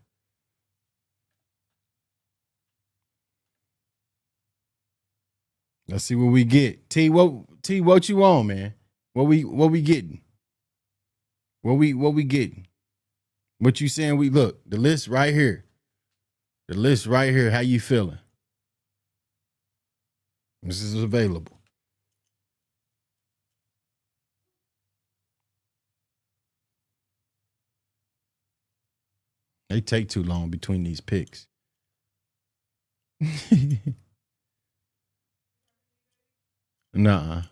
Let's see what we get. T, what you on, man? What we getting? What we getting? What you saying? Look, the list right here. The list right here. How you feeling? This is available. They take too long between these picks. Nah.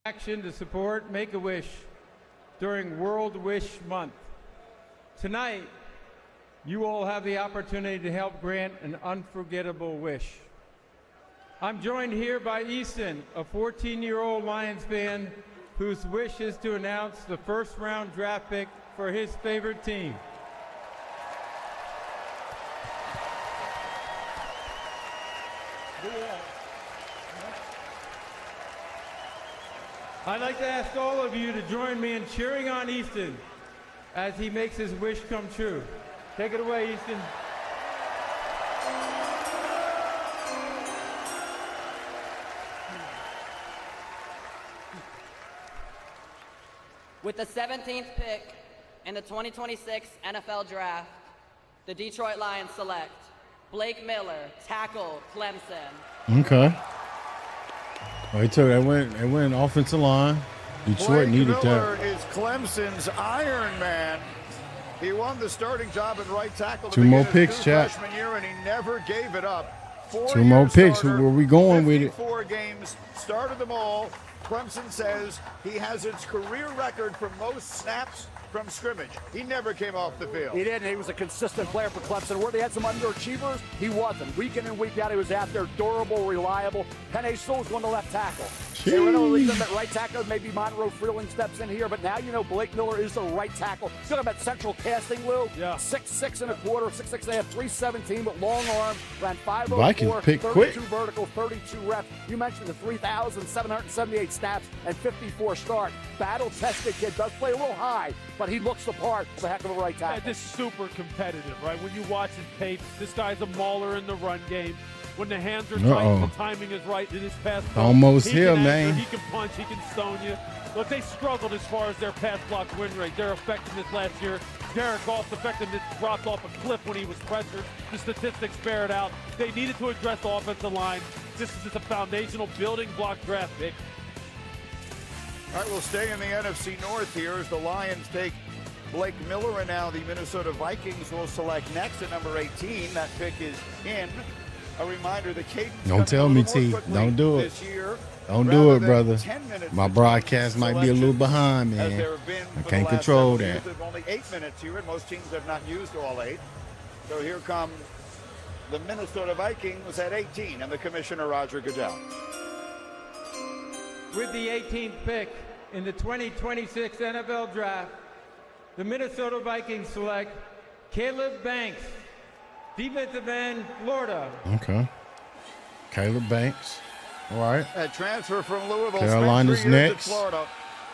Action to support Make-A-Wish during World Wish Month. Tonight, you all have the opportunity to help grant an unforgettable wish. I'm joined here by Easton, a 14-year-old Lions fan whose wish is to announce the first-round draft pick for his favorite team. I'd like to ask all of you to join me in cheering on Easton as he makes his wish come true. Take it away, Easton. With the 17th pick in the 2026 NFL Draft, the Detroit Lions select Blake Miller, tackle, Clemson. Okay. Oh, he took that went offensive line. Detroit Blake needed Miller that. is Clemson's Iron Man. He won the starting job at right tackle. Two more picks, chat. Freshman year, and he never gave it up. 2 more picks. Where we going with it? 4 games, started them all. Clemson says he has its career record for most snaps from scrimmage. He never came off the field. He didn't. He was a consistent player for Clemson. Where they had some underachievers, he wasn't. Week in and week out, he was out there, durable, reliable. Penei Sewell's going to left tackle. They were going to leave him at right tackle. Maybe Monroe Freeling steps in here, but now you know Blake Miller is the right tackle. He's got him at central casting, Lou. Yeah. 6'6" and a quarter, 6'6" and a half, 317 with long arms. Ran 504, Vikings pick 32 quick. vertical, 32 reps. You mentioned the 3,778 snaps and 54 starts. Battle-tested kid, does play a little high, but he looks the part of a heck of a right tackle. Yeah, this is super competitive, right? When you watch his tape, this guy's a mauler in the run game. When the hands are tight, the timing is right in his pass. Almost he here, can man. He can punch, he can stone you. Look, they struggled as far as their pass block win rate, their effectiveness last year. Derek Goff's effectiveness dropped off a cliff when he was pressured. The statistics bear it out. They needed to address the offensive line. This is just a foundational building block draft pick. All right, we'll stay in the NFC North here as the Lions take Blake Miller, and now the Minnesota Vikings will select next at number 18. That pick is in. A reminder, the cadence. Don't tell me, T. Don't do it. Don't do it, brother. My broadcast might be a little behind, man. I can't control that. Only 8 minutes here, and most teams have not used all 8. So here come the Minnesota Vikings at 18, and the commissioner, Roger Goodell. With the 18th pick in the 2026 NFL Draft, the Minnesota Vikings select Caleb Banks, defensive end, Florida. Okay. Caleb Banks. All right. A transfer from Louisville. Carolina's next. Florida.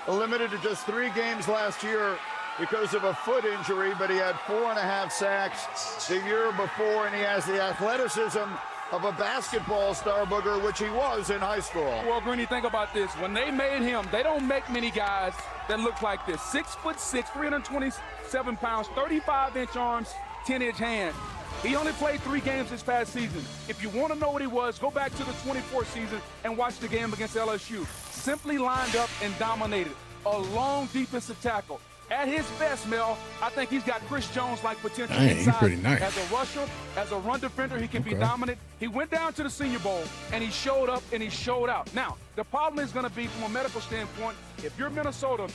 Limited to just 3 games last year because of a foot injury, but he had 4.5 sacks the year before, and he has the athleticism of a basketball star, Booger, which he was in high school. Well, Greeny, think about this. When they made him, they don't make many guys that look like this. 6'6", 327 pounds, 35-inch arms, 10-inch hands. He only played 3 games this past season. If you want to know what he was, go back to the 24 season and watch the game against LSU. Simply lined up and dominated. A long defensive tackle. At his best, Mel, I think he's got Chris Jones-like potential. Dang, he's pretty nice. As a rusher, as a run defender, he can be dominant. He went down to the Senior Bowl, and he showed up and he showed out. Now, the problem is going to be from a medical standpoint, if you're Minnesota,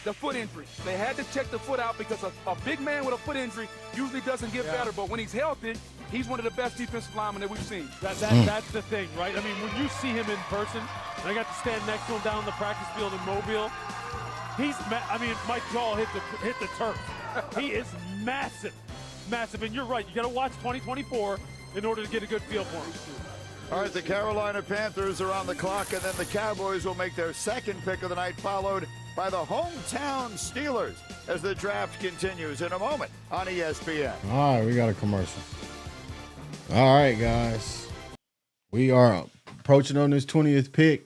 the foot injury. They had to check the foot out because a big man with a foot injury usually doesn't get better, but when he's healthy, he's one of the best defensive linemen that we've seen. That's the thing, right? I mean, when you see him in person, and I got to stand next to him down on the practice field in Mobile, my jaw hit the turf. He is massive, massive. And you're right. You got to watch 2024 in order to get a good feel for him. All right, the Carolina Panthers are on the clock, and then the Cowboys will make their second pick of the night, followed by the hometown Steelers as the draft continues in a moment on ESPN. All right, we got a commercial. All right, guys. We are approaching on this 20th pick.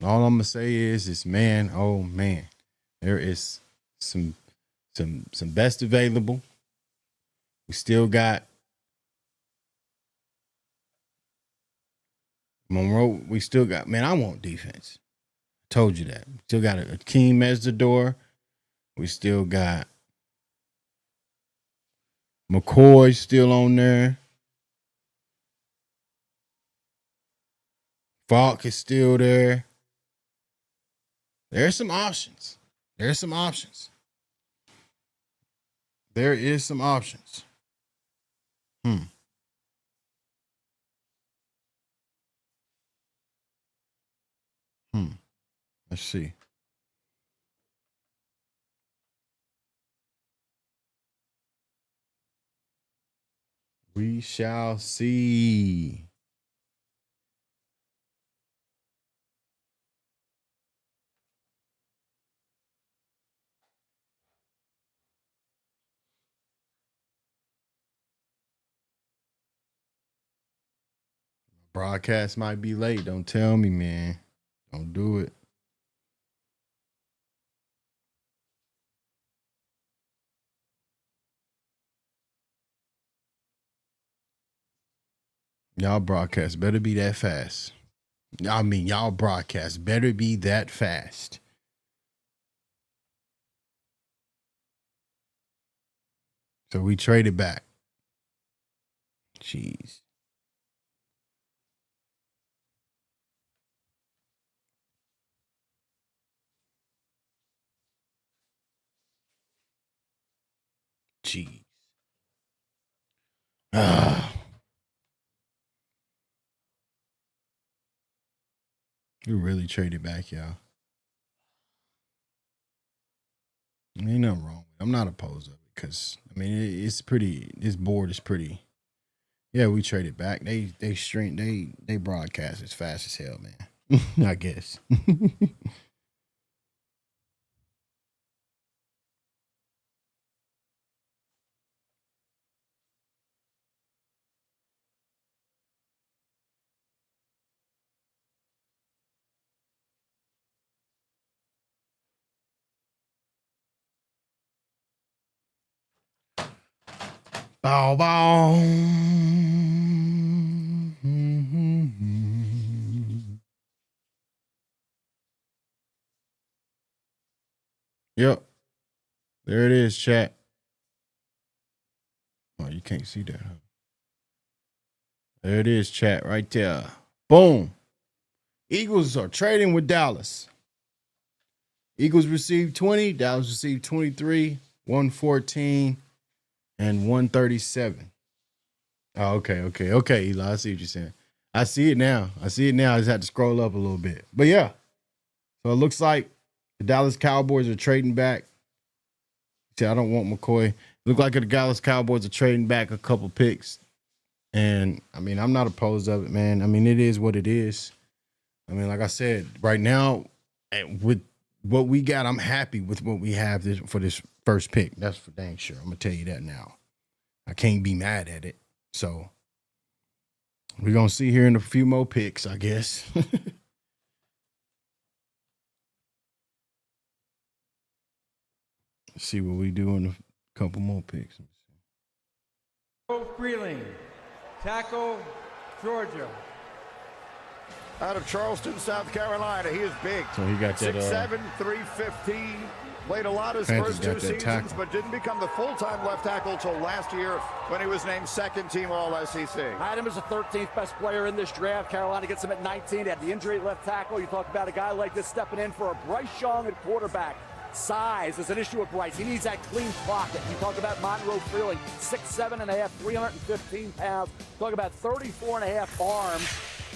All I'm gonna say is man, oh man, there is some best available. We still got Monroe. We still got, man, I want defense. I told you that. Still got Akeem Mezdador. We still got McCoy still on there. Falk is still there. There's some options. There is some options. Let's see. We shall see. Broadcast might be late. Don't tell me, man. Don't do it. Y'all broadcast better be that fast. I mean, y'all broadcast better be that fast. So we traded back. Jeez. Jeez. We really traded back, y'all. Ain't nothing wrong. I'm not opposed to it because I mean it's pretty. This board is pretty. Yeah, we traded back. They broadcast as fast as hell, man. I guess. Bow bow. Yep. There it is, chat. Oh, you can't see that, huh? There it is, chat, right there. Boom. Eagles are trading with Dallas. Eagles received 20. Dallas received 23, 114, and 137. Oh, okay, Eli. I see what you're saying. I see it now. I just had to scroll up a little bit. But yeah. So it looks like the Dallas Cowboys are trading back. See, I don't want McCoy. It looked like the Dallas Cowboys are trading back a couple picks. And, I mean, I'm not opposed of it, man. I mean, it is what it is. I mean, like I said, right now, with what we got, I'm happy with what we have for this first pick. That's for dang sure. I'm going to tell you that now. I can't be mad at it. So, we're going to see here in a few more picks, I guess. See what we do in a couple more picks. Freeling, tackle, Georgia. Out of Charleston, South Carolina, he is big. So he got that 6'7", 315. Played a lot his first two seasons, but didn't become the full-time left tackle until last year when he was named second-team All-SEC. Had him as the 13th best player in this draft. Carolina gets him at 19. He had the injury at left tackle. You talk about a guy like this stepping in for a Bryce Young at quarterback. Size is an issue with Bryce. He needs that clean pocket. You talk about Monroe Freeling, 6'7.5", 315 pounds. Talk about 34.5 arms.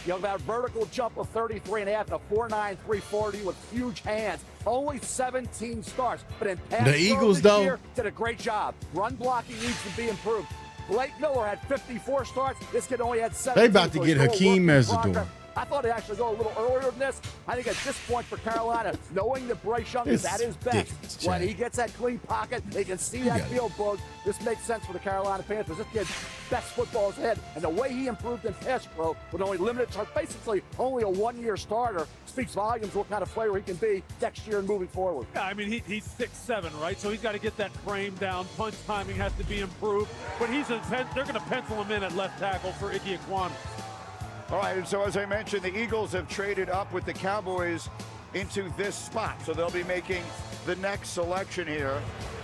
You talk about vertical jump of 33.5 and a 4'9", 340 with huge hands. Only 17 starts, but in pass the Eagles though year, did a great job. Run blocking needs to be improved. Blake Miller had 54 starts. This kid only had 17. They about to get Hakeem Mesidor. I thought they'd actually go a little earlier than this. I think at this point for Carolina, knowing that Bryce Young is at his best, when he gets that clean pocket, they can see that field bug. This makes sense for the Carolina Panthers. This kid's best football is ahead. And the way he improved in pass pro with only limited starts, basically only a one-year starter, speaks volumes what kind of player he can be next year and moving forward. Yeah, I mean, he's 6'7", right? So he's got to get that frame down. Punch timing has to be improved. But they're going to pencil him in at left tackle for Ike Ekwonu. All right, and so as I mentioned, the Eagles have traded up with the Cowboys into this spot. So they'll be making the next selection here.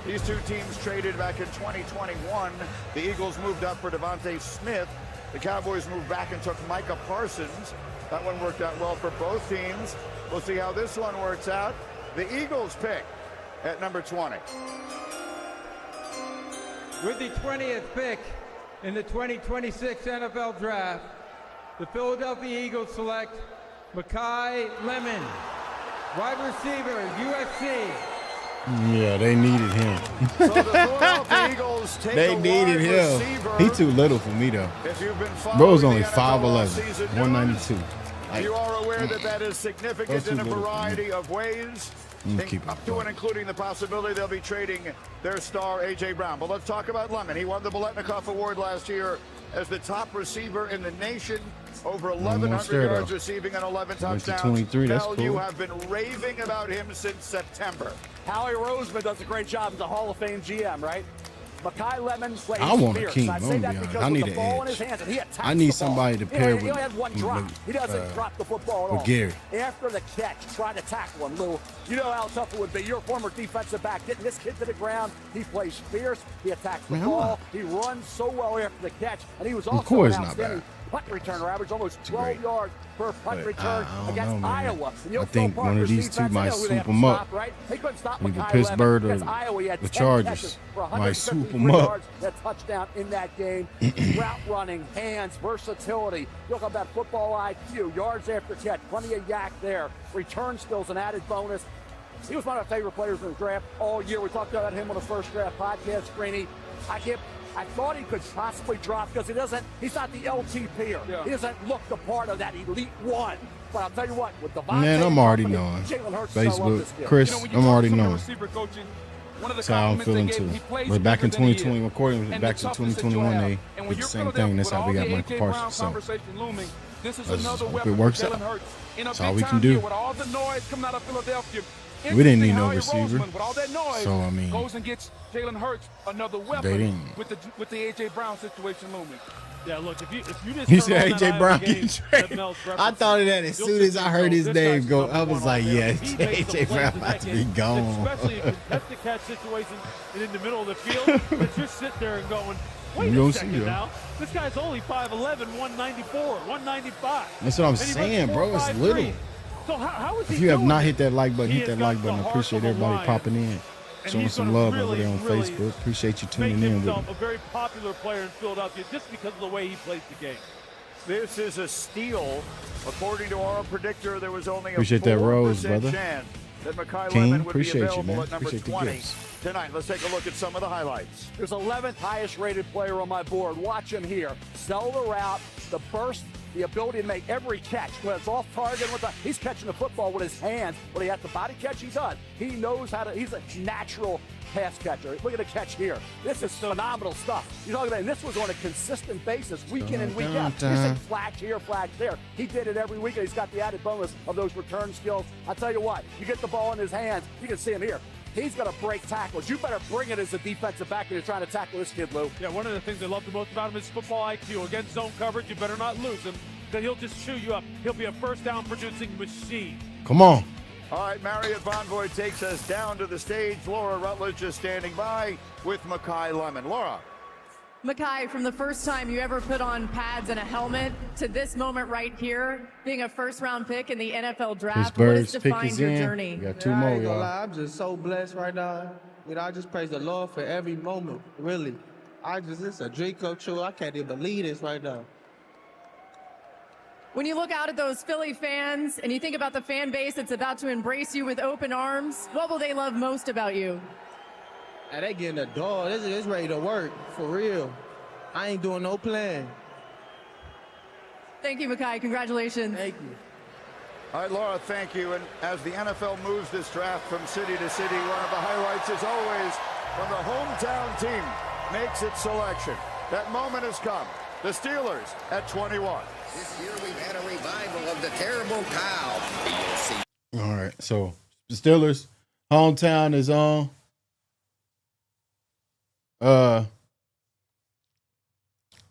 These two teams traded back in 2021. The Eagles moved up for Devontae Smith. The Cowboys moved back and took Micah Parsons. That one worked out well for both teams. We'll see how this one works out. The Eagles pick at number 20. With the 20th pick in the 2026 NFL Draft, the Philadelphia Eagles select Makai Lemon, wide receiver, USC. Yeah, they needed him. So the Philadelphia Eagles take They a needed wide him. receiver. He too little for me though. If you've been Bro was following only the NFL 5'11", offseason 192. news, you are aware that that is significant in a variety of ways, up to and including the possibility they'll be trading their star, A.J. Brown. But let's talk about Lemon. He won the Biletnikoff Award last year as the top receiver in the nation, over 1,100 yards receiving and 11 touchdowns. 23, that's Mel, cool. you have been raving about him since September. Howie Roseman does a great job as a Hall of Fame GM, right? Makai Lemon plays I want a fierce. king. I I'm say gonna that be honest. because I with need the an ball in edge. his hands, and he attacks I need the somebody ball. to pair He with. only had one drop. He doesn't drop the football at all. Gary. After the catch, trying to tackle him, Lou. You know how tough it would be. You're a former defensive back, getting this kid to the ground. He plays fierce. He attacks the ball. He runs so well after the catch, and he was also course an not outstanding punt returner, average almost 12 great. yards per punt return against Iowa. And I think one of these two might swoop him up. Right? They couldn't stop Either Makai Pittsburgh Lemon. or Against Iowa, he had the 10 Chargers catches for might swoop 153 him up. yards, that touchdown in that game. Route running, hands, versatility. Look at that football IQ, yards after catch, plenty of yak there. Return skills, an added bonus. He was one of my favorite players in the draft all year. We talked about him on the first draft podcast, Greeny. I thought he could possibly drop because he's not the LT peer. Yeah. He doesn't look the part of that elite one. But I'll tell you what, with Devontae, Man, I'm already knowing. Facebook, Chris, I'm already knowing. That's how I'm feeling too. But back in 2020, according to back to 2021, they did the same thing. That's how we got Michael Parsons. So hope it works out. That's all we can do. We didn't need no receiver. So I mean, goes and gets Jalen Hurts another they weapon didn't. with the AJ Brown situation looming. Yeah, look, if you just He turn said on that AJ Iowa Brown game gets that traded. Mel's I thought of that as you'll soon as I heard his this name guy's go. number I was one like, on there. yeah, He makes AJ the Brown plays in about that to be game, gone. especially in contested catch situations and in the middle of the field. But you're sitting there and going, wait You a don't see second him. now. This guy's only 5'11", 194, 195. That's what I'm And he runs saying, bro. It's 4.53. little. So how is he If you have doing not it? hit that like button, He hit has that like got button. the I heart appreciate of a everybody lion. popping in, And showing he's some gonna love over really, there on really Facebook. Appreciate you make tuning in with himself me. a very popular player in Philadelphia just because of the way he plays the game. This is a steal. According to our predictor, there was only a Appreciate that 4% rose, brother. chance that Makai King, Lemon would appreciate be you, available man. at number Appreciate the 20 gifts. tonight. Let's take a look at some of the highlights. There's 11th highest rated player on my board. Watch him here. Sell the route, the burst, the ability to make every catch. When it's off target, he's catching the football with his hands. When he has the body catch, he does. He knows how to, he's a natural pass catcher. Look at the catch here. This is phenomenal stuff. You're talking about, and this was on a consistent basis, week in and week out. This ain't flash here, flash there. He did it every week, and he's got the added bonus of those return skills. I tell you what, you get the ball in his hands, you can see him here. He's going to break tackles. You better bring it as a defensive back when you're trying to tackle this kid, Lou. Yeah, one of the things I love the most about him is football IQ. Against zone coverage, you better not lose him, because he'll just chew you up. He'll be a first down producing machine. Come on. All right, Marriott Bonvoy takes us down to the stage. Laura Rutledge is standing by with Makai Lemon. Laura. Makai, from the first time you ever put on pads and a helmet to this moment right here, being a first-round pick in the NFL draft, what has Pittsburgh's pick defined is your in. journey? We got two I more, ain't gonna y'all. lie, I'm just so blessed right now. You know, I just praise the Lord for every moment, really. It's a dream come true. I can't even believe this right now. When you look out at those Philly fans and you think about the fan base that's about to embrace you with open arms, what will they love most about you? And they getting the door. This is ready to work, for real. I ain't doing no plan. Thank you, Makai. Congratulations. Thank you. All right, Laura, thank you. And as the NFL moves this draft from city to city, one of the highlights is always when the hometown team makes its selection. That moment has come. The Steelers at 21. This year we've had a revival of the terrible cow. You'll see. All right, so the Steelers hometown is on.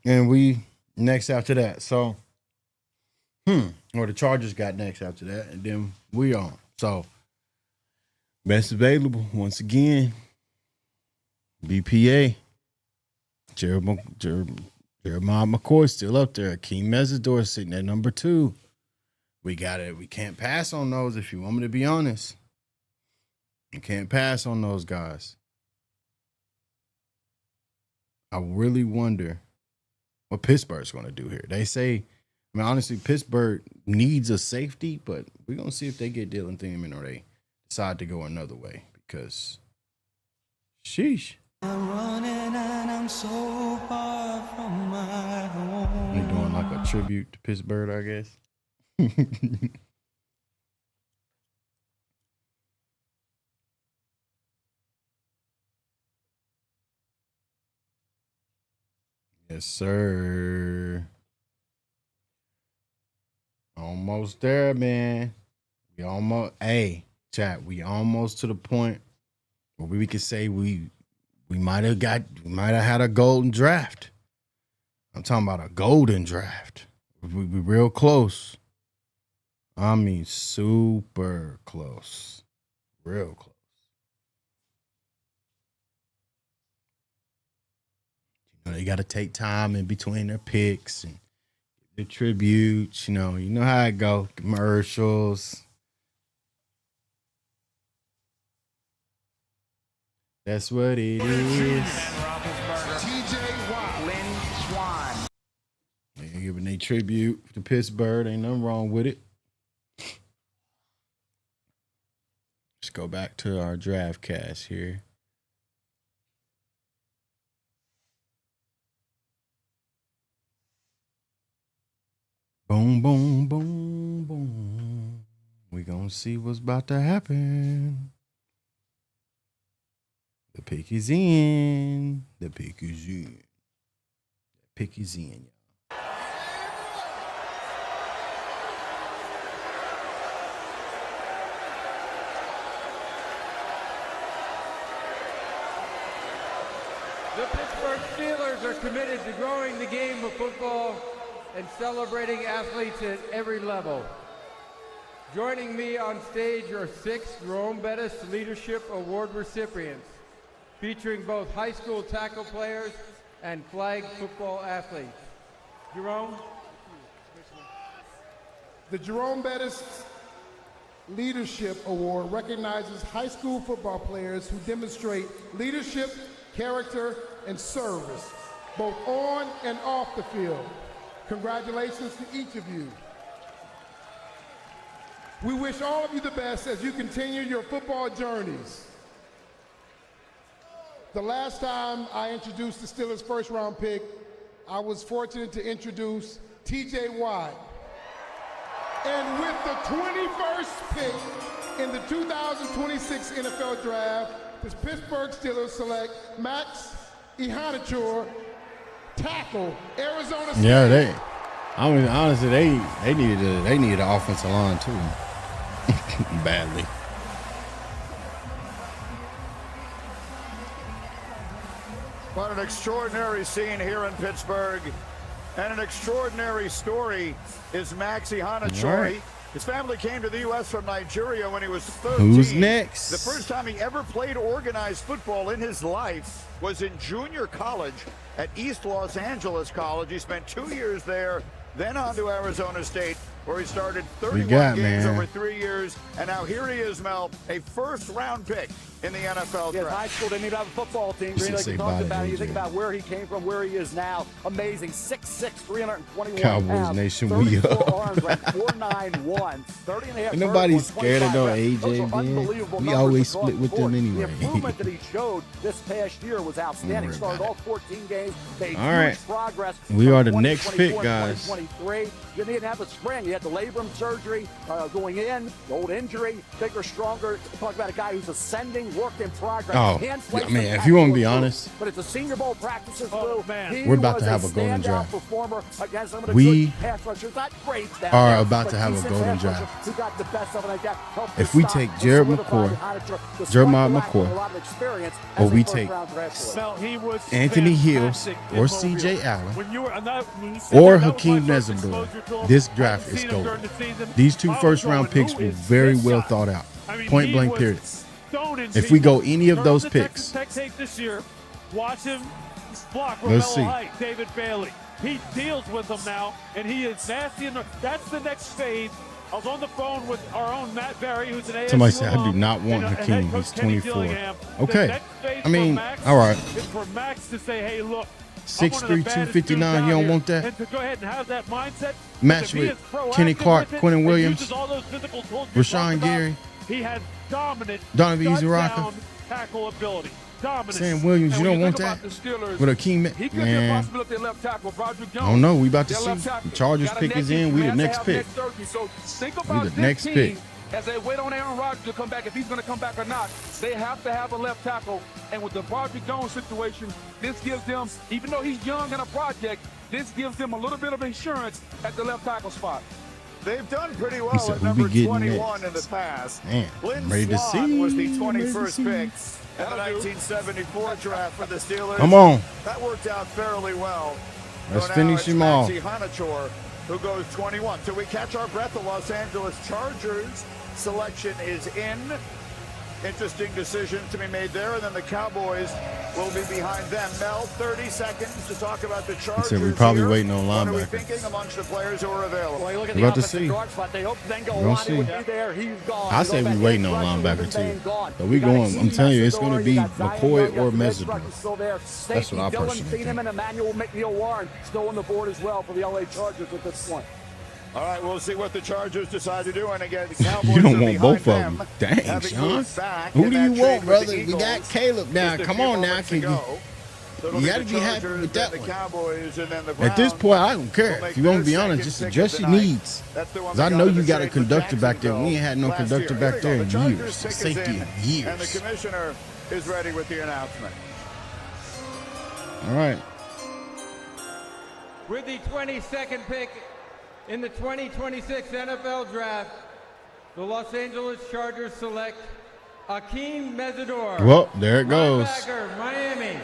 And we next after that. So, or the Chargers got next after that, and then we on. So, best available once again. BPA. Jeremiah McCoy still up there. Akeem Mesidor sitting at number 2. We got it. We can't pass on those if you want me to be honest. You can't pass on those guys. I really wonder what Pittsburgh's going to do here. They say, I mean, honestly, Pittsburgh needs a safety, but we're going to see if they get Dylan Thiemann or they decide to go another way because, sheesh. I'm running and I'm so far from my home. They're doing like a tribute to Pittsburgh, I guess. Yes, sir. Almost there, man. We almost, hey, chat, we almost to the point where we could say we might have had a golden draft. I'm talking about a golden draft. We real close. I mean, super close. Real close. You know, they got to take time in between their picks and the tributes. You know how it go. Commercials. That's what it is. TJ Watt, Lynn Swan. They're giving a tribute to Pittsburgh. Ain't nothing wrong with it. Let's go back to our draft cast here. Boom, boom, boom, boom. We gonna see what's about to happen. The pick is in. The pick is in. The pick is in, y'all. The Pittsburgh Steelers are committed to growing the game of football and celebrating athletes at every level. Joining me on stage are 6 Jerome Bettis Leadership Award recipients, featuring both high school tackle players and flag football athletes. Jerome? The Jerome Bettis Leadership Award recognizes high school football players who demonstrate leadership, character, and service, both on and off the field. Congratulations to each of you. We wish all of you the best as you continue your football journeys. The last time I introduced the Steelers' first-round pick, I was fortunate to introduce TJ Watt. And with the 21st pick in the 2026 NFL Draft, the Pittsburgh Steelers select Max Ihanachor, tackle, Arizona State. Yeah, honestly, they needed an offensive line too. Badly. What an extraordinary scene here in Pittsburgh. And an extraordinary story is Max Ihanachor. Right. His family came to the U.S. from Nigeria when he was 13. Who's next? The first time he ever played organized football in his life was in junior college at East Los Angeles College. He spent 2 years there, then on to Arizona State, where he started 31 games over 3 years. And now here he is, Mel, a first-round pick in the NFL draft. High school didn't even have a football team. Green, like you talked about, you think about where he came from, where he is now. Amazing. 6'6", 321 Cowboys pounds, Nation, 34 we up. arms, like 4'9", 30 and a half. Ain't nobody scared of no AJ, man. We always split with them anyway. The improvement that he showed this past year was outstanding. Started all 14 games. Made all right. huge progress. We are the next pick, guys. 2023. You didn't have the spring. You had the labrum surgery going in, the old injury, bigger, stronger. Talk about a guy who's ascending, work in progress. Oh, I mean, if you want to be honest, but it's a Senior Bowl practices, Lou. We're about to have a golden draft. We are about to have a golden draft. If we take Jeremiah McCoy, or we take Anthony Hill or C.J. Allen or Hakeem Nezabur, this draft is golden. These 2 first-round picks were very well thought out. Point blank period. If we go any of those picks, this year, watch him block let's see. Height, David Bailey. He deals with them now, and he is nasty. That's the next phase I was on the phone with our own Matt Berry, who's an ASU Somebody said, I do alum, not want and Hakeem. head coach He's Kenny 24. Dillingham. The Okay. next phase I mean, for Max all right. is for Max to say, hey, look, 6'3", I'm one of the baddest dudes 259, out you don't here. want that? And to go ahead and have that mindset. Match if he with is proactive Kenny Clark, with it Quentin and Williams, uses all those physical tools we Rashawn talked about, Gary, he has dominant Donovan Izuraka. shutdown tackle ability. Dominant. Sam Williams, you don't want think that? about the Steelers, With Hakeem, he could be a man. possibility at left tackle. Broderick Jones. I don't know. We about to Their see. left tackle. The Chargers Got a pick is neck in. We the injury, next has to pick. have neck surgery. So think We about the this next team pick. as they wait on Aaron Rodgers to come back. If he's going to come back or not, they have to have a left tackle. And with the Broderick Jones situation, this gives them, even though he's young and a project, this gives them a little bit of insurance at the left tackle spot. They've done pretty well said, at "Who number we getting 21 next?" in the past. Man, Lynn I'm ready to Swann see. was the I'm ready to 21st see. pick in the 1974 draft for the Steelers. Come on. That worked out fairly well. Let's So now finish it's him off. Maxie Hanachor, who goes 21. Till we catch our breath, the Los Angeles Chargers selection is in. Interesting decision to be made there, and then the Cowboys will be behind them. Mel, 30 seconds to talk about the Chargers. said we probably here. waiting on What are we linebacker. thinking amongst the players who are available? Well, you look at We're the about to offensive see. guard spot. They hope Bengal We're gonna Lonnie would see. be there. He's gone. I You say go we back waiting edge on rusher, linebacker Ruben too. Bain gone. But we You got going. Hakeem I'm telling you, it's Mesidor, going to you be got Zion McCoy Young, you or got the edge Mesidor. rusher still there. That's Safety, what I Dylan personally Thieneman think. and Emmanuel McNeil Warren still on the board as well for the LA Chargers at this point. All right, we'll see what the Chargers decide to do. And again, the Cowboys You don't are want behind both of them, them. Dang, having Sean. moved back Who in do that you trade want, with brother? the We got Eagles Caleb now. just a Come few on now. moments Can you? ago. So it'll You be got to the be happy Chargers, with then that the one. Cowboys, and then the At this Browns point, I don't care. will If make you want to their be honest, second just pick of adjust the your night. needs. That's the one Because I we know got you to got a trade for conductor back there. We Jacksonville ain't had no last conductor year. back Here there we in go. The Chargers years. pick is Safety in, in and the years. commissioner is ready with the announcement. All right. With the 22nd pick in the 2026 NFL Draft, the Los Angeles Chargers select Hakeem Mesidor. Well, there it goes. Linebacker, Miami.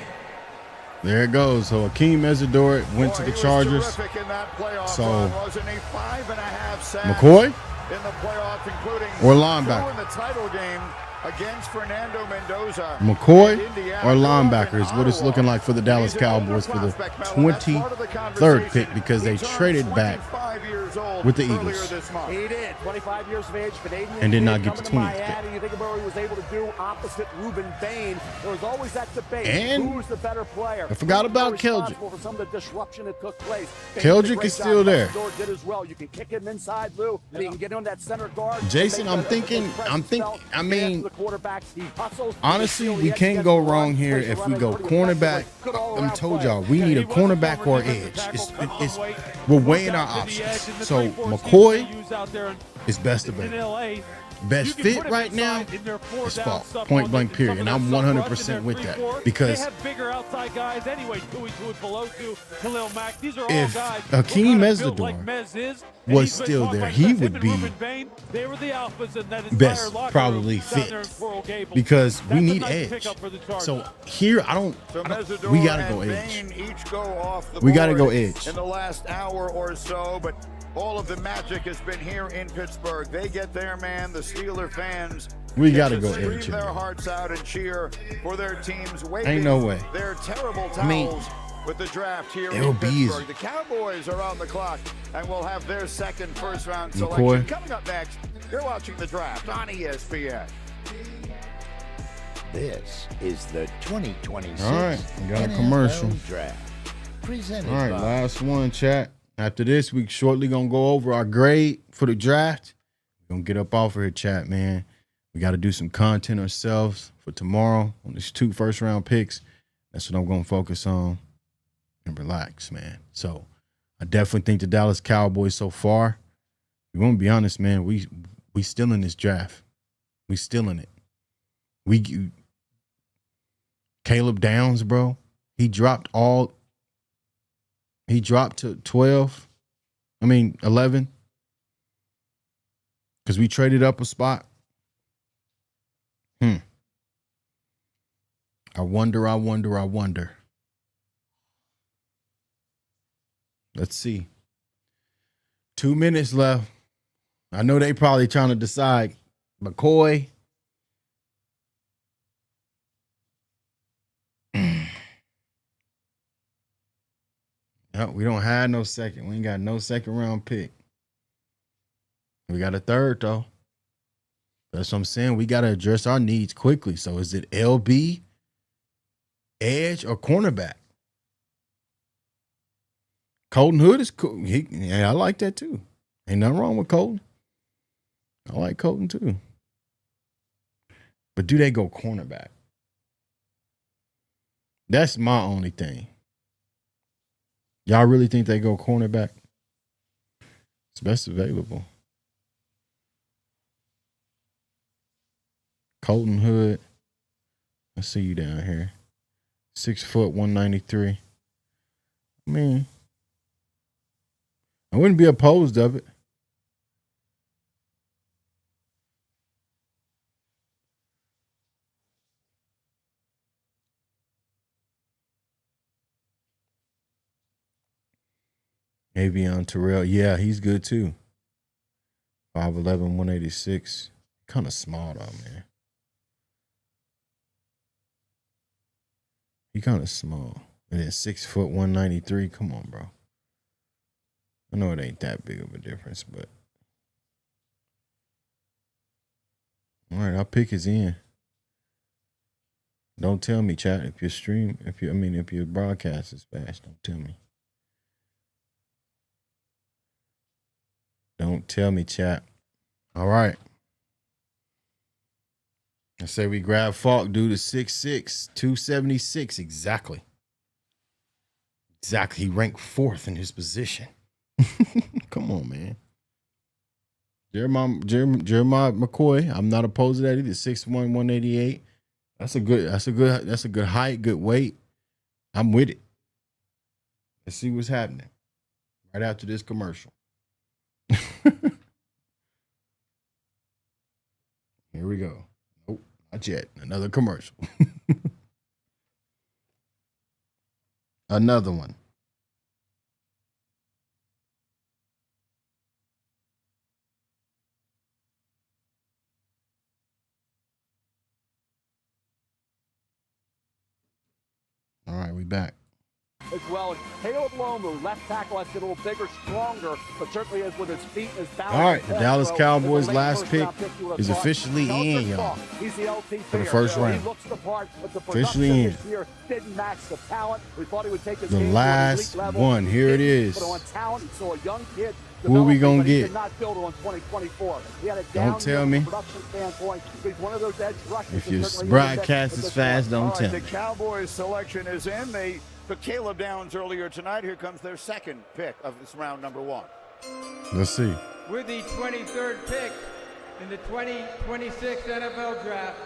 There it goes. So Hakeem Mesidor went to Boy, the he was Chargers. terrific in that playoff So, run, wasn't he? 5.5 sacks McCoy in the playoff, including or 2 linebacker? in the title game against Fernando Mendoza. McCoy and Indiana. or They're up linebacker in is what it's Ottawa. looking like for the Dallas He's an older Cowboys for the prospect, Mel, and that's part of the 23rd pick because they He turned traded back 25 years old with the earlier Eagles. this month. He did. 25 years of age, Canadian. And did not kid get the coming 20th to Miami. You think about what he was able to do opposite Ruben Bain. There was always that debate. And who's the better player? I forgot Who's about more Keldrick. responsible for some of the disruption that took place. Bain Keldrick did a great is job. still there. Mesidor did as well. You can kick him inside, Lou, and you can get on that center guard. Jason, Make I'm the thinking, presence felt. I After mean, the quarterback, he hustles. honestly, He can we steal the can't edge go against the wrong run. here Plays if run we go pretty effectively. cornerback. Good I all-around told player. y'all we need a cornerback or edge. We're weighing our options. So McCoy is best of best. Best fit right now is Falk. Point blank period. And I'm 100% with that because they have bigger outside guys anyway. Tui below two, Khalil Mack. These are all if guys Hakeem built Mesidor like Mez is, was still there, he would be they were the alphas in that best locker probably room down fit there in Coral Gables. because we That's a need nice edge. pickup for the Chargers. So here we gotta go edge. Each go off the We gotta board go edge. in the last hour or so, but all of the magic has been here in Pittsburgh. They get their man, the Steeler fans. We get gotta to go scream edge. their hearts out and cheer for their teams, waving Ain't no way. their terrible towels I mean, with the draft here it'll in be Pittsburgh. easy. The Cowboys are on the clock and will have their second first-round selection. McCoy. Coming up next, you're watching the draft on ESPN. This is the 2026 All right, we got a NFL commercial. Draft. Presented All right, by last one, chat. After this, we shortly gonna go over our grade for the draft. We're gonna get up off of here, chat, man. We got to do some content ourselves for tomorrow on these 2 first-round picks. That's what I'm gonna focus on and relax, man. So I definitely think the Dallas Cowboys so far. We won't be honest, man. We still in this draft. We still in it. Caleb Downs, bro. He dropped to 12. 11. Because we traded up a spot. I wonder. Let's see. 2 minutes left. I know they probably trying to decide McCoy. No, we don't have no second. We ain't got no second round pick. We got a third, though. That's what I'm saying. We got to address our needs quickly. So is it LB, edge, or cornerback? Colton Hood is cool. I like that too. Ain't nothing wrong with Colton. I like Colton too. But do they go cornerback? That's my only thing. Y'all really think they go cornerback? It's best available. Colton Hood. I see you down here. 6 foot, 193. I mean, I wouldn't be opposed of it. Avion Terrell. Yeah, he's good too. 5'11", 186. Kind of small though, man. He kind of small. And then 6 foot, 193. Come on, bro. I know it ain't that big of a difference, but. All right, I'll pick his in. Don't tell me, chat, if your broadcast is fast, don't tell me. Don't tell me, chat. All right. I say we grab Falk, dude, to 6'6", 276. Exactly. Exactly. He ranked 4th in his position. Come on, man. Jeremiah McCoy. I'm not opposed to that either. 6'1", 188. That's a good height, good weight. I'm with it. Let's see what's happening right after this commercial. Here we go. Nope, not yet. Another commercial. Another one. All right, we back. As well, and Caleb Lomu, left tackle, has to get a little bigger, stronger, but certainly is with his feet and his balance. All right, the Dallas Cowboys' last pick is officially in, y'all. He's the LT for the first round. He looks the part, but the Officially in. this year didn't match the talent. We thought he would take his The game to an last elite level. one. Here it is. But on talent, he saw a young kid. Who we gonna but he get? did not build on 2024. He had a Don't down tell year me. from a production standpoint. He's one of those edge rushers If that your certainly broadcast is is fast, don't tell The me. Cowboys selection is in. They took Caleb Downs earlier tonight. Here comes their second pick of this round number 1. Let's see. With the 23rd pick in the 2026 NFL Draft,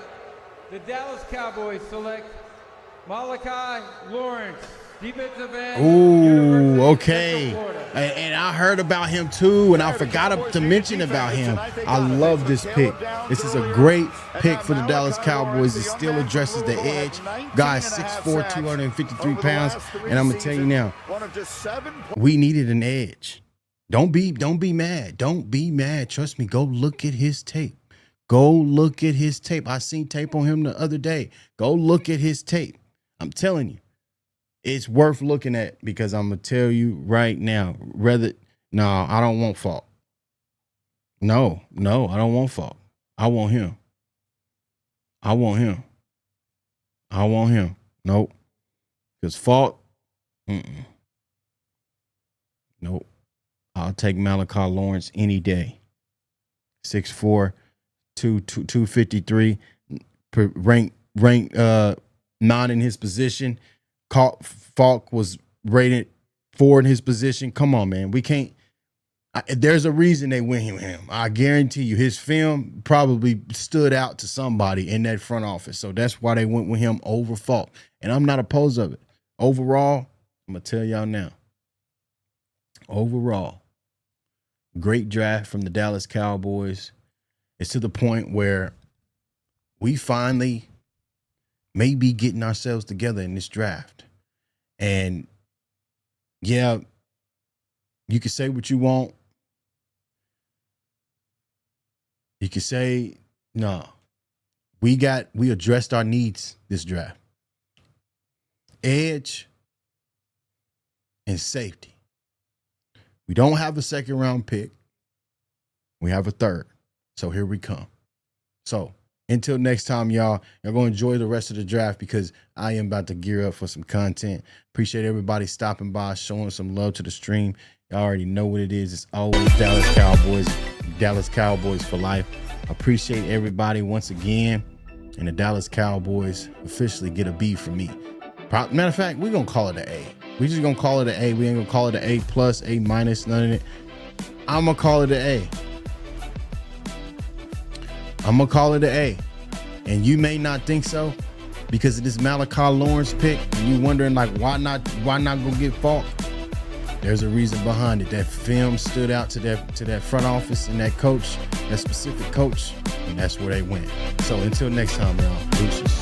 the Dallas Cowboys select Malachi Lawrence, defensive end. Ooh, okay. And I heard about him too, and I forgot to mention about him. I love this pick. This is a great pick for the Dallas Cowboys. It still addresses the edge. Guy 6'4", 253 pounds. And I'm going to tell you now, we needed an edge. Don't be mad. Don't be mad. Trust me. Go look at his tape. Go look at his tape. I seen tape on him the other day. Go look at his tape. I'm telling you. It's worth looking at because I'm going to tell you right now, no, I don't want Falk. No, I don't want Falk. I want him. Nope. Because Falk, nope. I'll take Malachi Lawrence any day. 6'4", 253, rank 9 in his position. Falk was rated 4 in his position. Come on, man. We can't. There's a reason they went him. I guarantee you his film probably stood out to somebody in that front office. So that's why they went with him over Falk. And I'm not opposed of it. Overall, I'm going to tell y'all now. Overall, great draft from the Dallas Cowboys. It's to the point where we finally may be getting ourselves together in this draft. And yeah, you can say what you want. You can say, no, we addressed our needs this draft. Edge and safety. We don't have a second round pick. We have a third. So here we come. So until next time, y'all going to enjoy the rest of the draft because I am about to gear up for some content. Appreciate everybody stopping by, showing some love to the stream. Y'all already know what it is. It's always Dallas Cowboys for life. Appreciate everybody once again. And the Dallas Cowboys officially get a B from me. Matter of fact, we're going to call it an A. We just going to call it an A. We ain't going to call it an A plus, A minus, none of it. I'm going to call it an A. I'm going to call it an A. And you may not think so because of this Malachi Lawrence pick. And you wondering like, why not go get Falk? There's a reason behind it. That film stood out to that front office and that coach, that specific coach, and that's where they went. So until next time, y'all, deuces.